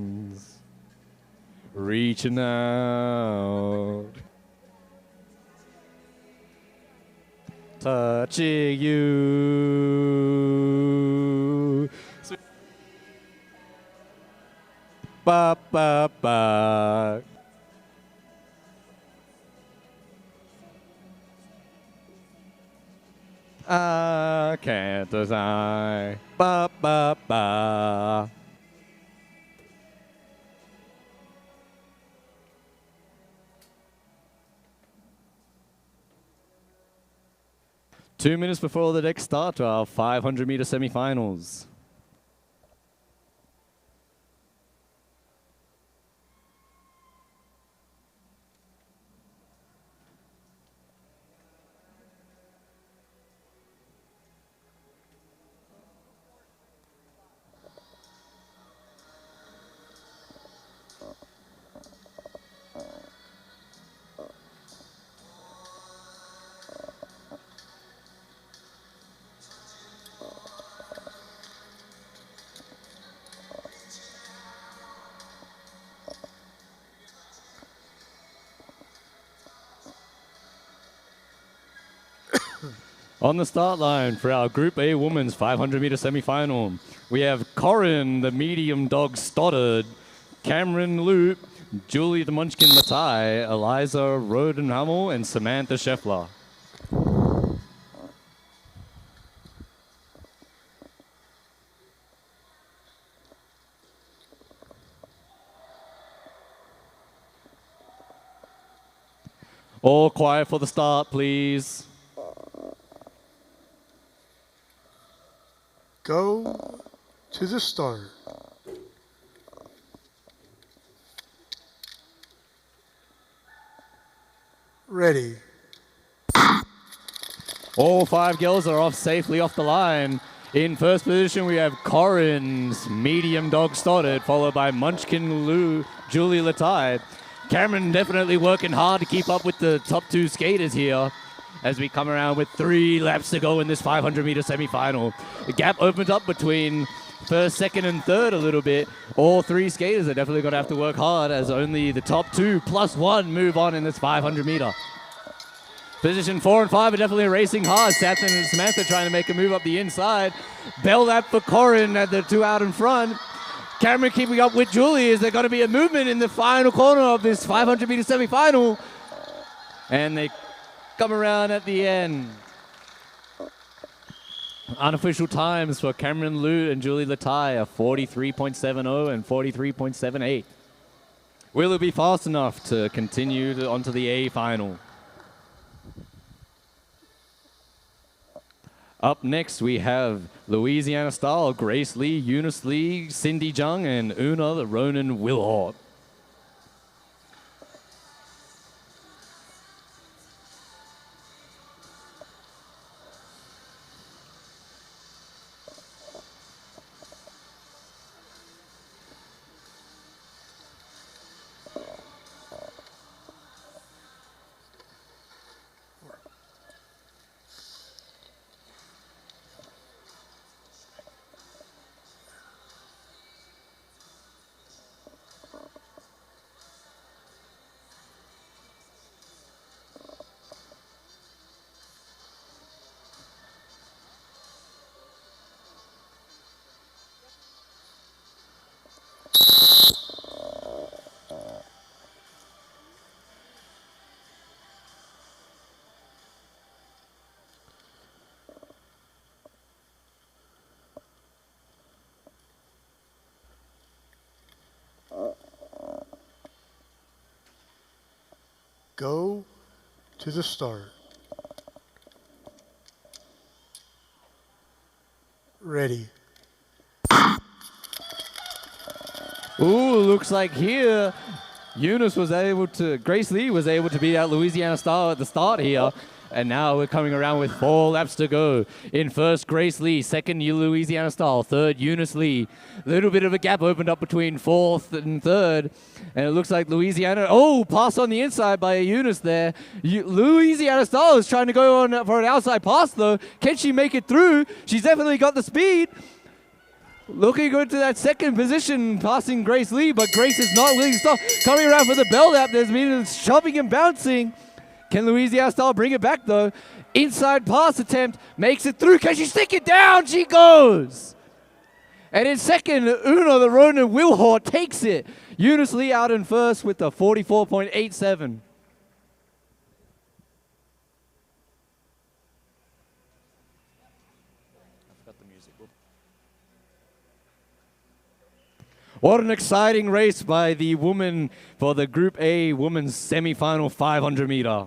Speaker 2: Reaching out. Touching you. Ba ba ba. I can't decide. Ba ba ba. Two minutes before the next start to our 500-meter semifinals. On the start line for our Group A Women's 500-meter semifinal, we have Corin, the medium dog Stoddard, Cameron Loop, Julie the Munchkin Matai, Eliza Rodenhamel, and Samantha Scheffler. All quiet for the start, please.
Speaker 3: Go to the start. Ready.
Speaker 2: All five girls are off safely off the line. In first position, we have Corin's medium dog Stoddard, followed by Munchkin Lou, Julie Latai. Cameron definitely working hard to keep up with the top two skaters here as we come around with 3 laps to go in this 500-meter semifinal. The gap opens up between first, second, and third a little bit. All 3 skaters are definitely going to have to work hard as only the top 2 plus 1 move on in this 500-meter. Position 4 and 5 are definitely racing hard. Satin and Samantha trying to make a move up the inside. Bell lap for Corin at the 2 out in front. Cameron keeping up with Julie. Is there going to be a movement in the final corner of this 500-meter semifinal? And they come around at the end. Unofficial times for Cameron Liu and Julie Latai are 43.70 and 43.78. Will it be fast enough to continue onto the A final? Up next, we have Louisiana Style, Grace Lee, Eunice Lee, Cindy Jung, and Una the Ronan Wilhort.
Speaker 3: Go to the start. Ready.
Speaker 2: Ooh, looks like here Eunice was able to, Grace Lee was able to beat out Louisiana Style at the start here. And now we're coming around with 4 laps to go. In first, Grace Lee. Second, Louisiana Style. Third, Eunice Lee. A little bit of a gap opened up between fourth and third. And it looks like Louisiana. Oh, pass on the inside by Eunice there. Louisiana Style is trying to go on for an outside pass, though. Can she make it through? She's definitely got the speed. Looking good to that second position, passing Grace Lee, but Grace is not willing to stop. Coming around for the bell lap, there's been shoving and bouncing. Can Louisiana Style bring it back though? Inside pass attempt, makes it through. Can she stick it down? She goes. And in second, Una the Ronin Wilhor takes it. Eunice Lee out in first with the 44.87. What an exciting race by the woman for the Group A women's semi-final 500 meter.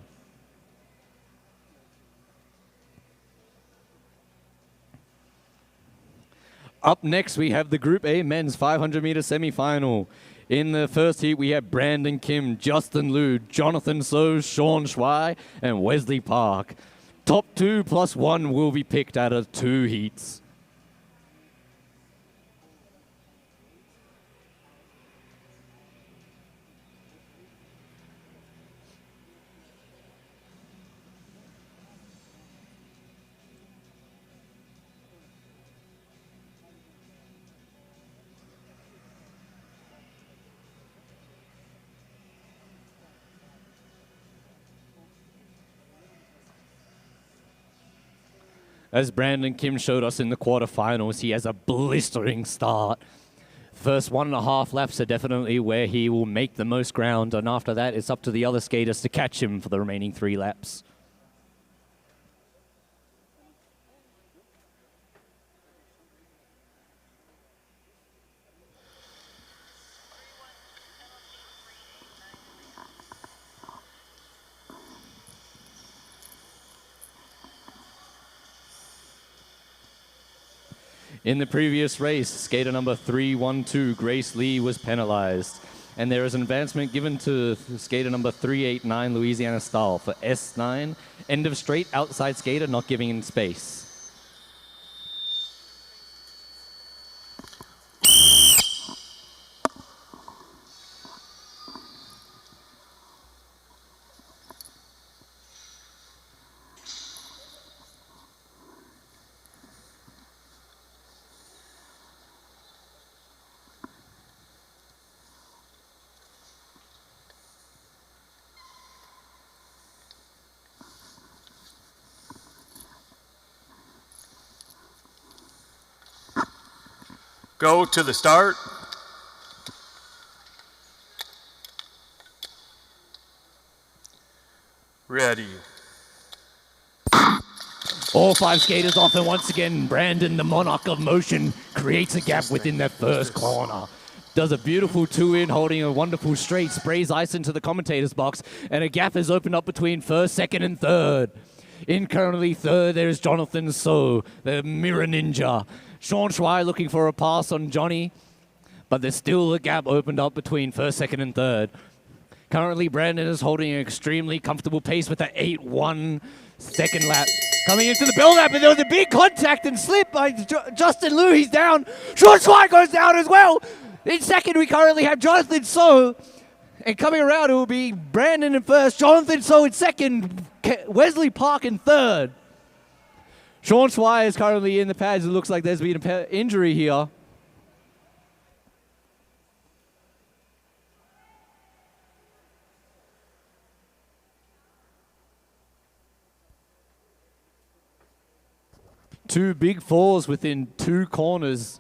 Speaker 2: Up next, we have the Group A men's 500 meter semi-final. In the first heat, we have Brandon Kim, Justin Liu, Jonathan So, Sean Schwei, and Wesley Park. Top 2 plus 1 will be picked out of 2 heats. As Brandon Kim showed us in the quarterfinals, he has a blistering start. First 1.5 laps are definitely where he will make the most ground, and after that, it's up to the other skaters to catch him for the remaining 3 laps. In the previous race, skater number 312, Grace Lee, was penalized. And there is an advancement given to skater number 389, Louisiana Style, for S9, end of straight, outside skater, not giving in space.
Speaker 1: Go to the start. Ready.
Speaker 2: All 5 skaters off, and once again, Brandon, the monarch of motion, creates a gap within that first corner. Does a beautiful 2-in, holding a wonderful straight, sprays ice into the commentator's box, and a gap is opened up between first, second, and third. In currently third, there is Jonathan So, the Mirror Ninja. Sean Schwei looking for a pass on Johnny, but there's still a gap opened up between first, second, and third. Currently, Brandon is holding an extremely comfortable pace with an 8-1 second lap. Coming into the bell lap, and there was a big contact and slip by Justin Liu. He's down. Sean Schwei goes down as well. In second, we currently have Jonathan So. And coming around, it will be Brandon in first, Jonathan So in second, Wesley Park in third. Sean Schwei is currently in the pads. It looks like there's been an injury here. Two big falls within 2 corners.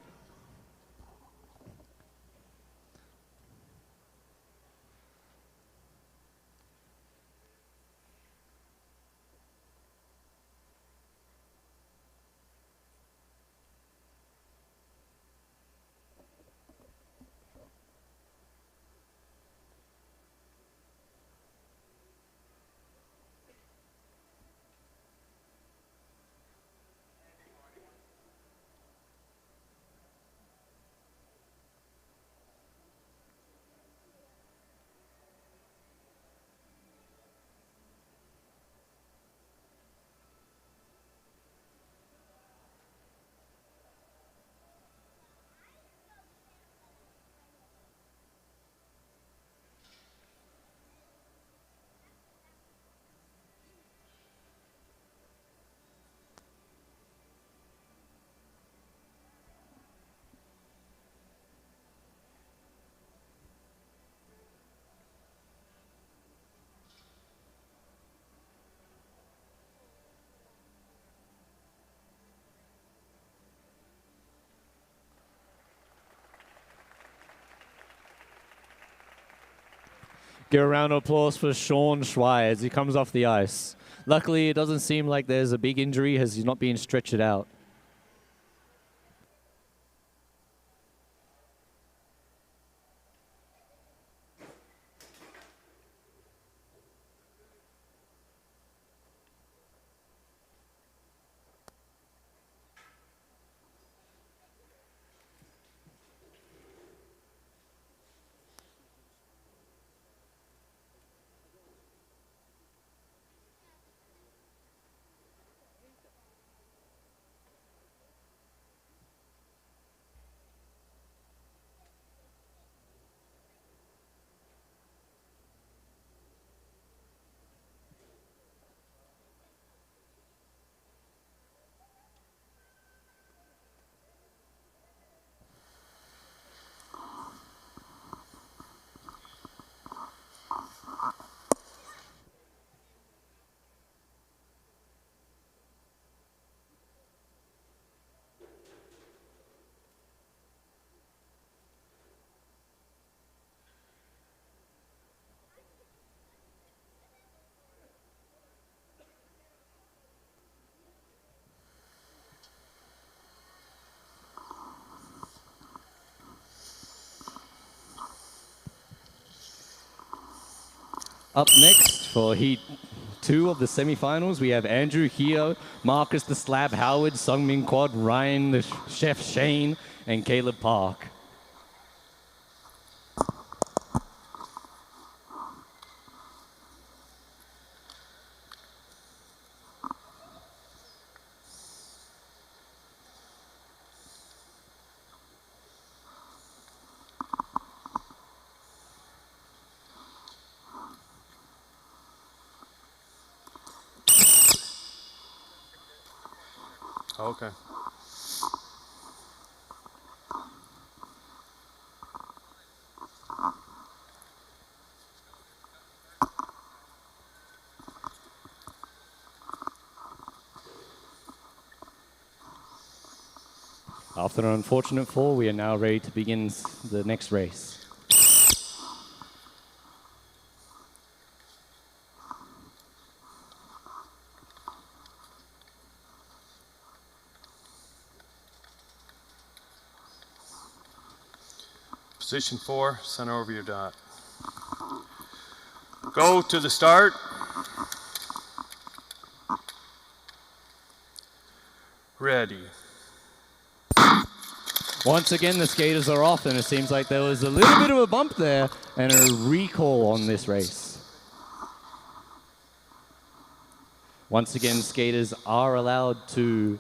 Speaker 2: Give a round of applause for Sean Schwei as he comes off the ice. Luckily, it doesn't seem like there's a big injury as he's not being stretched out. Up next for Heat 2 of the semifinals, we have Andrew Heo, Marcus the Slab Howard, Sungmin Quad, Ryan the Chef Shane, and Caleb Park.
Speaker 1: Okay.
Speaker 2: After an unfortunate fall, we are now ready to begin the next race.
Speaker 1: Position 4, center over your dot. Go to the start. Ready.
Speaker 2: Once again, the skaters are off, and it seems like there was a little bit of a bump there and a recall on this race. Once again, skaters are allowed to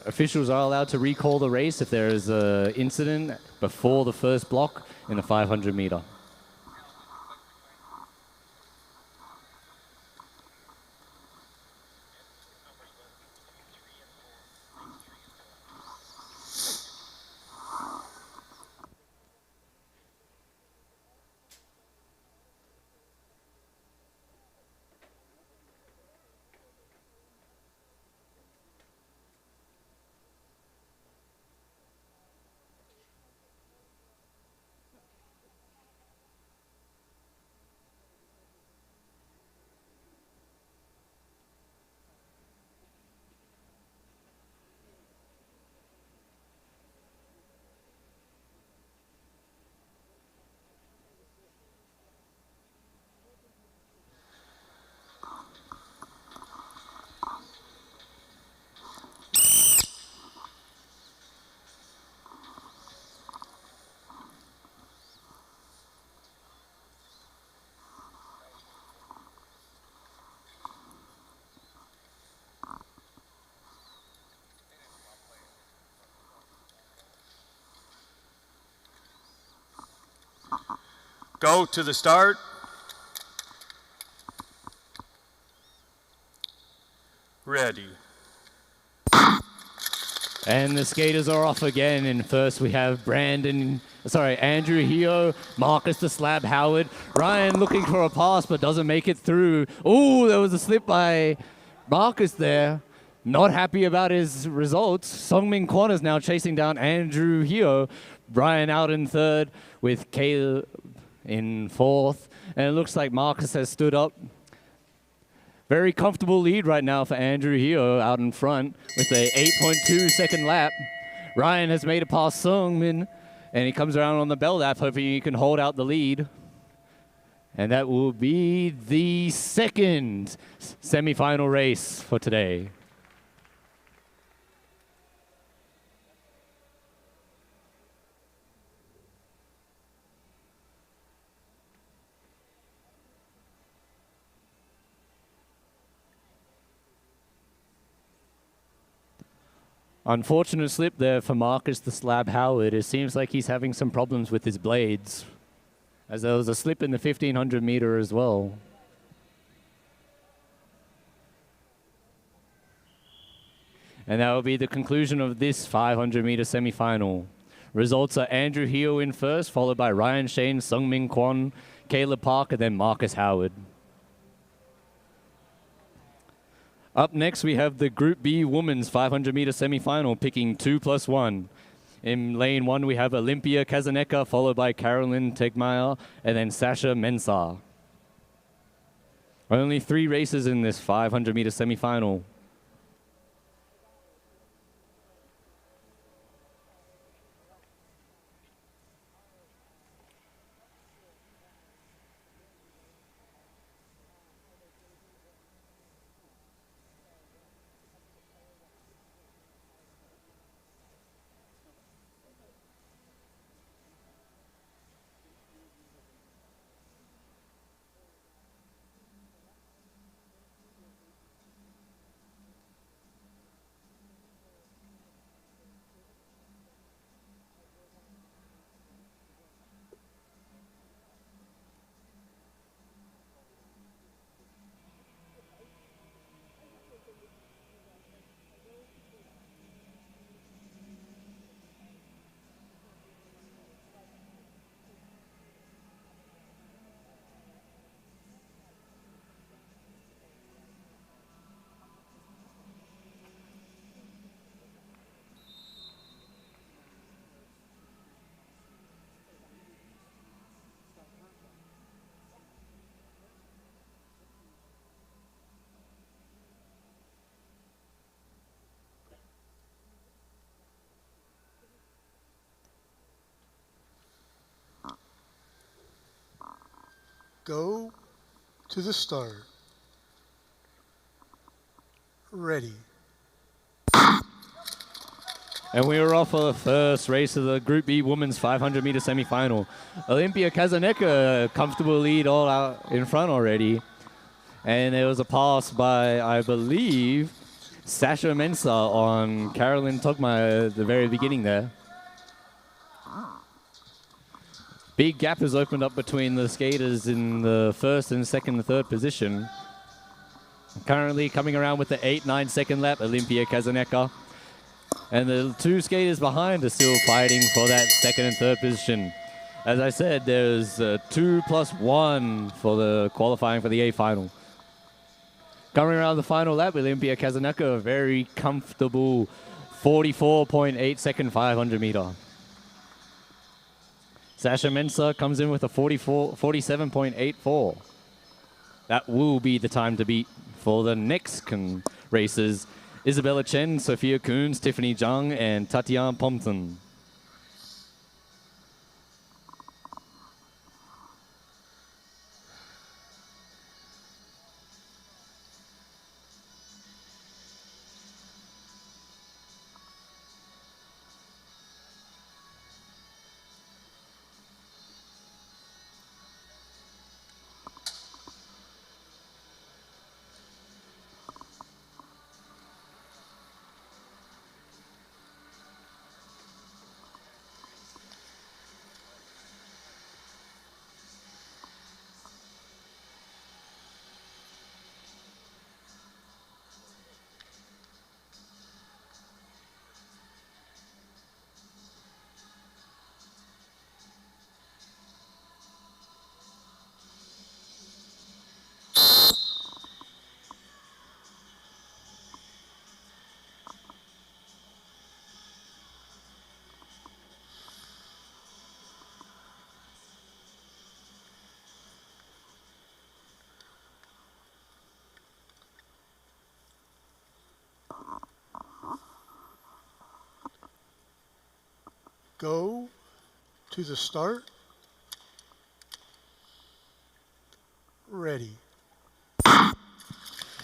Speaker 2: officials are allowed to recall the race if there is an incident before the first block in the 500 meter.
Speaker 1: Go to the start. Ready.
Speaker 2: And the skaters are off again. And first we have Andrew Heo, Marcus the Slab Howard, Ryan looking for a pass but doesn't make it through. Oh, there was a slip by Marcus there. Not happy about his results. Sungmin Kwon is now chasing down Andrew Heo. Brian out in third with Caleb in fourth. And it looks like Marcus has stood up. Very comfortable lead right now for Andrew Heo out in front with a 8.2 second lap. Ryan has made it past Sungmin, and he comes around on the bell lap, hoping he can hold out the lead. And that will be the second semifinal race for today. Unfortunate slip there for Marcus the Slab Howard. It seems like he's having some problems with his blades, as there was a slip in the 1500 meter as well. And that will be the conclusion of this 500 meter semifinal. Results are Andrew Heo in first, followed by Ryan Shane, Sungmin Kwon, Caleb Park, and then Marcus Howard. Up next, we have the Group B Women's 500 meter semifinal, picking 2+1. In lane 1, we have Olympia Kazaneka, followed by Carolyn Tegmeyer, and then Sasha Mensah. Only 3 races in this 500 meter semifinal.
Speaker 3: Go to the start. Ready.
Speaker 2: And we are off for the first race of the Group B Women's 500 meter semifinal. Olympia Kazaneka, comfortable lead all out in front already. And there was a pass by, I believe, Sasha Mensah on Carolyn Tegmeyer at the very beginning there. Big gap has opened up between the skaters in the first and second and third position. Currently coming around with the 8-9 second lap, Olympia Kazaneka. And the 2 skaters behind are still fighting for that second and third position. As I said, there's 2+1 for the qualifying for the A final. Coming around the final lap, Olympia Kazaneka, a very comfortable 44.8 second 500 meter. Sasha Mensah comes in with a 47.84. That will be the time to beat for the next races. Isabella Chen, Sophia Coons, Tiffany Zhang, and Tatiana Pompton.
Speaker 3: Go to the start. Ready.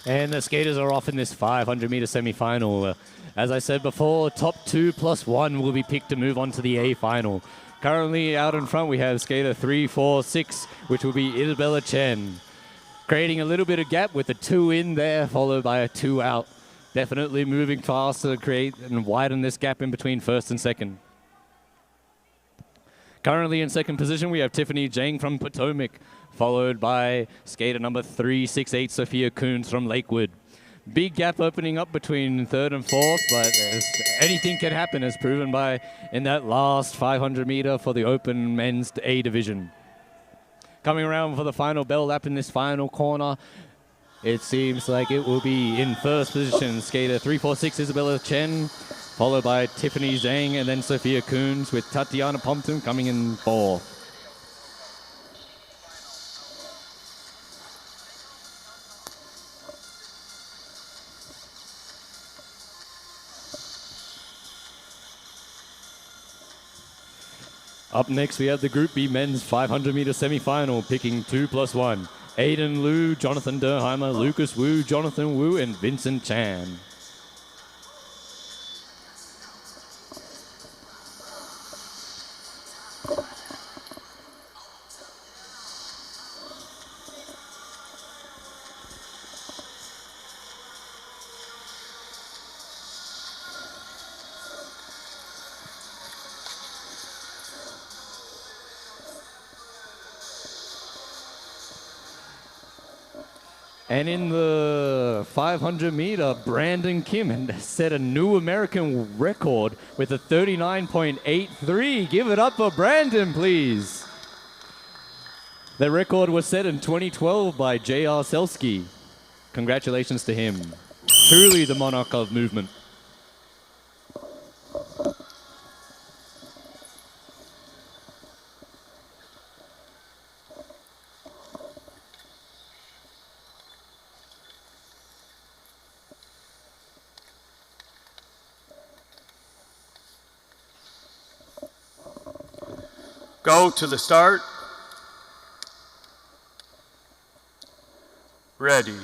Speaker 2: And the skaters are off in this 500-meter semi-final. As I said before, top 2 plus 1 will be picked to move on to the A final. Currently out in front, we have skater 3, 4, 6, which will be Isabella Chen. Creating a little bit of gap with a 2 in there, followed by a 2 out. Definitely moving faster to create and widen this gap in between first and second. Currently in second position, we have Tiffany Zhang from Potomac, followed by skater number 368, Sophia Coons from Lakewood. Big gap opening up between third and fourth, but anything can happen, as proven by in that last 500 meter for the open men's A division. Coming around for the final bell lap in this final corner, it seems like it will be in first position, skater 346, Isabella Chen, followed by Tiffany Zhang and then Sophia Coons, with Tatiana Pompton coming in fourth. Up next, we have the Group B men's 500-meter semi-final, picking 2 plus 1. Aiden Liu, Jonathan Derheimer, Lucas Wu, Jonathan Wu, and Vincent Chan. And in the 500 meter, Brandon Kim set a new American record with a 39.83. Give it up for Brandon, please. The record was set in 2012 by J.R. Selsky. Congratulations to him. Truly the monarch of movement.
Speaker 1: Go to the start. Ready.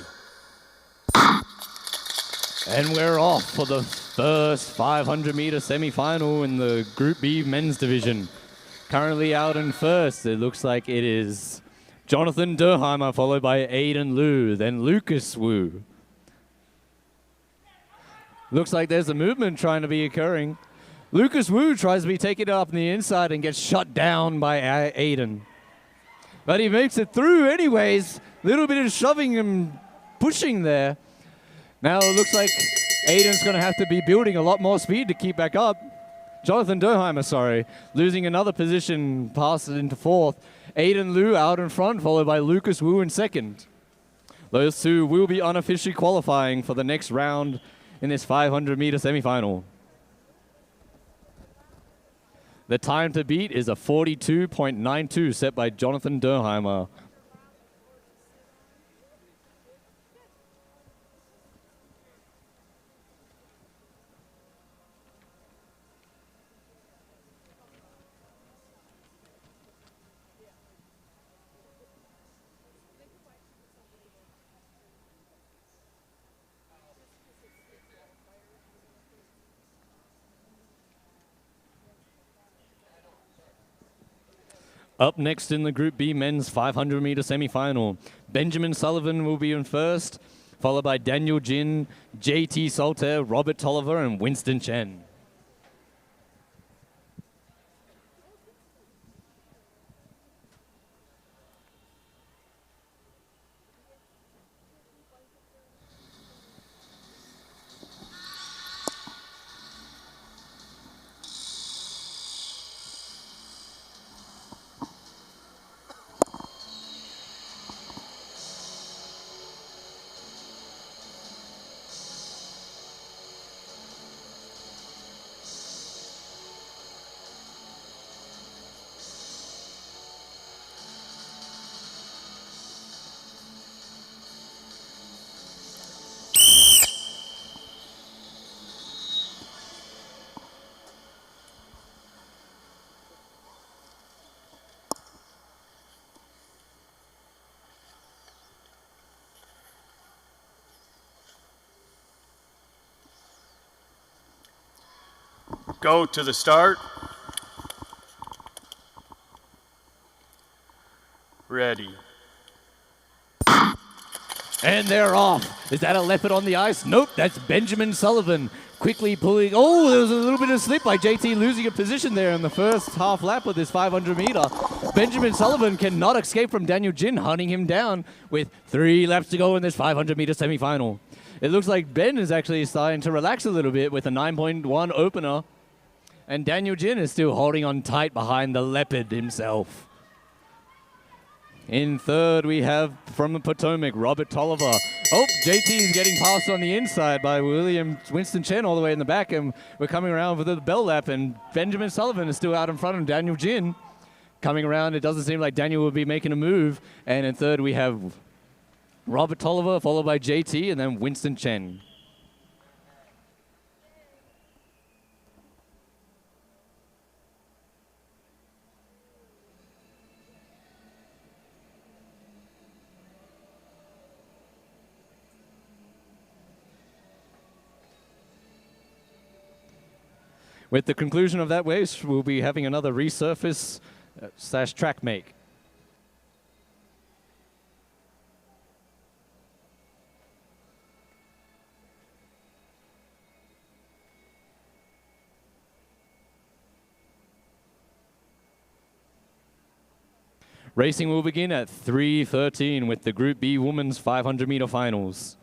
Speaker 2: And we're off for the first 500-meter semi-final in the Group B men's division. Currently out in first, it looks like it is Jonathan Derheimer, followed by Aiden Liu, then Lucas Wu. Looks like there's a movement trying to be occurring. Lucas Wu tries to be taken up on the inside and gets shut down by Aiden. But he makes it through anyways. Little bit of shoving and pushing there. Now it looks like Aiden's going to have to be building a lot more speed to keep back up. Jonathan Derheimer, sorry, losing another position, passed it into fourth. Aiden Liu out in front, followed by Lucas Wu in second. Those two will be unofficially qualifying for the next round in this 500-meter semifinal. The time to beat is a 42.92 set by Jonathan Derheimer. Up next in the Group B men's 500-meter semifinal, Benjamin Sullivan will be in first, followed by Daniel Jin, JT Salter, Robert Tolliver, and Winston Chen.
Speaker 1: Go to the start. Ready.
Speaker 2: And they're off. Is that a leopard on the ice? Nope, that's Benjamin Sullivan quickly pulling. Oh, there was a little bit of slip by JT losing a position there in the first half lap of this 500 meter. Benjamin Sullivan cannot escape from Daniel Jin, hunting him down with 3 laps to go in this 500 meter semifinal. It looks like Ben is actually starting to relax a little bit with a 9.1 opener. And Daniel Jin is still holding on tight behind the leopard himself. In third, we have from the Potomac, Robert Tolliver. Oh, JT is getting passed on the inside by Winston Chen all the way in the back, and we're coming around with the bell lap, and Benjamin Sullivan is still out in front of Daniel Jin. Coming around, it doesn't seem like Daniel will be making a move. And in third, we have Robert Tolliver, followed by JT, and then Winston Chen. With the conclusion of that race, we'll be having another resurface / track make. Racing will begin at 3:13 with the Group B Women's 500 meter finals.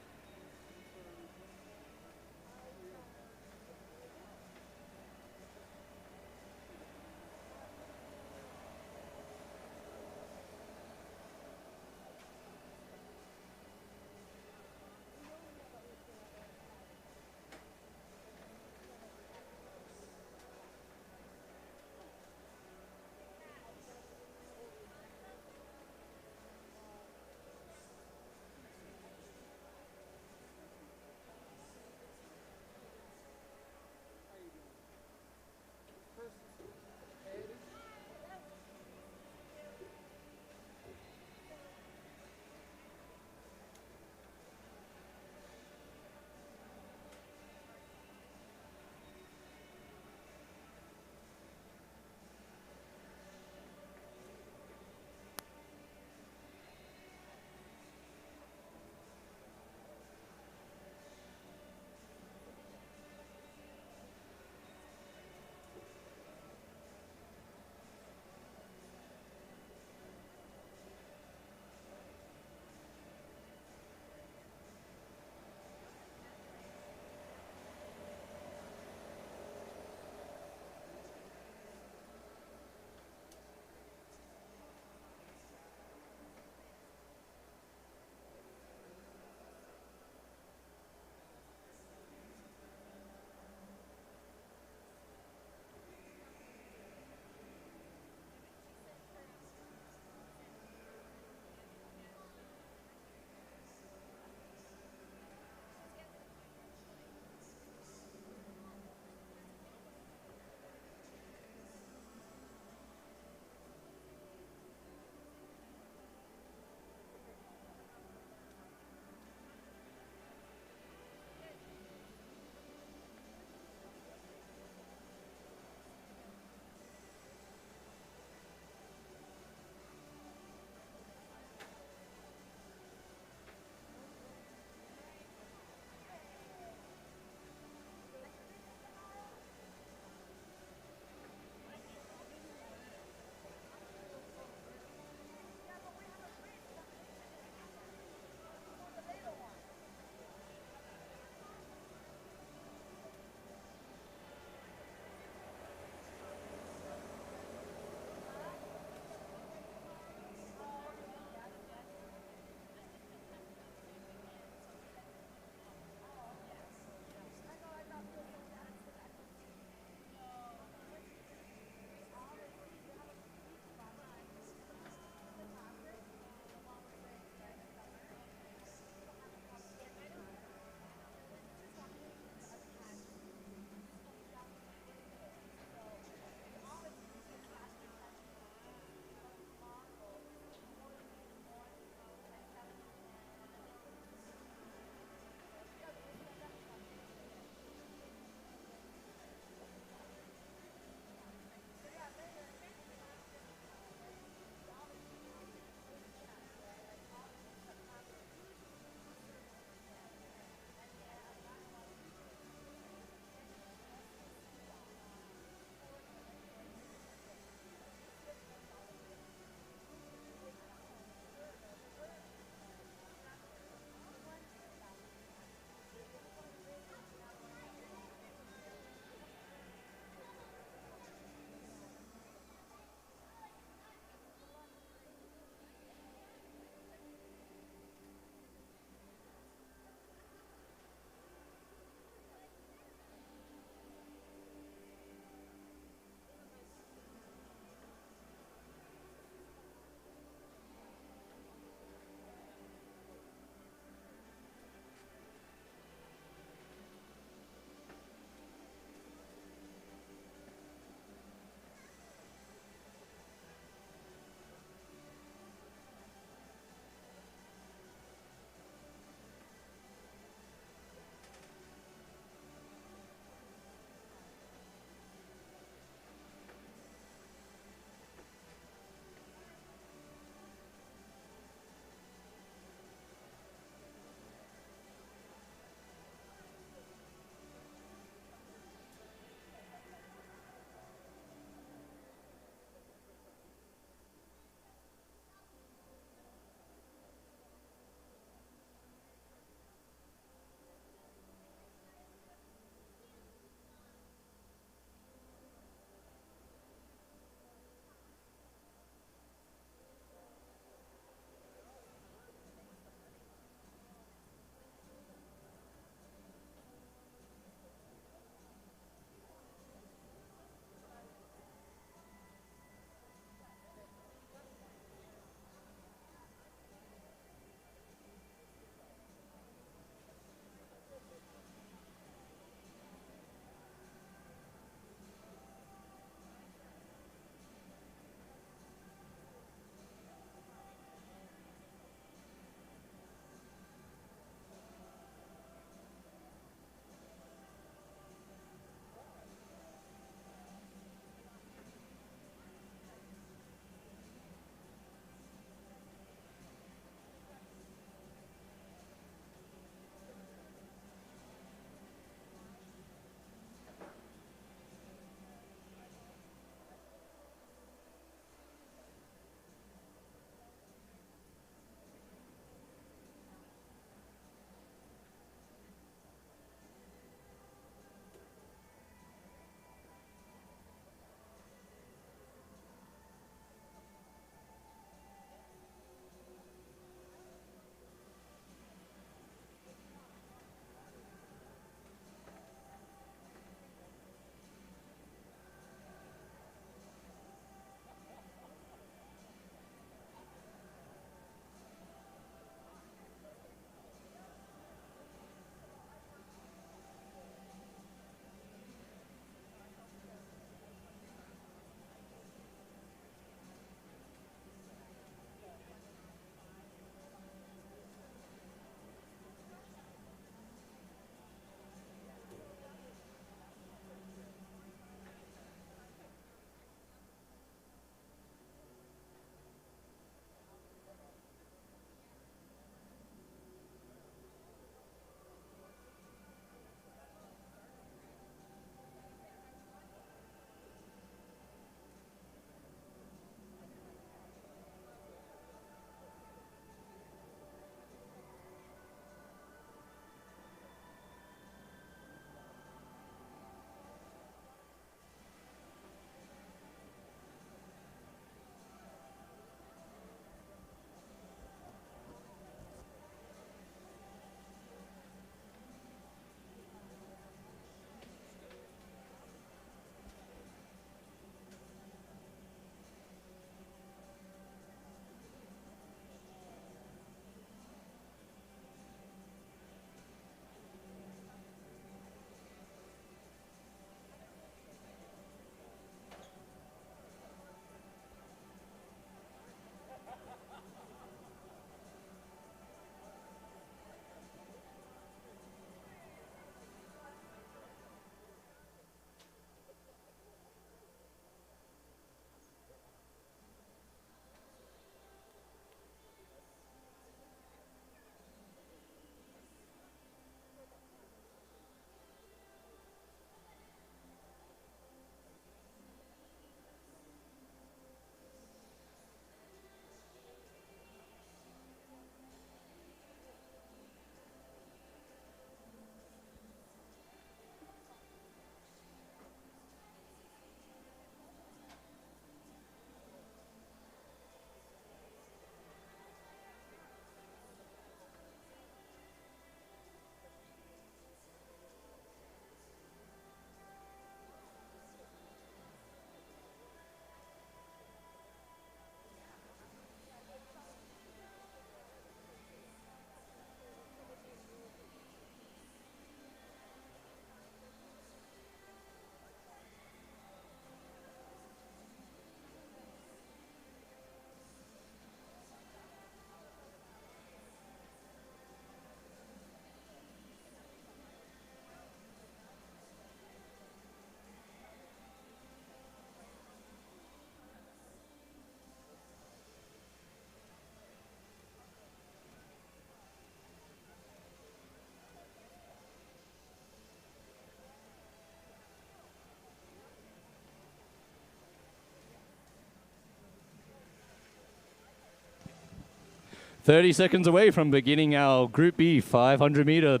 Speaker 2: 30 seconds away from beginning our Group B 500-meter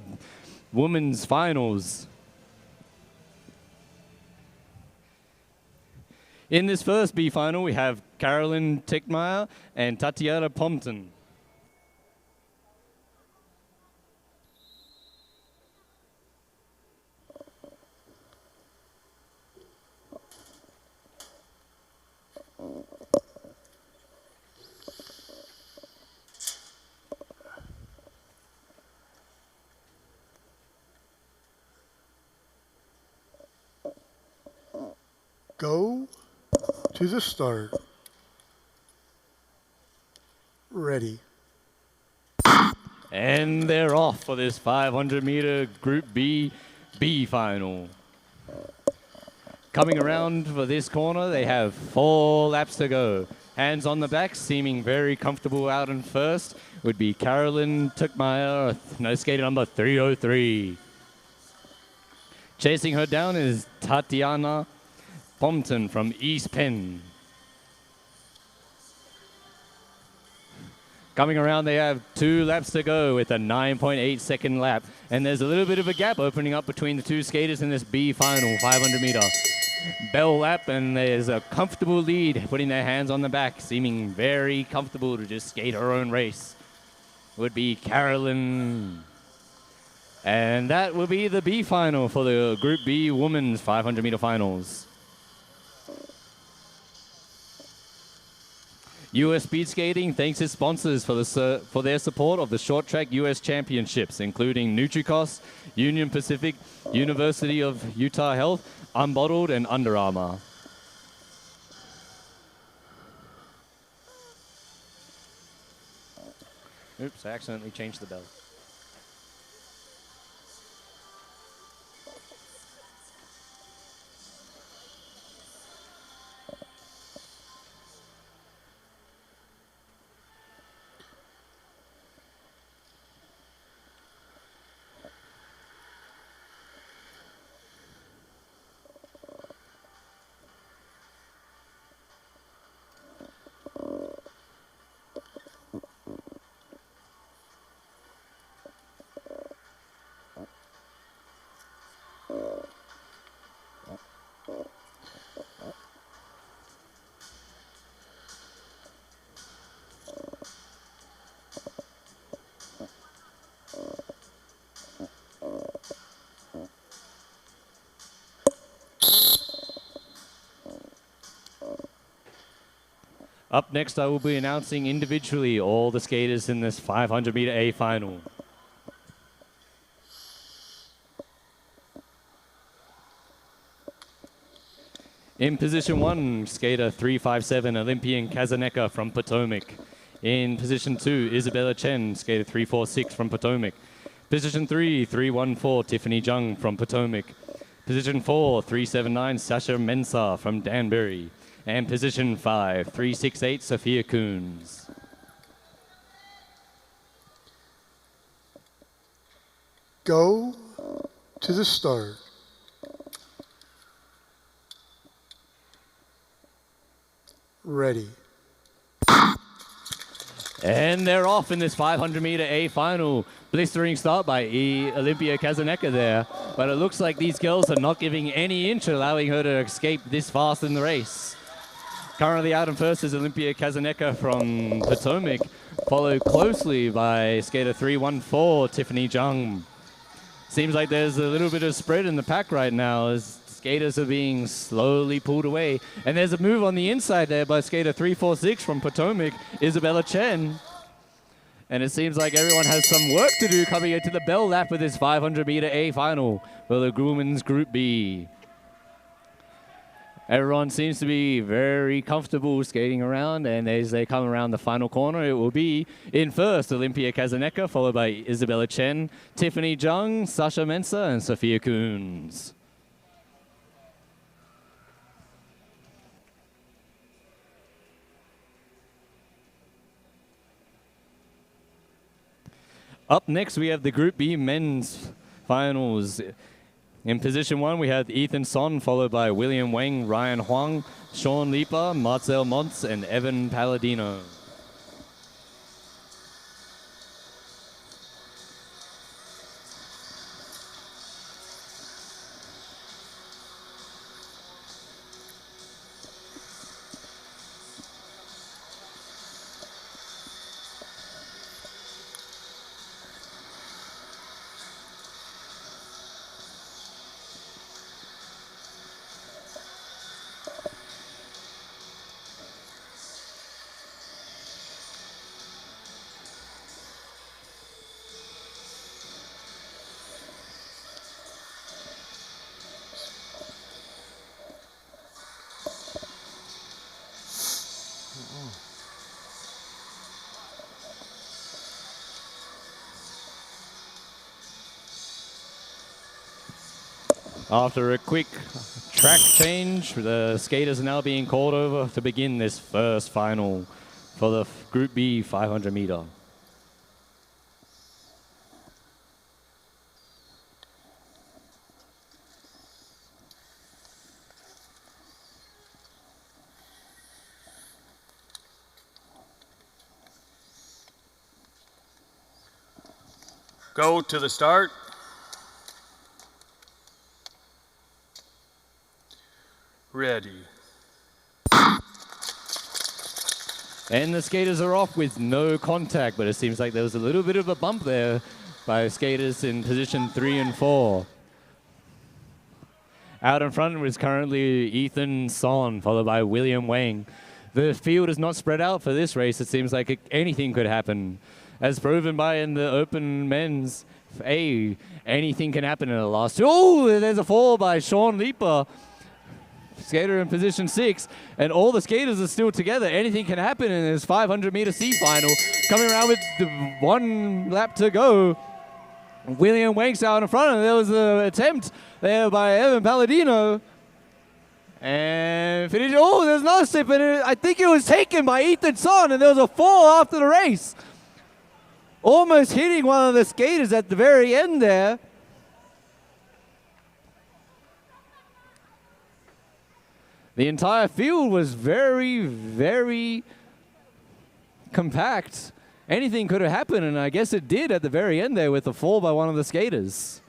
Speaker 2: women's finals. In this first B final, we have Carolyn Tickmeyer and Tatiana Pompton.
Speaker 3: Go to the start. Ready.
Speaker 2: And they're off for this 500-meter Group B final. Coming around for this corner, they have 4 laps to go. Hands on the back, seeming very comfortable out in first, would be Carolyn Tickmeyer, skater number 303. Chasing her down is Tatiana Pompton from East Penn. Coming around, they have 2 laps to go with a 9.8 second lap. And there's a little bit of a gap opening up between the 2 skaters in this B final, 500 meter. Bell lap, and there's a comfortable lead, putting their hands on the back, seeming very comfortable to just skate her own race. Would be Carolyn. And that will be the B final for the Group B women's 500 meter finals. US Speedskating thanks its sponsors for their support of the Short Track US Championships, including Nutricos, Union Pacific, University of Utah Health, Unbottled, and Under Armour. Oops, I accidentally changed the bell. Up next, I will be announcing individually all the skaters in this 500 meter A final. In position 1, skater 357, Olympian Kazaneka from Potomac. In position 2, Isabella Chen, skater 346 from Potomac. Position 3, 314, Tiffany Jung from Potomac. Position 4, 379, Sasha Mensah from Danbury. And position 5, 368, Sophia Coons.
Speaker 3: Go to the start. Ready.
Speaker 2: And they're off in this 500 meter A final. Blistering start by Olympia Kazaneka there. But it looks like these girls are not giving any inch, allowing her to escape this fast in the race. Currently out in first is Olympia Kazaneka from Potomac, followed closely by skater 314, Tiffany Jung. Seems like there's a little bit of spread in the pack right now as skaters are being slowly pulled away. And there's a move on the inside there by skater 346 from Potomac, Isabella Chen. And it seems like everyone has some work to do coming into the bell lap with this 500 meter A final for the women's Group B. Everyone seems to be very comfortable skating around, and as they come around the final corner, it will be in first, Olympia Kazaneka, followed by Isabella Chen, Tiffany Jung, Sasha Mensah, and Sophia Coons. Up next, we have the Group B men's finals. In position 1, we have Ethan Son, followed by William Wang, Ryan Huang, Sean Lipa, Marcel Montz, and Evan Palladino. After a quick track change, the skaters are now being called over to begin this first final for the Group B 500 meter.
Speaker 1: Go to the start. Ready.
Speaker 2: And the skaters are off with no contact, but it seems like there was a little bit of a bump there by skaters in position 3 and 4. Out in front was currently Ethan Son, followed by William Wang. The field is not spread out for this race. It seems like anything could happen. As proven by in the open men's A, anything can happen in the last two. Oh, there's a fall by Sean Leeper, skater in position 6, and all the skaters are still together. Anything can happen in this 500-meter C final. Coming around with the 1 lap to go. William Wanks out in front, and there was an attempt there by Evan Palladino. And finish. Oh, there's another slip, and I think it was taken by Ethan Son, and there was a fall after the race. Almost hitting one of the skaters at the very end there. The entire field was very, very compact. Anything could have happened, and I guess it did at the very end there with a fall by one of the skaters.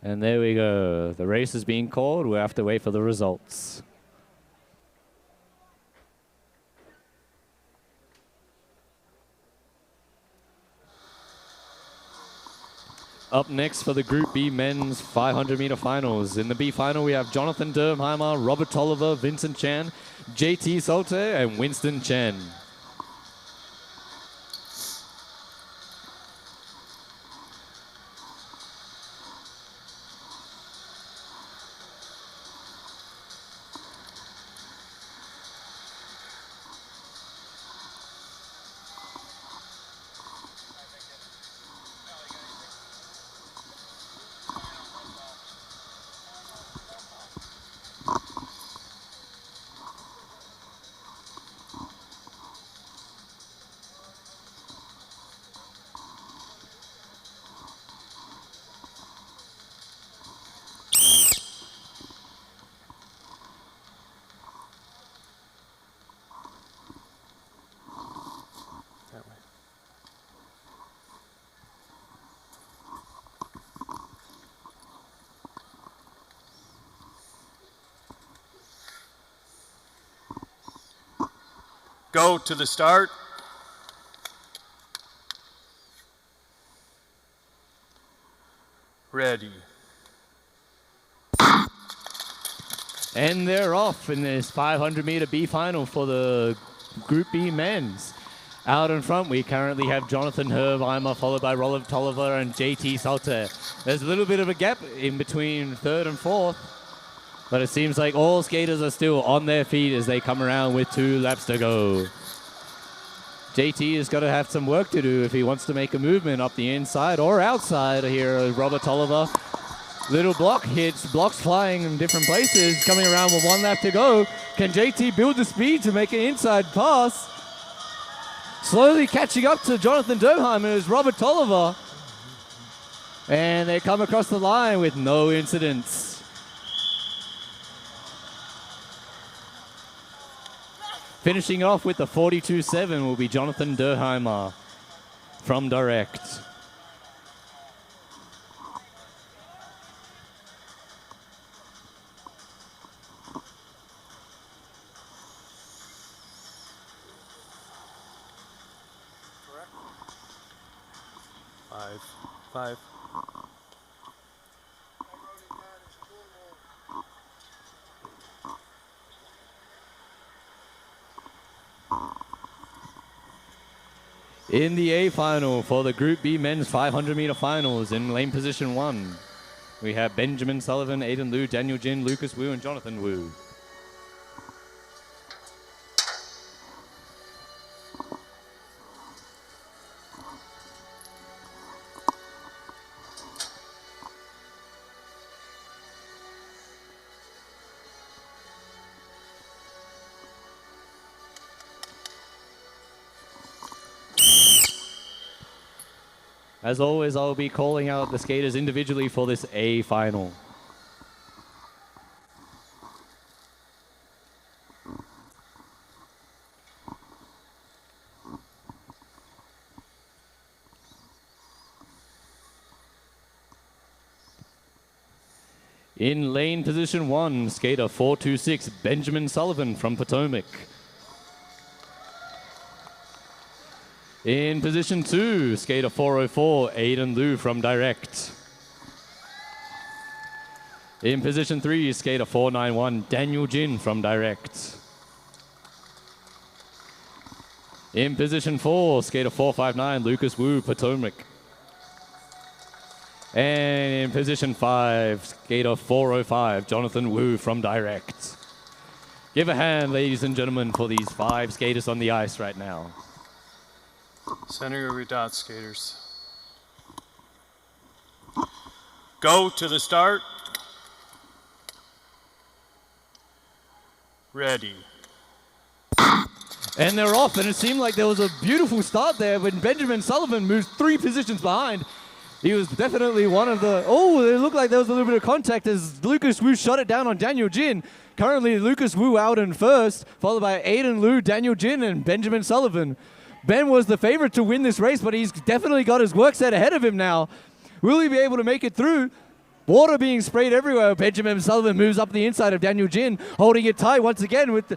Speaker 2: And there we go. The race is being called. We'll have to wait for the results. Up next for the Group B men's 500-meter finals. In the B final, we have Jonathan Dermheimer, Robert Tolliver, Vincent Chan, JT Solte, and Winston Chen.
Speaker 1: Go to the start. Ready.
Speaker 2: And they're off in this 500-meter B final for the Group B men's. Out in front, we currently have Jonathan Herbheimer, followed by Robert Tolliver and JT Salter. There's a little bit of a gap in between 3rd and 4th, but it seems like all skaters are still on their feet as they come around with 2 laps to go. JT has got to have some work to do if he wants to make a movement up the inside or outside here. Robert Tolliver, little block hits, blocks flying in different places, coming around with 1 lap to go. Can JT build the speed to make an inside pass? Slowly catching up to Jonathan Dermheimer is Robert Tolliver. And they come across the line with no incidents. Finishing off with the 42.7 will be Jonathan Derheimer from Direct.
Speaker 1: Five.
Speaker 2: In the A final for the Group B men's 500-meter finals in lane position 1, we have Benjamin Sullivan, Aiden Liu, Daniel Jin, Lucas Wu, and Jonathan Wu. As always, I'll be calling out the skaters individually for this A final. In lane position 1, skater 426, Benjamin Sullivan from Potomac. In position 2, skater 404, Aiden Liu from Direct. In position 3, skater 491, Daniel Jin from Direct. In position 4, skater 459, Lucas Wu, Potomac. And in position 5, skater 405, Jonathan Wu from Direct. Give a hand, ladies and gentlemen, for these 5 skaters on the ice right now.
Speaker 1: Center of your dots, skaters. Go to the start. Ready.
Speaker 2: And they're off, and it seemed like there was a beautiful start there when Benjamin Sullivan moved 3 positions behind. He was definitely one of the... Oh, it looked like there was a little bit of contact as Lucas Wu shot it down on Daniel Jin. Currently, Lucas Wu out in first, followed by Aiden Liu, Daniel Jin, and Benjamin Sullivan. Ben was the favorite to win this race, but he's definitely got his work set ahead of him now. Will he be able to make it through? Water being sprayed everywhere. Benjamin Sullivan moves up the inside of Daniel Jin, holding it tight once again with...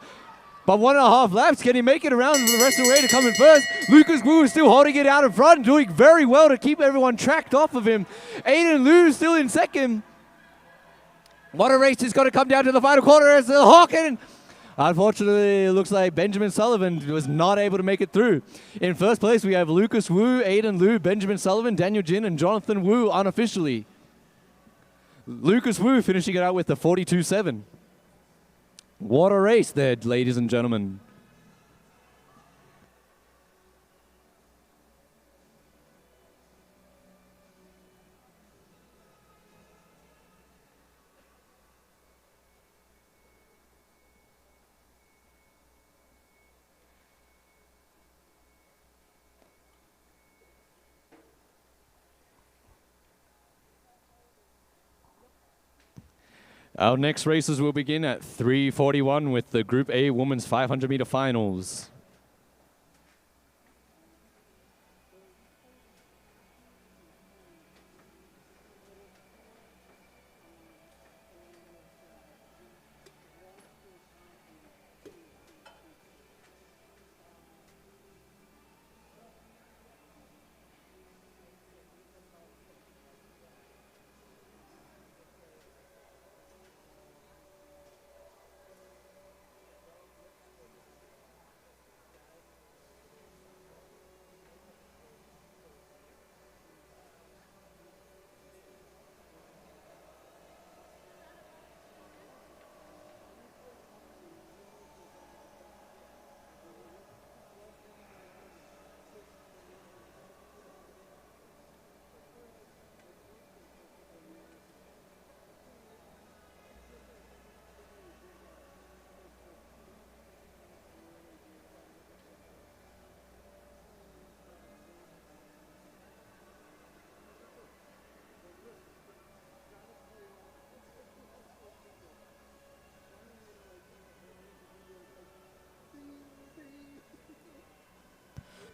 Speaker 2: But 1.5 laps, can he make it around the rest of the way to come in first? Lucas Wu is still holding it out in front, doing very well to keep everyone tracked off of him. Aiden Liu still in second. What a race is going to come down to the final quarter as the Hawken. Unfortunately, it looks like Benjamin Sullivan was not able to make it through. In first place, we have Lucas Wu, Aiden Liu, Benjamin Sullivan, Daniel Jin, and Jonathan Wu unofficially. Lucas Wu finishing it out with the 42.7. What a race there, ladies and gentlemen. Our next races will begin at 3:41 with the Group A Women's 500-meter finals.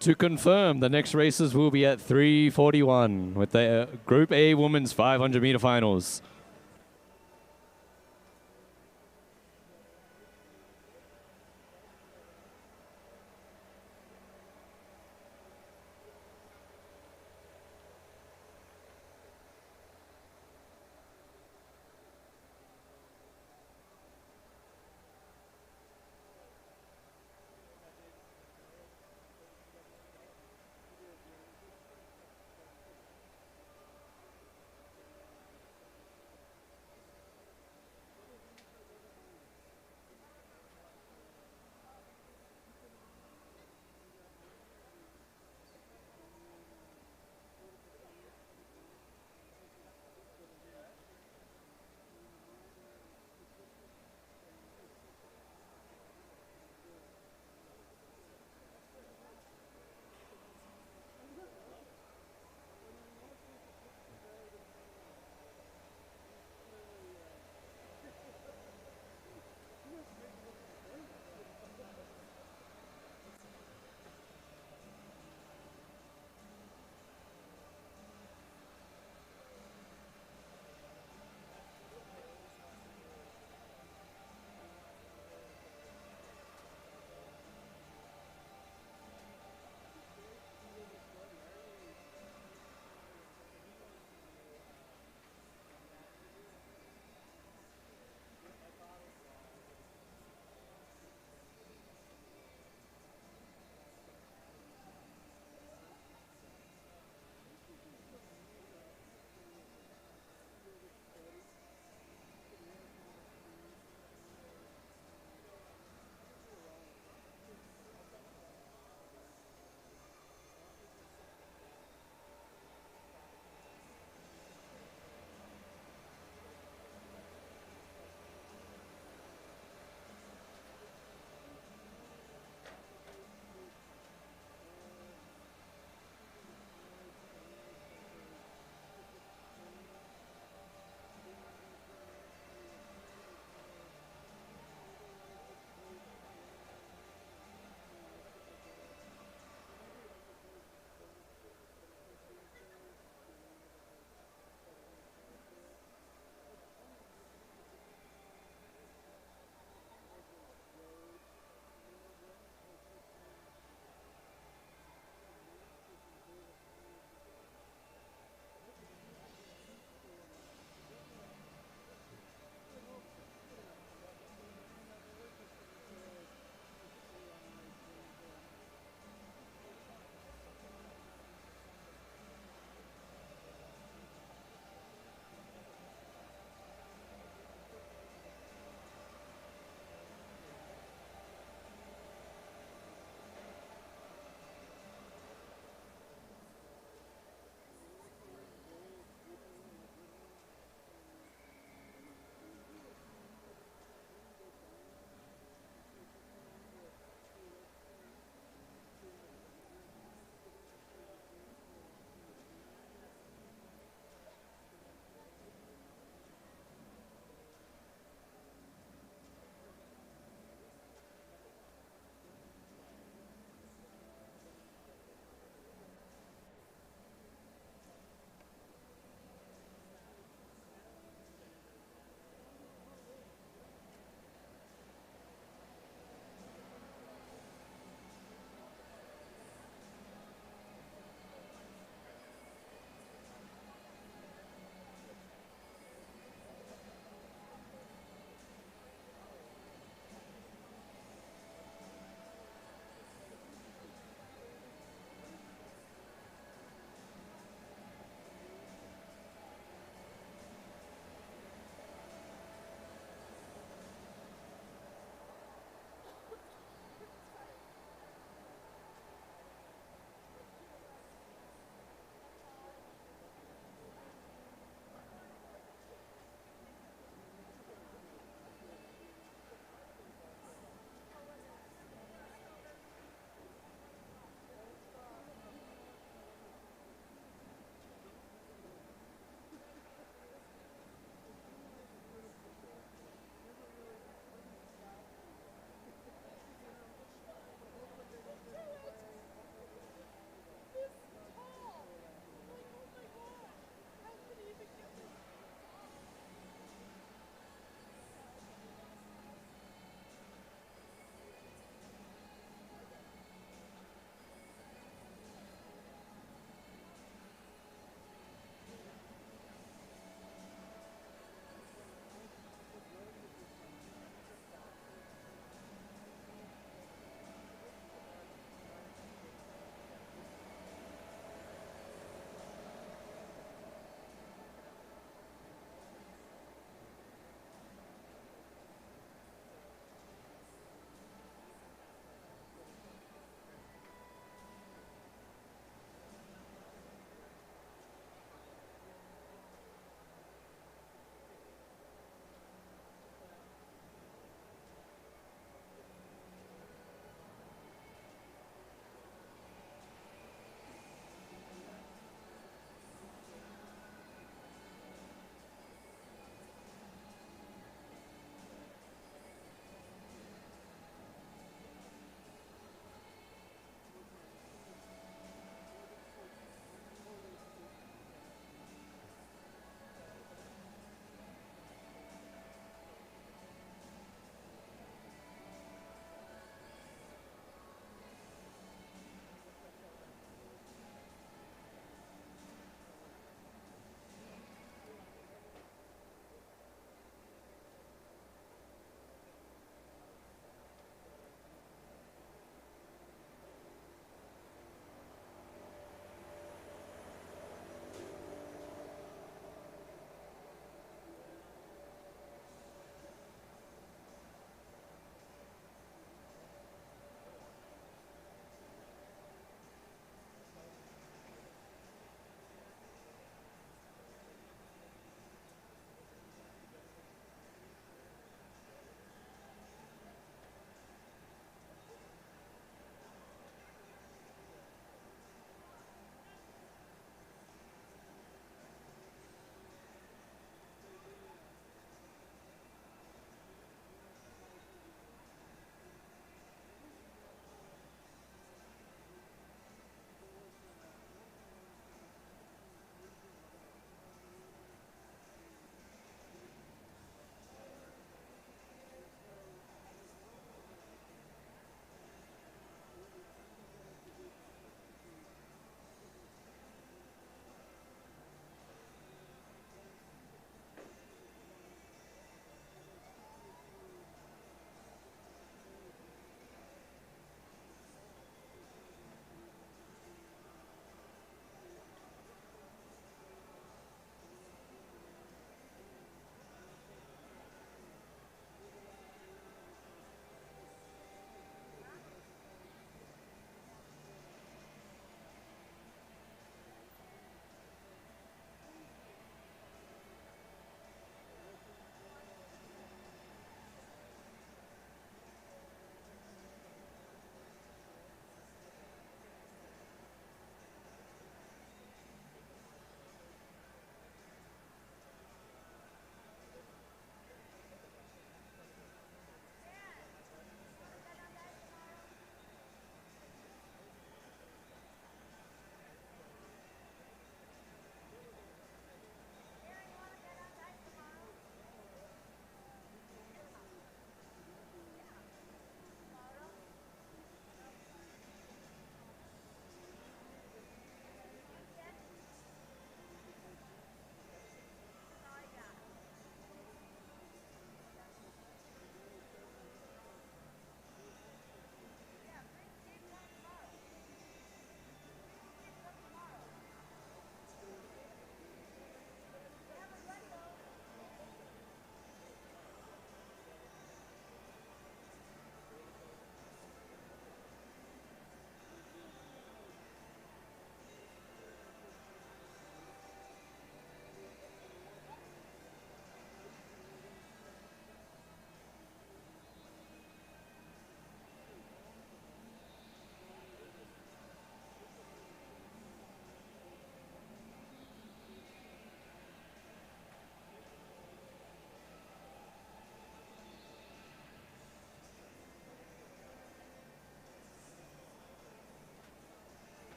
Speaker 2: To confirm, the next races will be at 3:41 with the Group A Women's 500-meter finals.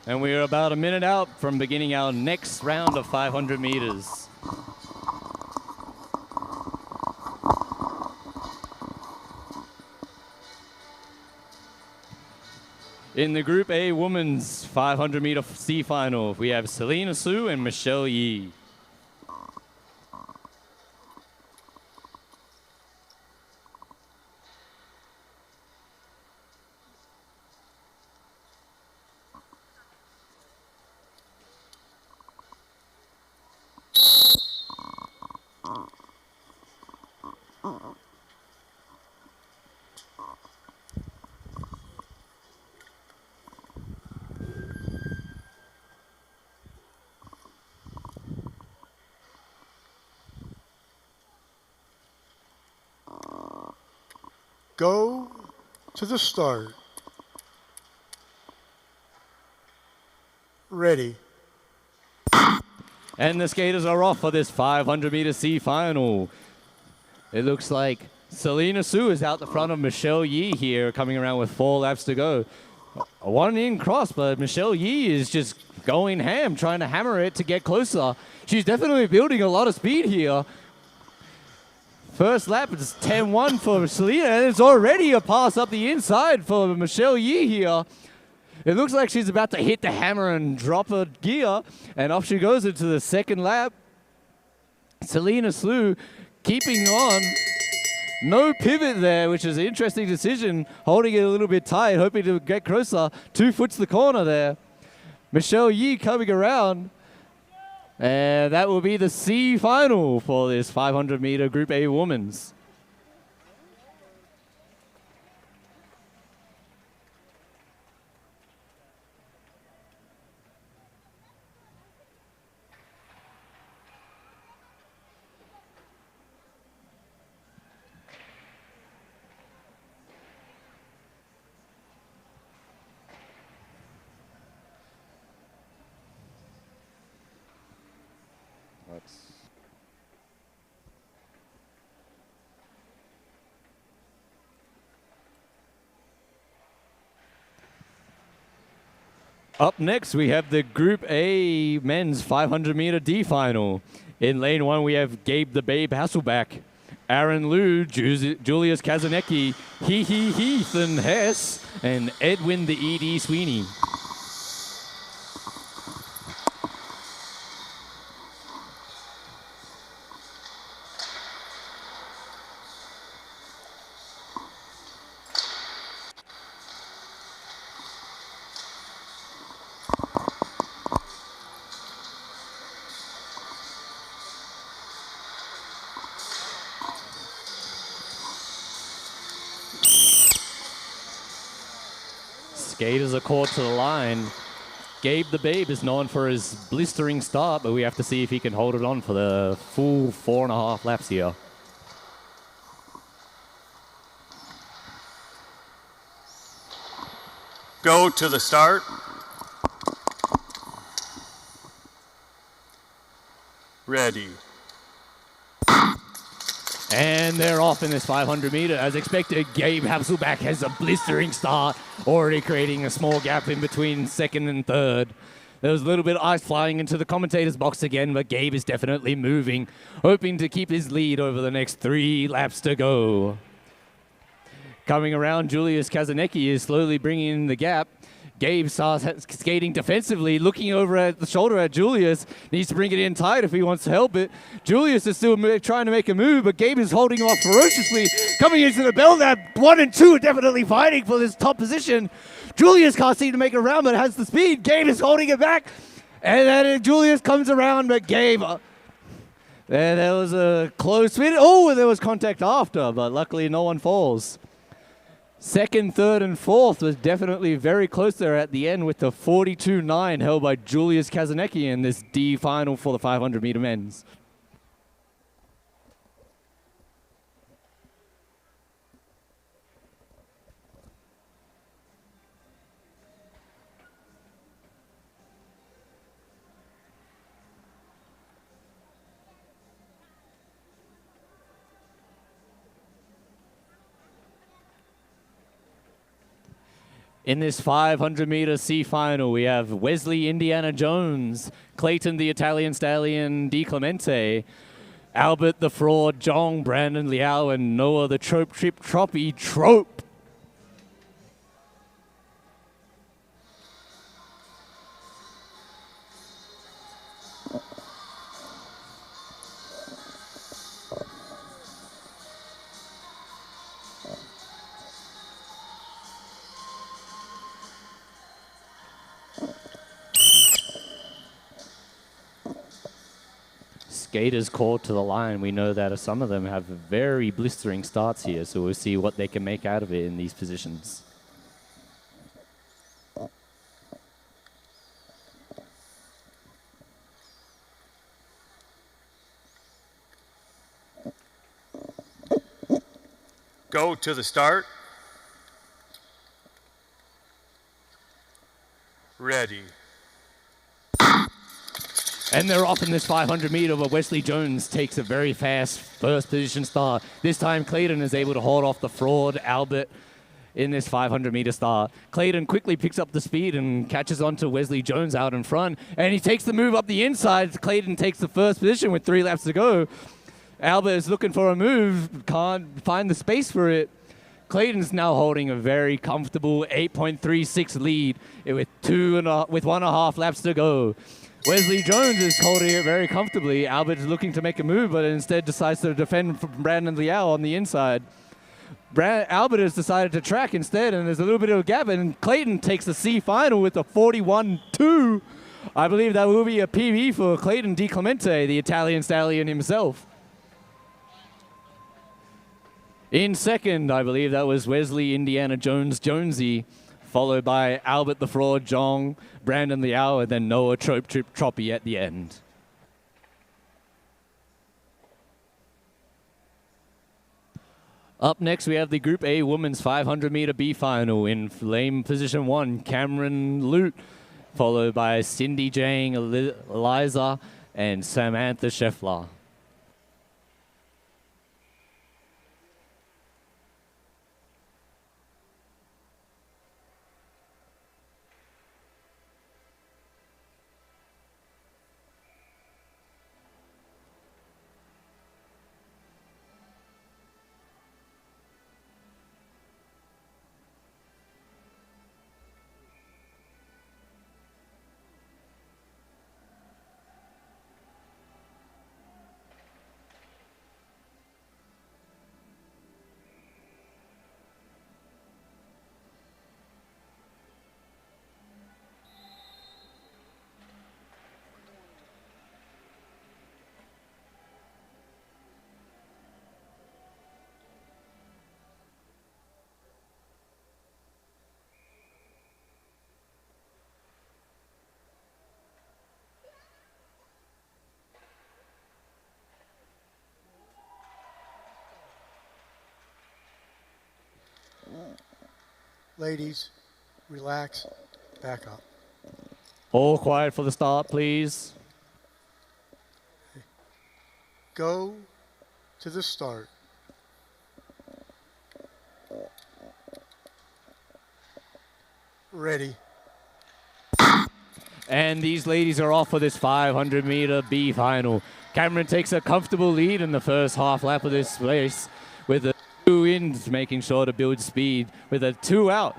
Speaker 2: And we're about a minute out from beginning our next round of 500 meters. In the Group A Women's 500 meter C final, we have Selena Sue and Michelle Yee.
Speaker 3: Go to the start. Ready.
Speaker 2: And the skaters are off for this 500 meter C final. It looks like Selena Sue is out the front of Michelle Yee here, coming around with 4 laps to go. A one in cross, but Michelle Yee is just going ham, trying to hammer it to get closer. She's definitely building a lot of speed here. First lap is 10-1 for Selena, and it's already a pass up the inside for Michelle Yee here. It looks like she's about to hit the hammer and drop her gear, and off she goes into the second lap. Selena Sue keeping on. No pivot there, which is an interesting decision, holding it a little bit tight, hoping to get closer. 2 foot to the corner there. Michelle Yee coming around. And that will be the C final for this 500 meter Group A Women's. Up next, we have the Group A men's 500 meter D final. In lane 1, we have Gabe the Babe Hasselback, Aaron Liu, Julius Kazanecki, Ethan Hess, and Edwin the ED Sweeney. Skaters are caught to the line. Gabe the Babe is known for his blistering start, but we have to see if he can hold it on for the full 4.5 laps here.
Speaker 1: Go to the start. Ready.
Speaker 2: And they're off in this 500 meter. As expected, Gabe Hasselback has a blistering start, already creating a small gap in between second and third. There was a little bit of ice flying into the commentator's box again, but Gabe is definitely moving, hoping to keep his lead over the next 3 laps to go. Coming around, Julius Kazanecki is slowly bringing in the gap. Gabe starts skating defensively, looking over at the shoulder at Julius. Needs to bring it in tight if he wants to help it. Julius is still trying to make a move, but Gabe is holding off ferociously. Coming into the bell lap, 1 and 2 are definitely fighting for this top position. Julius can't seem to make a round, but has the speed. Gabe is holding it back. And then Julius comes around, but Gabe... there was a close fit. Oh, there was contact after, but luckily no one falls. Second, third, and fourth was definitely very close there at the end with the 42-9 held by Julius Kazanecki in this D final for the 500 meter men's. In this 500-meter C final, we have Wesley Indiana Jones, Clayton the Italian Stallion Di Clemente, Albert the Fraud Jong, Brandon Liao, and Noah the Trope Trip Troppy Trope. Skaters called to the line. We know that some of them have very blistering starts here, so we'll see what they can make out of it in these positions.
Speaker 1: Go to the start. Ready.
Speaker 2: And they're off in this 500 meter, but Wesley Jones takes a very fast first position start. This time Clayton is able to hold off the Fraud Albert in this 500 meter start. Clayton quickly picks up the speed and catches on to Wesley Jones out in front. And he takes the move up the inside. Clayton takes the first position with 3 laps to go. Albert is looking for a move, can't find the space for it. Clayton's now holding a very comfortable 8.36 lead with 1.5 laps to go. Wesley Jones is holding it very comfortably. Albert is looking to make a move, but instead decides to defend from Brandon Liao on the inside. Albert has decided to track instead, and there's a little bit of a gap, and Clayton takes the C final with a 41-2. I believe that will be a PB for Clayton Di Clemente, the Italian stallion himself. In second, I believe that was Wesley Indiana Jonesy, followed by Albert the Fraud Jong, Brandon Liao, and then Noah Trope Trip Troppy at the end. Up next, we have the Group A Women's 500 meter B final. In lane position 1, Cameron Lute, followed by Cindy Jang, Eliza, and Samantha Scheffler.
Speaker 3: Ladies, relax, back up.
Speaker 2: All quiet for the start, please.
Speaker 3: Go to the start. Ready.
Speaker 2: And these ladies are off for this 500 meter B final. Cameron takes a comfortable lead in the first half lap of this race with a 2 in, making sure to build speed with a 2 out.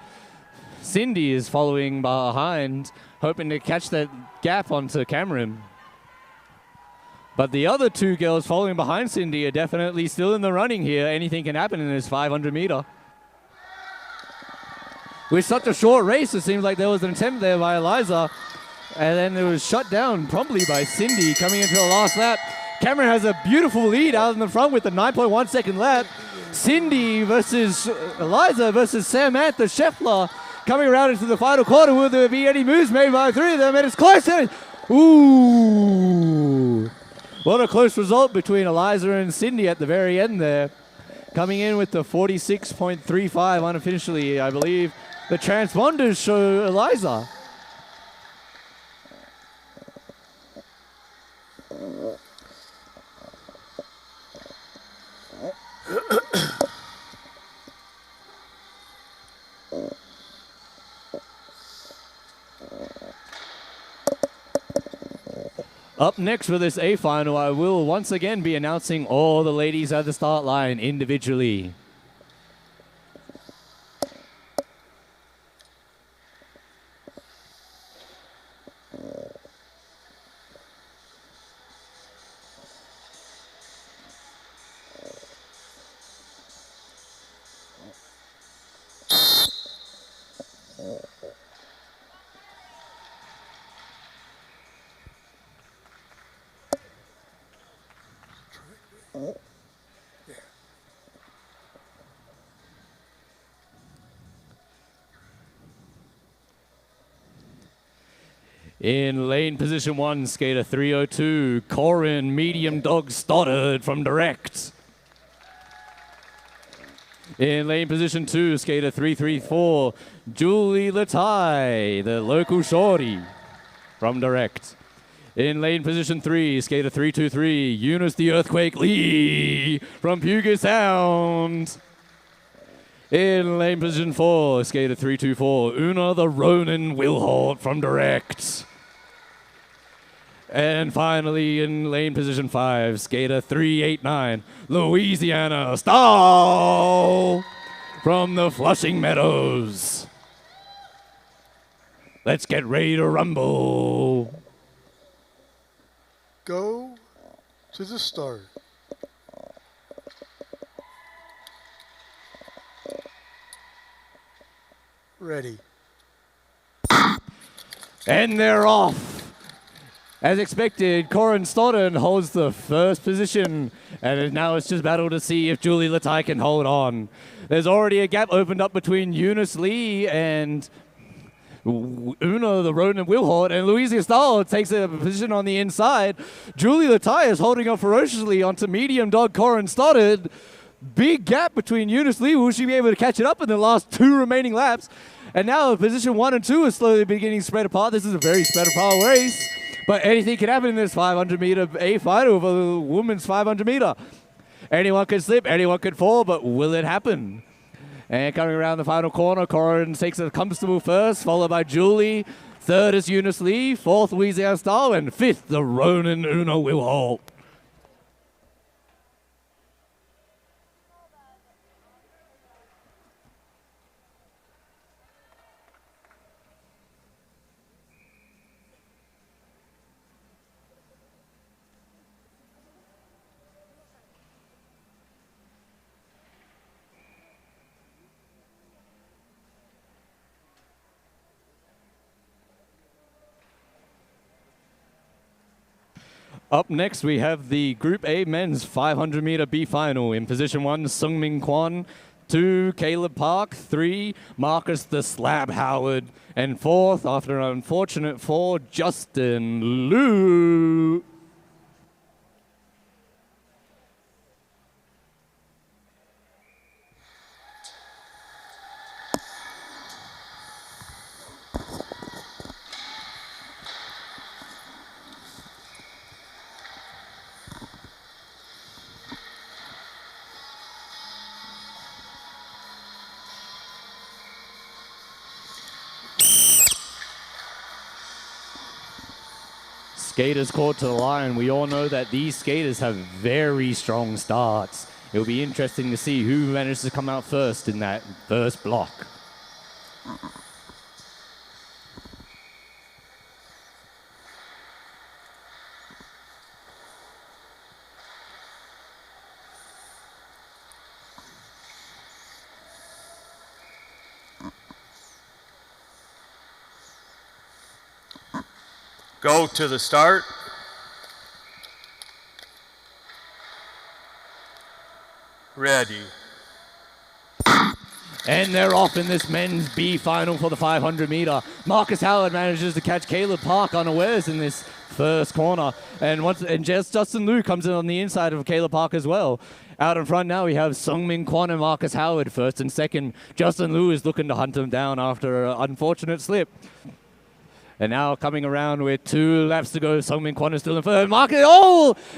Speaker 2: Cindy is following behind, hoping to catch that gap onto Cameron. But the other 2 girls following behind Cindy are definitely still in the running here. Anything can happen in this 500 meter. With such a short race, it seems like there was an attempt there by Eliza, and then it was shut down promptly by Cindy coming into the last lap. Cameron has a beautiful lead out in the front with a 9.1 second lap. Cindy versus Eliza versus Samantha Scheffler coming around into the final quarter. Will there be any moves made by 3 of them? And it's close. Ooh. What a close result between Eliza and Cindy at the very end there. Coming in with the 46.35 unofficially, I believe. The transponders show Eliza. Up next for this A final, I will once again be announcing all the ladies at the start line individually. In lane position 1, skater 302, Corin Medium Dog Stoddard from Direct. In lane position 2, skater 334, Julie Latai, the local shorty from Direct. In lane position 3, skater 323, Eunice the Earthquake Lee from Puget Sound. In lane position 4, skater 324, Una the Ronin Wilhort from Direct. And finally, in lane position 5, skater 389, Louisiana Stahl from the Flushing Meadows. Let's get ready to rumble.
Speaker 3: Go to the start. Ready.
Speaker 2: And they're off. As expected, Corin Stoddard holds the first position, and now it's just battle to see if Julie Latai can hold on. There's already a gap opened up between Eunice Lee and Una, the Ronin Wilhort, and Louisiana Stahl takes a position on the inside. Julie Latai is holding up ferociously onto medium dog Corin Stoddard. Big gap between Eunice Lee. Will she be able to catch it up in the last 2 remaining laps? And now position 1 and 2 is slowly beginning to spread apart. This is a very spread apart race. But anything can happen in this 500-meter A final of a women's 500-meter. Anyone could slip, anyone could fall, but will it happen? And coming around the final corner, Corin takes a comfortable first, followed by Julie. Third is Eunice Lee. Fourth, Louisiana Stahl. And fifth, the Ronin Una Wilhort. Up next, we have the Group A men's 500-meter B final. In position 1, Sungmin Kwon. 2, Caleb Park. 3, Marcus the Slab Howard. And 4th, after an unfortunate fall, Justin Liu. Skaters caught to the line. We all know that these skaters have very strong starts. It'll be interesting to see who manages to come out first in that first block.
Speaker 1: Go to the start. Ready.
Speaker 2: And they're off in this men's B final for the 500 meter. Marcus Howard manages to catch Caleb Park unawares in this first corner. And Justin Liu comes in on the inside of Caleb Park as well. Out in front now we have Sungmin Kwon and Marcus Howard first and second. Justin Liu is looking to hunt him down after an unfortunate slip. And now coming around with 2 laps to go, Sungmin Kwon is still in third.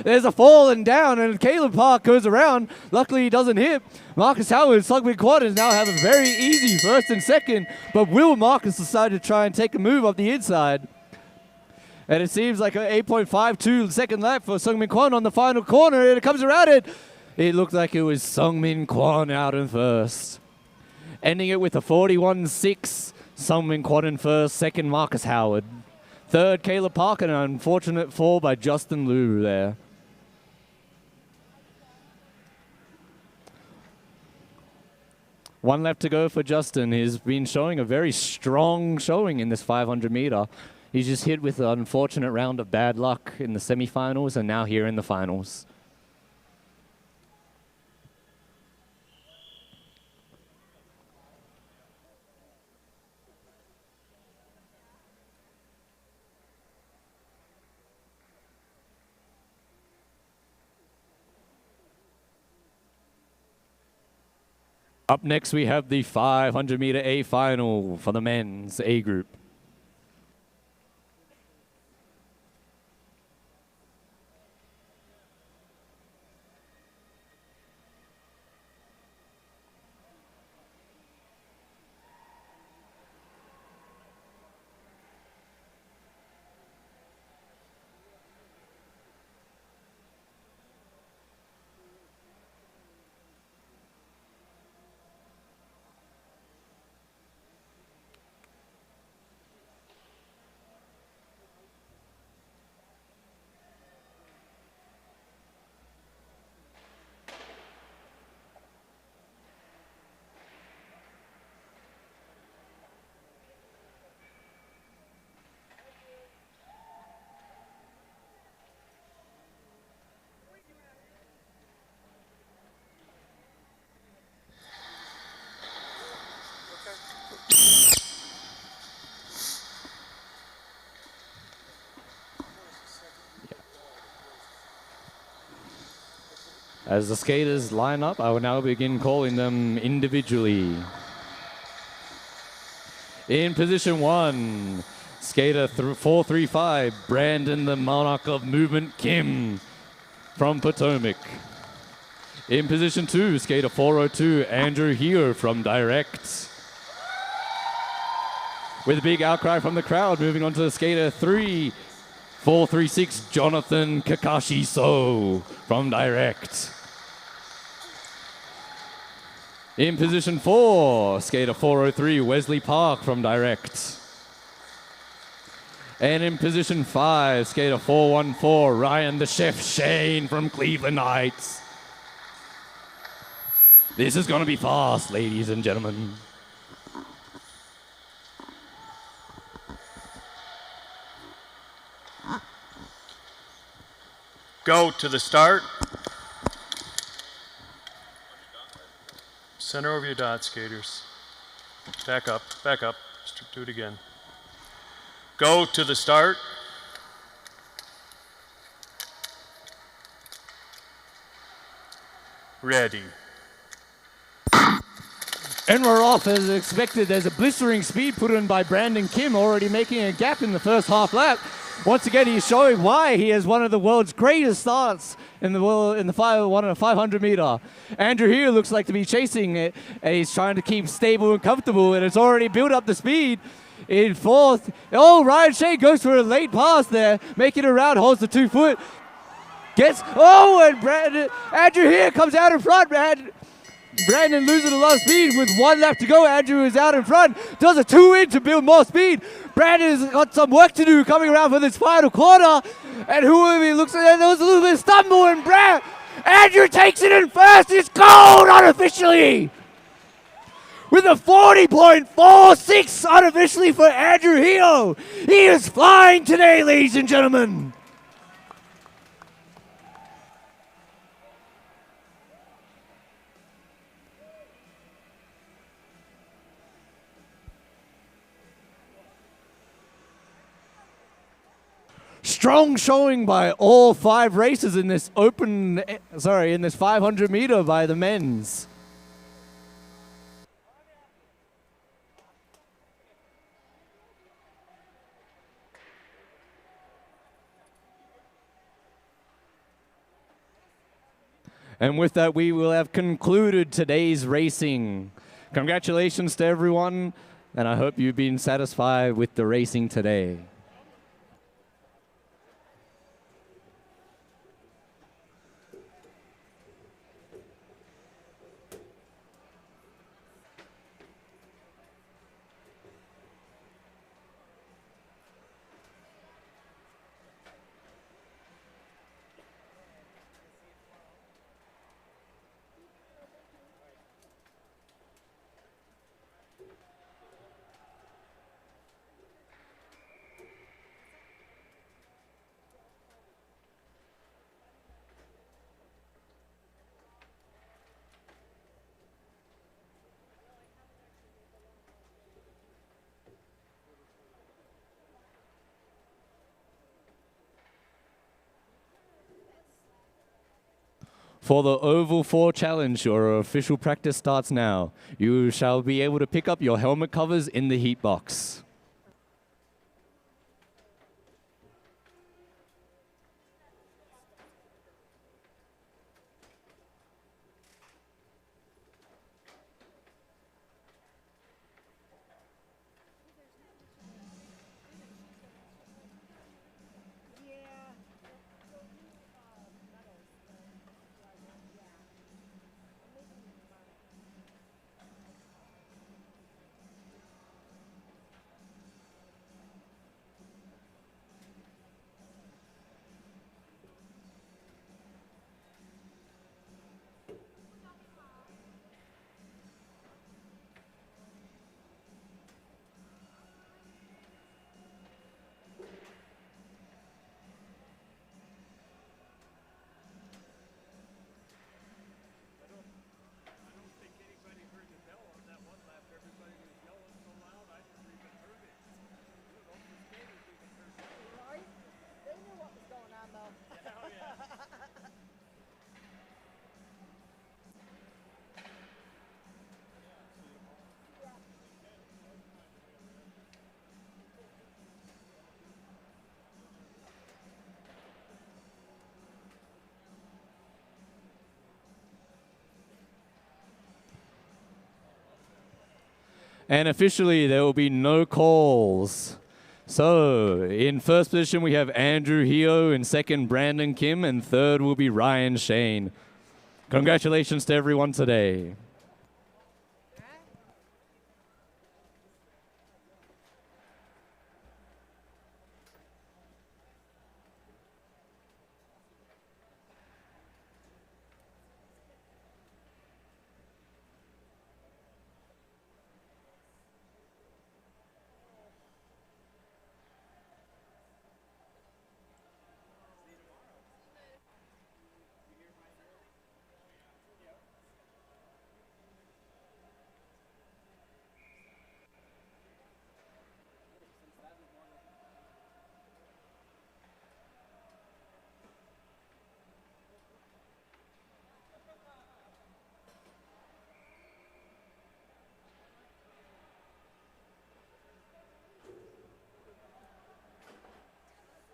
Speaker 2: There's a fall and down, and Caleb Park goes around. Luckily, he doesn't hit. Marcus Howard and Sungmin Kwon is now have a very easy first and second, but will Marcus decide to try and take a move up the inside? And it seems like an 8.52 second lap for Sungmin Kwon on the final corner, and it comes around it. It looked like it was Sungmin Kwon out in first. Ending it with a 41.6, Sungmin Kwon in first, second Marcus Howard. Third, Caleb Park, and an unfortunate fall by Justin Liu there. One lap to go for Justin. He's been showing a very strong showing in this 500 meter. He's just hit with an unfortunate round of bad luck in the semifinals and now here in the finals. Up next, we have the 500 meter A final for the men's A group. As the skaters line up, I will now begin calling them individually. In position 1, skater 435, Brandon the Monarch of Movement Kim from Potomac. In position 2, skater 402, Andrew Here from Direct. With a big outcry from the crowd, moving on to skater 436, Jonathan Kakashi So from Direct. In position 4, skater 403, Wesley Park from Direct. And in position 5, skater 414, Ryan the Chef Shane from Cleveland Heights. This is going to be fast, ladies and gentlemen.
Speaker 1: Go to the start. Center over your dot, skaters. Back up, back up. Let's do it again. Go to the start. Ready.
Speaker 2: And we're off as expected. There's a blistering speed put in by Brandon Kim, already making a gap in the first half lap. Once again, he's showing why he has one of the world's greatest starts in the world in the 500 meter. Andrew here looks like to be chasing it, and he's trying to keep stable and comfortable, and it's already built up the speed. In fourth, oh, Ryan Shea goes for a late pass there, making it around, holds the 2 foot, and Andrew here comes out in front, man. Brandon losing a lot of speed with 1 lap to go. Andrew is out in front, does a 2-in to build more speed. Brandon has got some work to do coming around for this final quarter. And he looks like there was a little bit of stumble, and Andrew takes it in first. It's gold unofficially with a 40.46 unofficially for Andrew Heo. He is flying today, ladies and gentlemen. Strong showing by all 5 races in this in this 500 meter by the men's. And with that, we will have concluded today's racing. Congratulations to everyone, and I hope you've been satisfied with the racing today. For the Oval 4 Challenge, your official practice starts now. You shall be able to pick up your helmet covers in the heat box. And officially, there will be no calls. So, in first position, we have Andrew Heo, in second, Brandon Kim, and third will be Ryan Shane. Congratulations to everyone today.